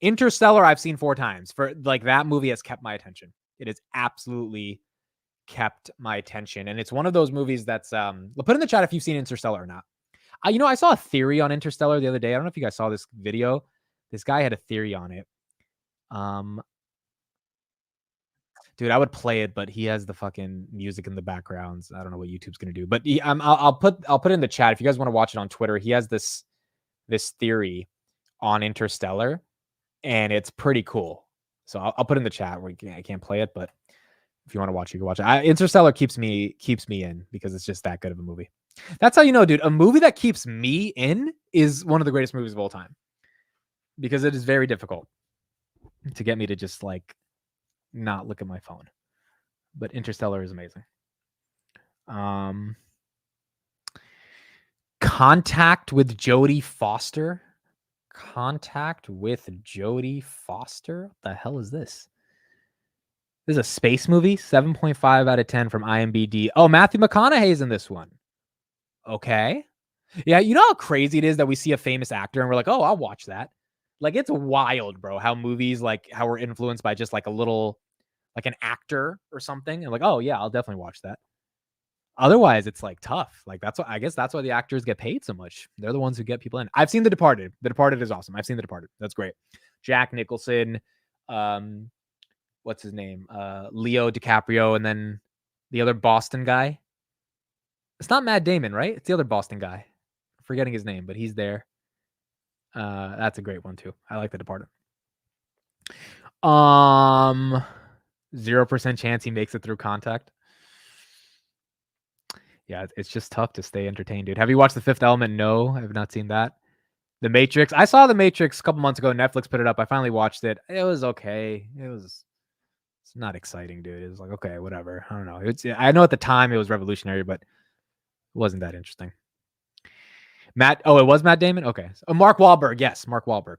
S1: Interstellar, I've seen 4 times. That movie has kept my attention. It has absolutely kept my attention. And it's one of those movies that's, put in the chat if you've seen Interstellar or not. I saw a theory on Interstellar the other day. I don't know if you guys saw this video. This guy had a theory on it. Dude, I would play it, but he has the fucking music in the backgrounds. I don't know what YouTube's gonna do, but I'll put it in the chat if you guys want to watch it on Twitter. He has this theory on Interstellar, and it's pretty cool. So I'll put it in the chat. I can't play it, but if you want to watch, you can watch it. Interstellar keeps me in because it's just that good of a movie. That's how you know, dude. A movie that keeps me in is one of the greatest movies of all time, because it is very difficult to get me to just not look at my phone. But Interstellar is amazing. Contact with Jodie Foster. Contact with Jodie Foster? What the hell is this? This is a space movie. 7.5 out of 10 from IMDb. Oh, Matthew McConaughey's in this one. Okay. Yeah, you know how crazy it is that we see a famous actor and we're like, oh, I'll watch that. It's wild, bro, how movies, how we're influenced by just a little, an actor or something. And oh, yeah, I'll definitely watch that. Otherwise, it's tough. I guess that's why the actors get paid so much. They're the ones who get people in. I've seen The Departed. The Departed is awesome. I've seen The Departed. That's great. Jack Nicholson, what's his name? Leo DiCaprio, and then the other Boston guy. It's not Matt Damon, right? It's the other Boston guy. I'm forgetting his name, but he's there. That's a great one too. I like The Departed. 0% chance he makes it through Contact. Yeah, it's just tough to stay entertained, dude. Have you watched The Fifth Element? No, I have not seen that. The Matrix. I saw The Matrix a couple months ago. Netflix put it up. I finally watched it. It was okay. It's not exciting, dude. It was okay, whatever. I don't know. I know at the time it was revolutionary, but it wasn't that interesting. It was Matt Damon? Okay. Oh, Mark Wahlberg. Yes, Mark Wahlberg.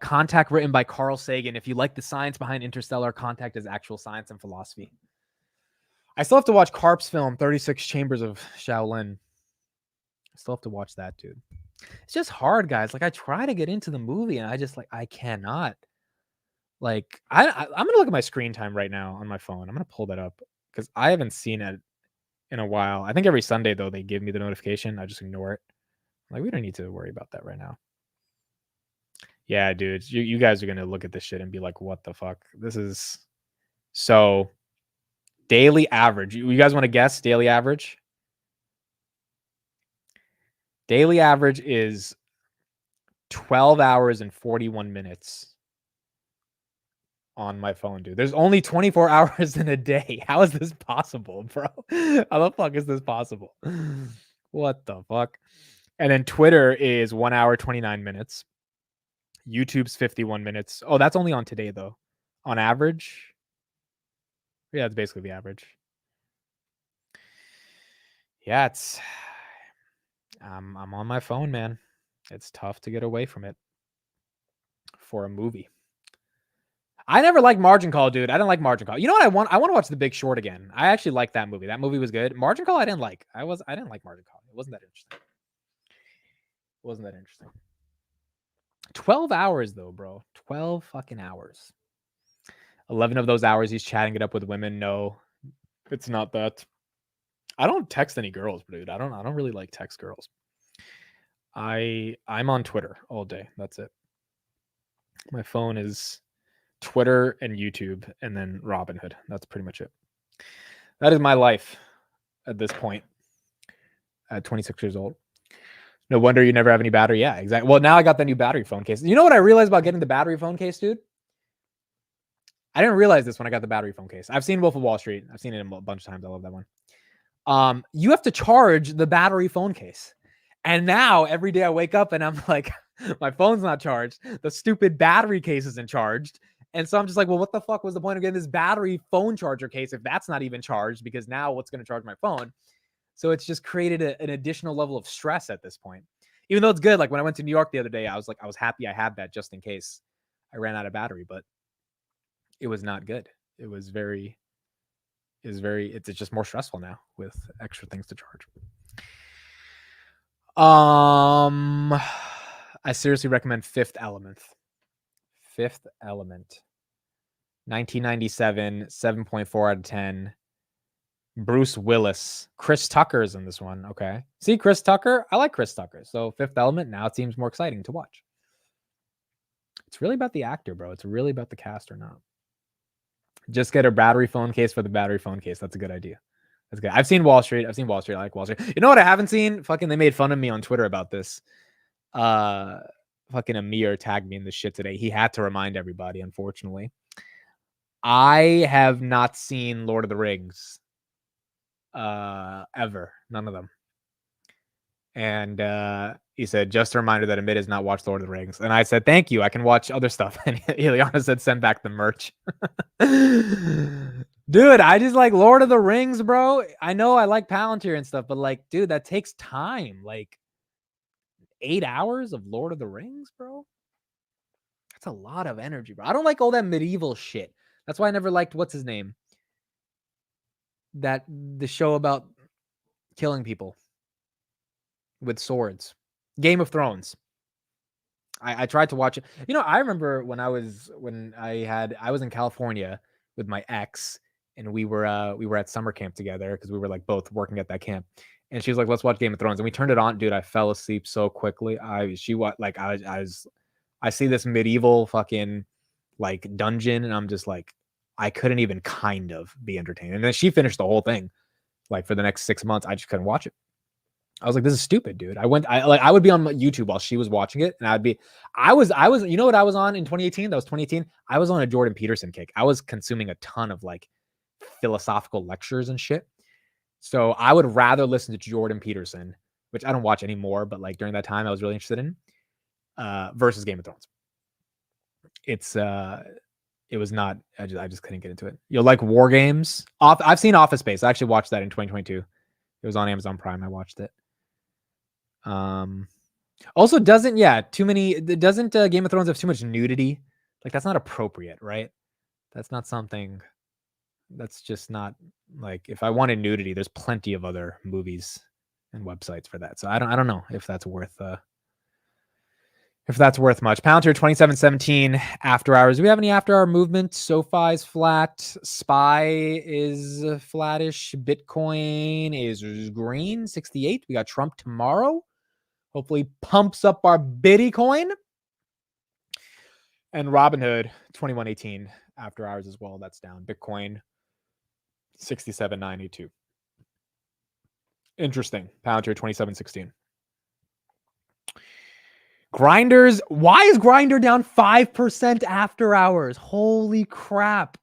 S1: Contact, written by Carl Sagan. If you like the science behind Interstellar, Contact is actual science and philosophy. I still have to watch Karp's film, 36 Chambers of Shaolin. I still have to watch that, dude. It's just hard, guys. I try to get into the movie and I just I cannot. I'm going to look at my screen time right now on my phone. I'm going to pull that up because I haven't seen it in a while. I think every Sunday, though, they give me the notification. I just ignore it. We don't need to worry about that right now. Yeah, dude, you guys are going to look at this shit and be like, what the fuck? This is so daily average. You guys want to guess daily average? Daily average is 12 hours and 41 minutes on my phone, dude. There's only 24 hours in a day. How is this possible, bro? How the fuck is this possible? What the fuck? And then Twitter is 1 hour, 29 minutes. YouTube's 51 minutes. Oh, that's only on today, though. On average. Yeah, it's basically the average. Yeah, I'm on my phone, man. It's tough to get away from it for a movie. I never liked Margin Call, dude. I didn't like Margin Call. You know what I want? I want to watch The Big Short again. I actually liked that movie. That movie was good. Margin Call, I didn't like. I didn't like Margin Call. It wasn't that interesting. Wasn't that interesting? 12 hours though, bro. 12 fucking hours. 11 of those hours he's chatting it up with women. No, it's not that. I don't text any girls, dude. I don't really like text girls. I'm on Twitter all day. That's it. My phone is Twitter and YouTube and then Robinhood. That's pretty much it. That is my life at this point. At 26 years old. No wonder you never have any battery. Yeah, exactly. Well, now I got the new battery phone case. You know what I realized about getting the battery phone case, dude? I didn't realize this when I got the battery phone case. I've seen Wolf of Wall Street. I've seen it a bunch of times. I love that one. You have to charge the battery phone case. And now every day I wake up and I'm like, my phone's not charged. The stupid battery case isn't charged. And so I'm just like, well, what the fuck was the point of getting this battery phone charger case if that's not even charged? Because now what's going to charge my phone? So it's just created an additional level of stress at this point. Even though it's good. Like when I went to New York the other day, I was happy I had that just in case I ran out of battery, but it was not good. It's just more stressful now with extra things to charge. I seriously recommend Fifth Element. Fifth Element. 1997, 7.4 out of 10. Bruce Willis. Chris Tucker's in this one. Okay. See, Chris Tucker? I like Chris Tucker. So Fifth Element, now it seems more exciting to watch. It's really about the actor, bro. It's really about the cast or not. Just get a battery phone case for the battery phone case. That's a good idea. That's good. I've seen Wall Street. I like Wall Street. You know what I haven't seen? Fucking, they made fun of me on Twitter about this. Fucking Amir tagged me in this shit today. He had to remind everybody, unfortunately. I have not seen Lord of the Rings. Ever. None of them. And he said, just a reminder that Amit has not watched Lord of the Rings. And I said, thank you. I can watch other stuff. And Ileana said, send back the merch. Dude, I just like Lord of the Rings, bro. I know I like Palantir and stuff, but like, dude, that takes time. Like 8 hours of Lord of the Rings, bro. That's a lot of energy, bro. I don't like all that medieval shit. That's why I never liked, what's his name? The show about killing people with swords. Game of Thrones. I tried to watch it. You know, I remember when I was in California with my ex, and we were at summer camp together because we were like both working at that camp. And she was like, let's watch Game of Thrones. And we turned it on, dude. I fell asleep so quickly. I see this medieval fucking like dungeon, and I'm just like, I couldn't even kind of be entertained. And then she finished the whole thing. Like for the next 6 months, I just couldn't watch it. I was like, this is stupid, dude. I would be on YouTube while she was watching it, and I was, you know what I was on in 2018? That was 2018. I was on a Jordan Peterson kick. I was consuming a ton of like philosophical lectures and shit. So I would rather listen to Jordan Peterson, which I don't watch anymore, but like during that time I was really interested in, versus Game of Thrones. It was not, I just couldn't get into it. You'll like War Games. I've seen Office Space. I actually watched that in 2022. It was on Amazon Prime. I watched it. Also doesn't Game of Thrones have too much nudity? Like that's not appropriate, right? That's not something, that's just not like, if I wanted nudity, there's plenty of other movies and websites for that. So I don't know if that's worth much. Palantir 2717 after hours. Do we have any after hour movement? SoFi's flat. SPY is flattish. Bitcoin is green, 68. We got Trump tomorrow. Hopefully pumps up our Bitcoin. And Robinhood 2118 after hours as well. That's down. Bitcoin 67.982. Interesting. Palantir 2716. Grinders. Why is Grinder down 5% after hours? Holy crap.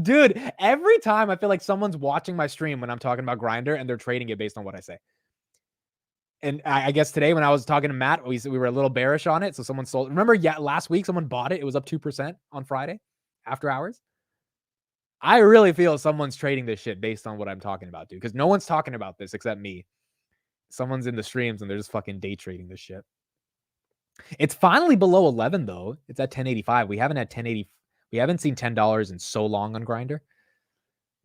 S1: Dude, every time I feel like someone's watching my stream when I'm talking about Grinder and they're trading it based on what I say. And I guess today when I was talking to Matt, we were a little bearish on it. So someone sold. Remember, last week someone bought it. It was up 2% on Friday after hours. I really feel someone's trading this shit based on what I'm talking about, dude. Because no one's talking about this except me. Someone's in the streams and they're just fucking day trading this shit. It's finally below 11 though. It's at 1085. We haven't had 1080. We haven't seen $10 in so long on Grinder.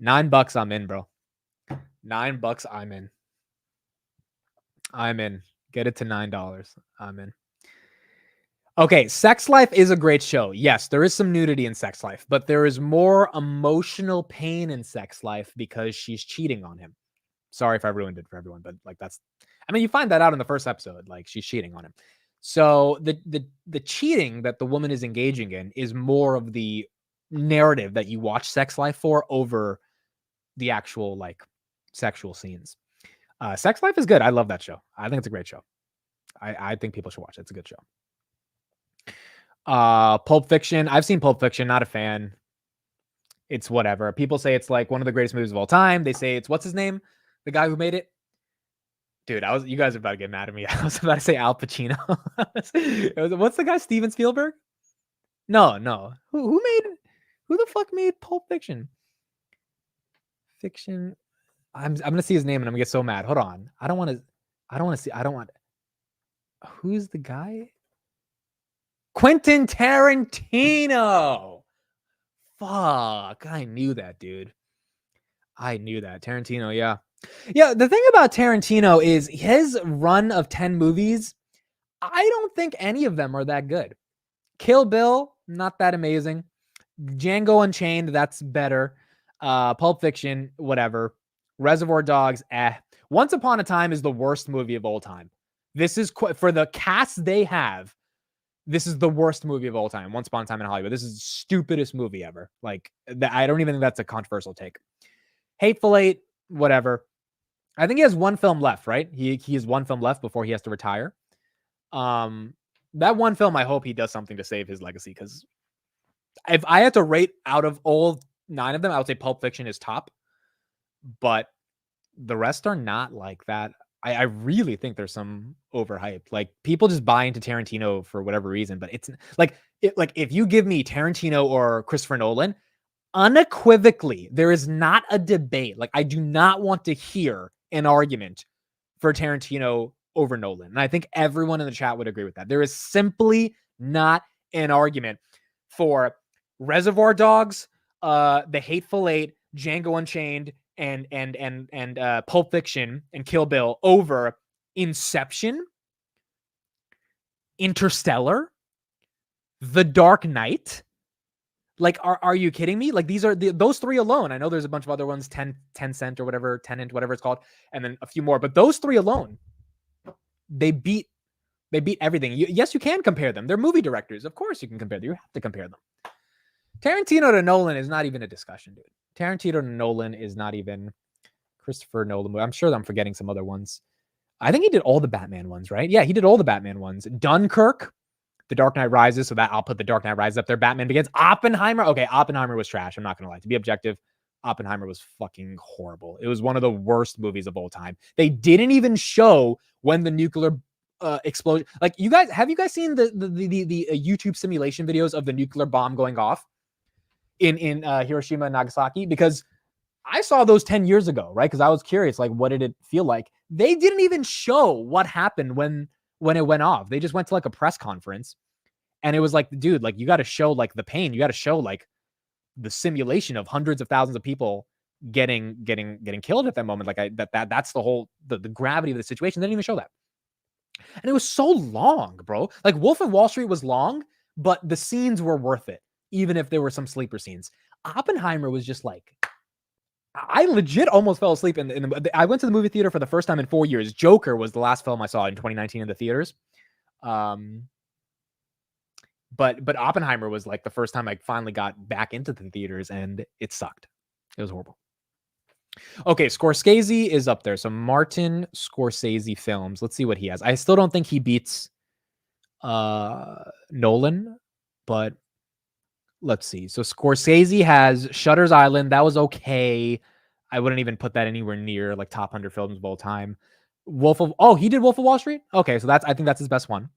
S1: $9 I'm in, bro. $9 I'm in. I'm in. Get it to $9. I'm in. Okay, Sex Life is a great show. Yes, there is some nudity in Sex Life, but there is more emotional pain in Sex Life because she's cheating on him. Sorry if I ruined it for everyone, but like you find that out in the first episode, like she's cheating on him. So the cheating that the woman is engaging in is more of the narrative that you watch Sex Life for over the actual like sexual scenes. Sex Life is good. I love that show. I think it's a great show. I think people should watch it. It's a good show. Pulp Fiction. I've seen Pulp Fiction. Not a fan. It's whatever. People say it's like one of the greatest movies of all time. They say it's what's his name? The guy who made it. Dude, you guys are about to get mad at me. I was about to say Al Pacino. What's the guy? Steven Spielberg? No. Who the fuck made Pulp Fiction? Fiction. I'm gonna see his name and I'm gonna get so mad. Hold on. I don't want. Who's the guy? Quentin Tarantino. Fuck. I knew that, dude. I knew that. Tarantino, yeah. Yeah, the thing about Tarantino is his run of 10 movies, I don't think any of them are that good. Kill Bill, not that amazing. Django Unchained, that's better. Pulp Fiction, whatever. Reservoir Dogs, Once Upon a Time is the worst movie of all time. This is, for the cast they have, this is the worst movie of all time. Once Upon a Time in Hollywood. This is the stupidest movie ever. Like, I don't even think that's a controversial take. Hateful Eight, whatever. I think he has one film left, right? He has one film left before he has to retire. That one film, I hope he does something to save his legacy, because if I had to rate out of all 9 of them, I would say Pulp Fiction is top, but the rest are not like that. I really think there's some overhype. Like, people just buy into Tarantino for whatever reason, but it's like if you give me Tarantino or Christopher Nolan, unequivocally, there is not a debate. Like, I do not want to hear an argument for Tarantino over Nolan. And I think everyone in the chat would agree with that. There is simply not an argument for Reservoir Dogs, The Hateful Eight, Django Unchained, and Pulp Fiction and Kill Bill over Inception, Interstellar, The Dark Knight. Like, are you kidding me? Like, these are those 3 alone. I know there's a bunch of other ones, 10 cent or whatever, Tenant, whatever it's called, and then a few more. But those 3 alone, they beat everything. Yes, you can compare them. They're movie directors. Of course you can compare them. You have to compare them. Tarantino to Nolan is not even a discussion, dude. Tarantino to Nolan is not even Christopher Nolan. I'm sure I'm forgetting some other ones. I think he did all the Batman ones, right? Yeah, he did all the Batman ones. Dunkirk, The Dark Knight Rises, so that I'll put The Dark Knight Rises up there. Batman Begins. Oppenheimer. Okay, Oppenheimer was trash. I'm not going to lie. To be objective, Oppenheimer was fucking horrible. It was one of the worst movies of all time. They didn't even show when the nuclear explosion. Like, have you guys seen the YouTube simulation videos of the nuclear bomb going off in Hiroshima and Nagasaki? Because I saw those 10 years ago, right? Because I was curious, like, what did it feel like? They didn't even show what happened when it went off. They just went to like a press conference, and it was like, dude, like, you got to show like the pain. You got to show like the simulation of hundreds of thousands of people getting killed at that moment. Like, that's the whole the gravity of the situation. They didn't even show that, and it was so long, bro. Like, Wolf of Wall Street was long, but the scenes were worth it, even if there were some sleeper scenes. Oppenheimer was just like, I legit almost fell asleep I went to the movie theater for the first time in 4 years. Joker was the last film I saw in 2019 in the theaters. But Oppenheimer was like the first time I finally got back into the theaters, and it sucked. It was horrible. Okay, Scorsese is up there. So Martin Scorsese films. Let's see what he has. I still don't think he beats Nolan, but let's see. So Scorsese has Shutter's Island. That was okay. I wouldn't even put that anywhere near like top 100 films of all time. He did Wolf of Wall Street? Okay, so I think that's his best one.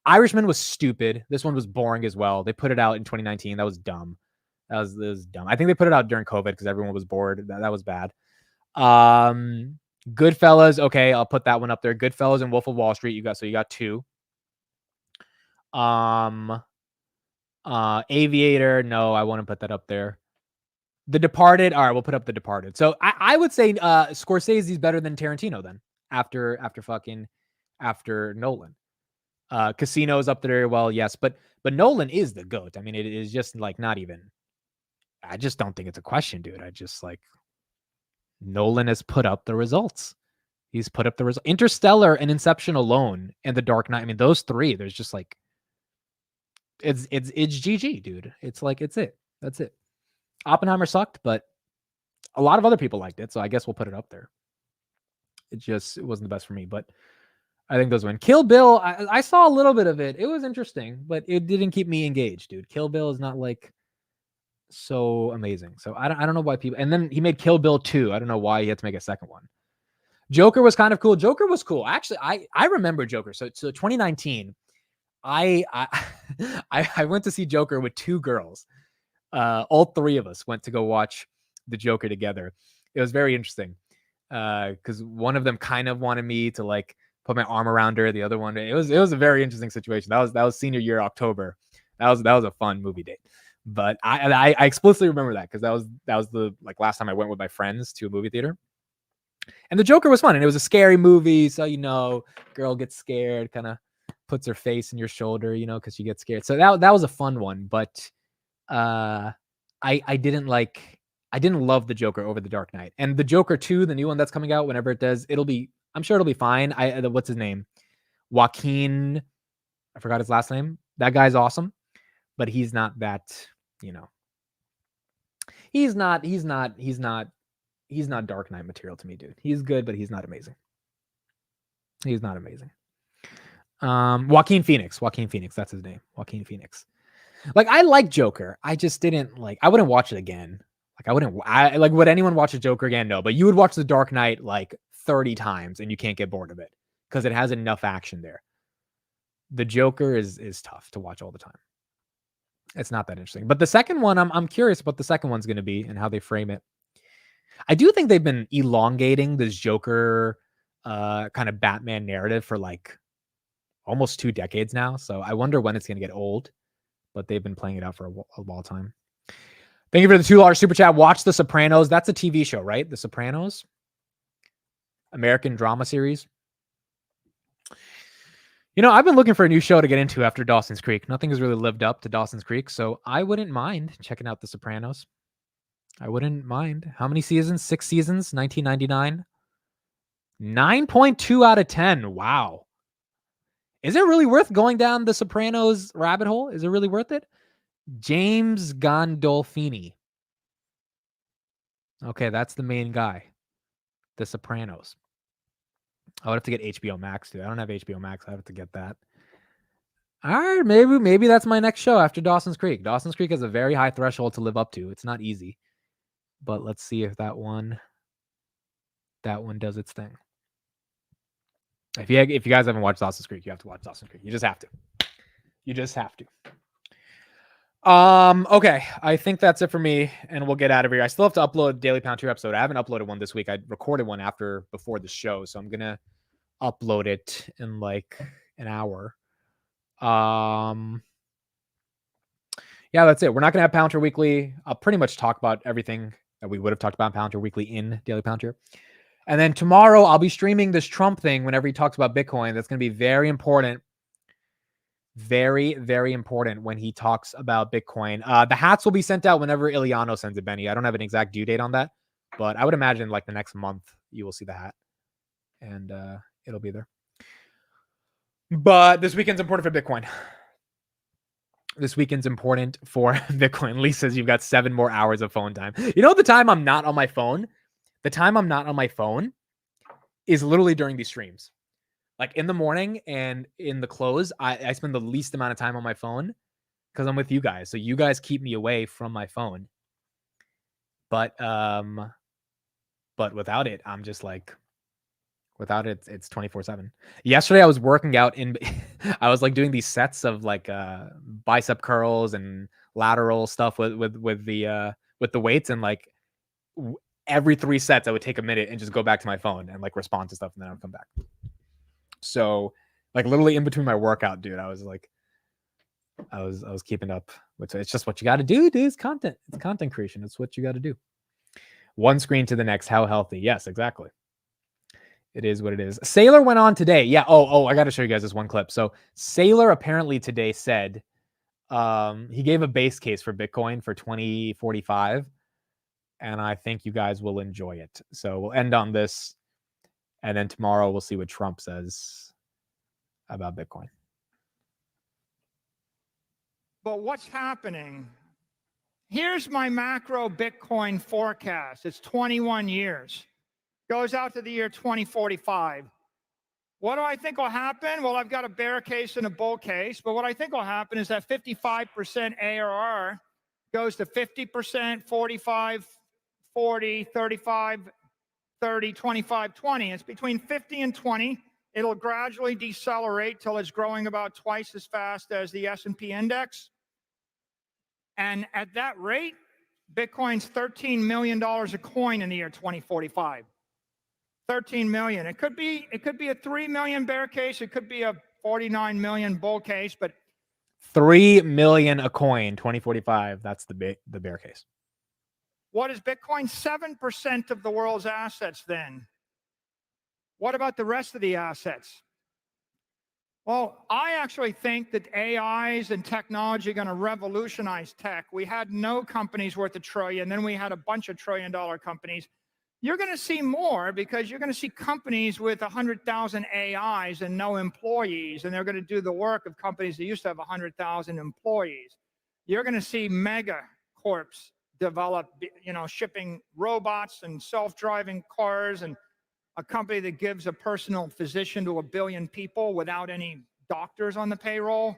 S1: Irishman was stupid. This one was boring as well. They put it out in 2019. That was dumb. That was dumb. I think they put it out during COVID because everyone was bored. That was bad. Goodfellas. Okay, I'll put that one up there. Goodfellas and Wolf of Wall Street. You got 2. Aviator. No, I won't put that up there. The Departed. All right, we'll put up The Departed. So I would say Scorsese's better than Tarantino then after fucking after Nolan. Casino's up there, well, yes, but Nolan is the GOAT. I mean, it is just like not even. I just don't think it's a question, dude. I just like Nolan has put up the results. He's put up the result. Interstellar and Inception alone, and The Dark Knight. I mean, those three. There's just like it's GG, dude. It's like it's it. That's it. Oppenheimer sucked, but a lot of other people liked it, so I guess we'll put it up there. It wasn't the best for me, but I think those win. Kill Bill, I saw a little bit of it. It was interesting, but it didn't keep me engaged, dude. Kill Bill is not like so amazing. So I don't know why people. And then he made Kill Bill 2. I don't know why he had to make a second one. Joker was kind of cool. Joker was cool. Actually, I remember Joker. So 2019, I went to see Joker with two girls. All three of us went to go watch the Joker together. It was very interesting because one of them kind of wanted me to like put my arm around her. The other one, it was a very interesting situation. That was senior year October. That was a fun movie date. But I explicitly remember that because that was the like last time I went with my friends to a movie theater. And the Joker was fun, and it was a scary movie. So girl gets scared, kind of puts her face in your shoulder, because she gets scared. So that was a fun one. But I didn't love the Joker over the Dark Knight. And the Joker 2, the new one that's coming out, whenever it does, I'm sure it'll be fine. What's his name? Joaquin. I forgot his last name. That guy's awesome, but he's not that. He's not Dark Knight material to me, dude. He's good, but he's not amazing. He's not amazing. Joaquin Phoenix, that's his name. Joaquin Phoenix. Like, I like Joker. I just didn't like, I wouldn't watch it again. Like, would anyone watch a Joker again? No, but you would watch The Dark Knight like 30 times and you can't get bored of it because it has enough action there. The Joker is tough to watch all the time. It's not that interesting. But the second one, I'm curious what the second one's going to be and how they frame it. I do think they've been elongating this Joker kind of Batman narrative for like almost 2 decades now. So I wonder when it's going to get old, but they've been playing it out for a long time. Thank you for the $2 super chat. Watch The Sopranos. That's a TV show, right? The Sopranos, American drama series. I've been looking for a new show to get into after Dawson's Creek. Nothing has really lived up to Dawson's Creek, so I wouldn't mind checking out The Sopranos. I wouldn't mind. How many seasons? 6 seasons, 1999. 9.2 out of 10. Wow. Is it really worth going down the Sopranos rabbit hole? Is it really worth it? James Gandolfini. Okay, that's the main guy. The Sopranos. I would have to get HBO Max too. I don't have HBO Max. I have to get that. All right, maybe that's my next show after Dawson's Creek. Dawson's Creek has a very high threshold to live up to. It's not easy. But let's see if that one does its thing. If you guys haven't watched Dawson's Creek, you have to watch Dawson's Creek. You just have to. Okay, I think that's it for me, and we'll get out of here. I still have to upload a Daily Palantir episode. I haven't uploaded one this week. I recorded one before the show, so I'm gonna upload it in like an hour. Yeah, that's it. We're not gonna have Palantir Weekly. I'll pretty much talk about everything that we would have talked about in Palantir Weekly in Daily Palantir. And then tomorrow I'll be streaming this Trump thing whenever he talks about Bitcoin. That's going to be very important. Very, very important when he talks about Bitcoin. The hats will be sent out whenever Iliano sends it, Benny. I don't have an exact due date on that, but I would imagine like the next month you will see the hat and it'll be there. But this weekend's important for Bitcoin. This weekend's important for Bitcoin. Lee says you've got 7 more hours of phone time. The time I'm not on my phone? The time I'm not on my phone is literally during these streams. Like in the morning and in the close, I spend the least amount of time on my phone because I'm with you guys. So you guys keep me away from my phone. But without it, I'm just like, without it, it's 24/7. Yesterday I was working out I was like doing these sets of like bicep curls and lateral stuff with the weights, and like every 3 sets I would take a minute and just go back to my phone and like respond to stuff, and then I would come back. So like literally in between my workout, dude, I was keeping up. It's just what you got to do, dude. It's content creation. It's what you got to do. One screen to the next. How healthy? Yes, exactly. It is what it is. Saylor went on today. Yeah. Oh, I got to show you guys this one clip. So Saylor apparently today said he gave a base case for Bitcoin for 2045. And I think you guys will enjoy it. So we'll end on this. And then tomorrow we'll see what Trump says about Bitcoin.
S6: But what's happening? Here's my macro Bitcoin forecast. It's 21 years. Goes out to the year 2045. What do I think will happen? Well, I've got a bear case and a bull case, but what I think will happen is that 55% ARR goes to 50%, 45, 40, 35, 30, 25, 20. It's between 50 and 20. It'll gradually decelerate till it's growing about twice as fast as the S&P index. And at that rate, Bitcoin's $13 million a coin in the year 2045. 13 million. It could be a 3 million bear case. It could be a 49 million bull case, but
S1: 3 million a coin, 2045. That's the bear case.
S6: What is Bitcoin? 7% of the world's assets then. What about the rest of the assets? Well, I actually think that AIs and technology are going to revolutionize tech. We had no companies worth $1 trillion, then we had a bunch of $1 trillion companies. You're going to see more because you're going to see companies with 100,000 AIs and no employees, and they're going to do the work of companies that used to have 100,000 employees. You're going to see mega corps develop, shipping robots and self-driving cars, and a company that gives a personal physician to 1 billion people without any doctors on the payroll.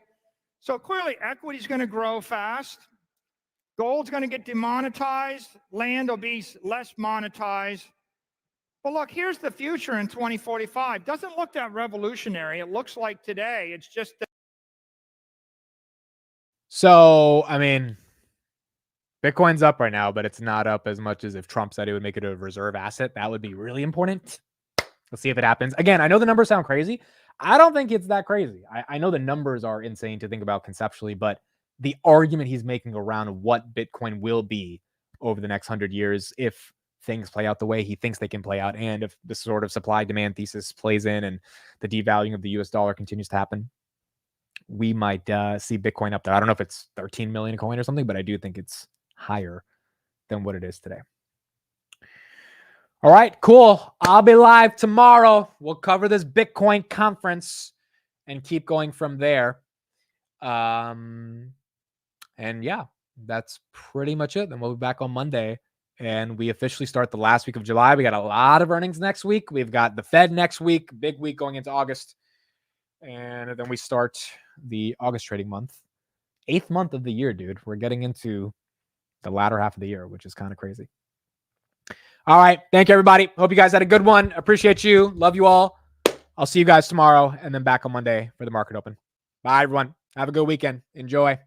S6: So clearly equity is going to grow fast. Gold's going to get demonetized. Land will be less monetized. But look, here's the future in 2045. Doesn't look that revolutionary. It looks like today. It's just that.
S1: So, I mean, Bitcoin's up right now, but it's not up as much as if Trump said he would make it a reserve asset. That would be really important. Let's see if it happens. Again, I know the numbers sound crazy. I don't think it's that crazy. I know the numbers are insane to think about conceptually, but the argument he's making around what Bitcoin will be over the next 100 years, if things play out the way he thinks they can play out, and if the sort of supply-demand thesis plays in and the devaluing of the US dollar continues to happen, we might see Bitcoin up there. I don't know if it's 13 million a coin or something, but I do think it's higher than what it is today. All right, cool. I'll be live tomorrow. We'll cover this Bitcoin conference and keep going from there. And yeah, that's pretty much it. Then we'll be back on Monday, and we officially start the last week of July. We got a lot of earnings next week. We've got the Fed next week, big week going into August. And then we start the August trading month, 8th month of the year, dude. We're getting into the latter half of the year, which is kind of crazy. All right. Thank you, everybody. Hope you guys had a good one. Appreciate you. Love you all. I'll see you guys tomorrow and then back on Monday for the market open. Bye, everyone. Have a good weekend. Enjoy.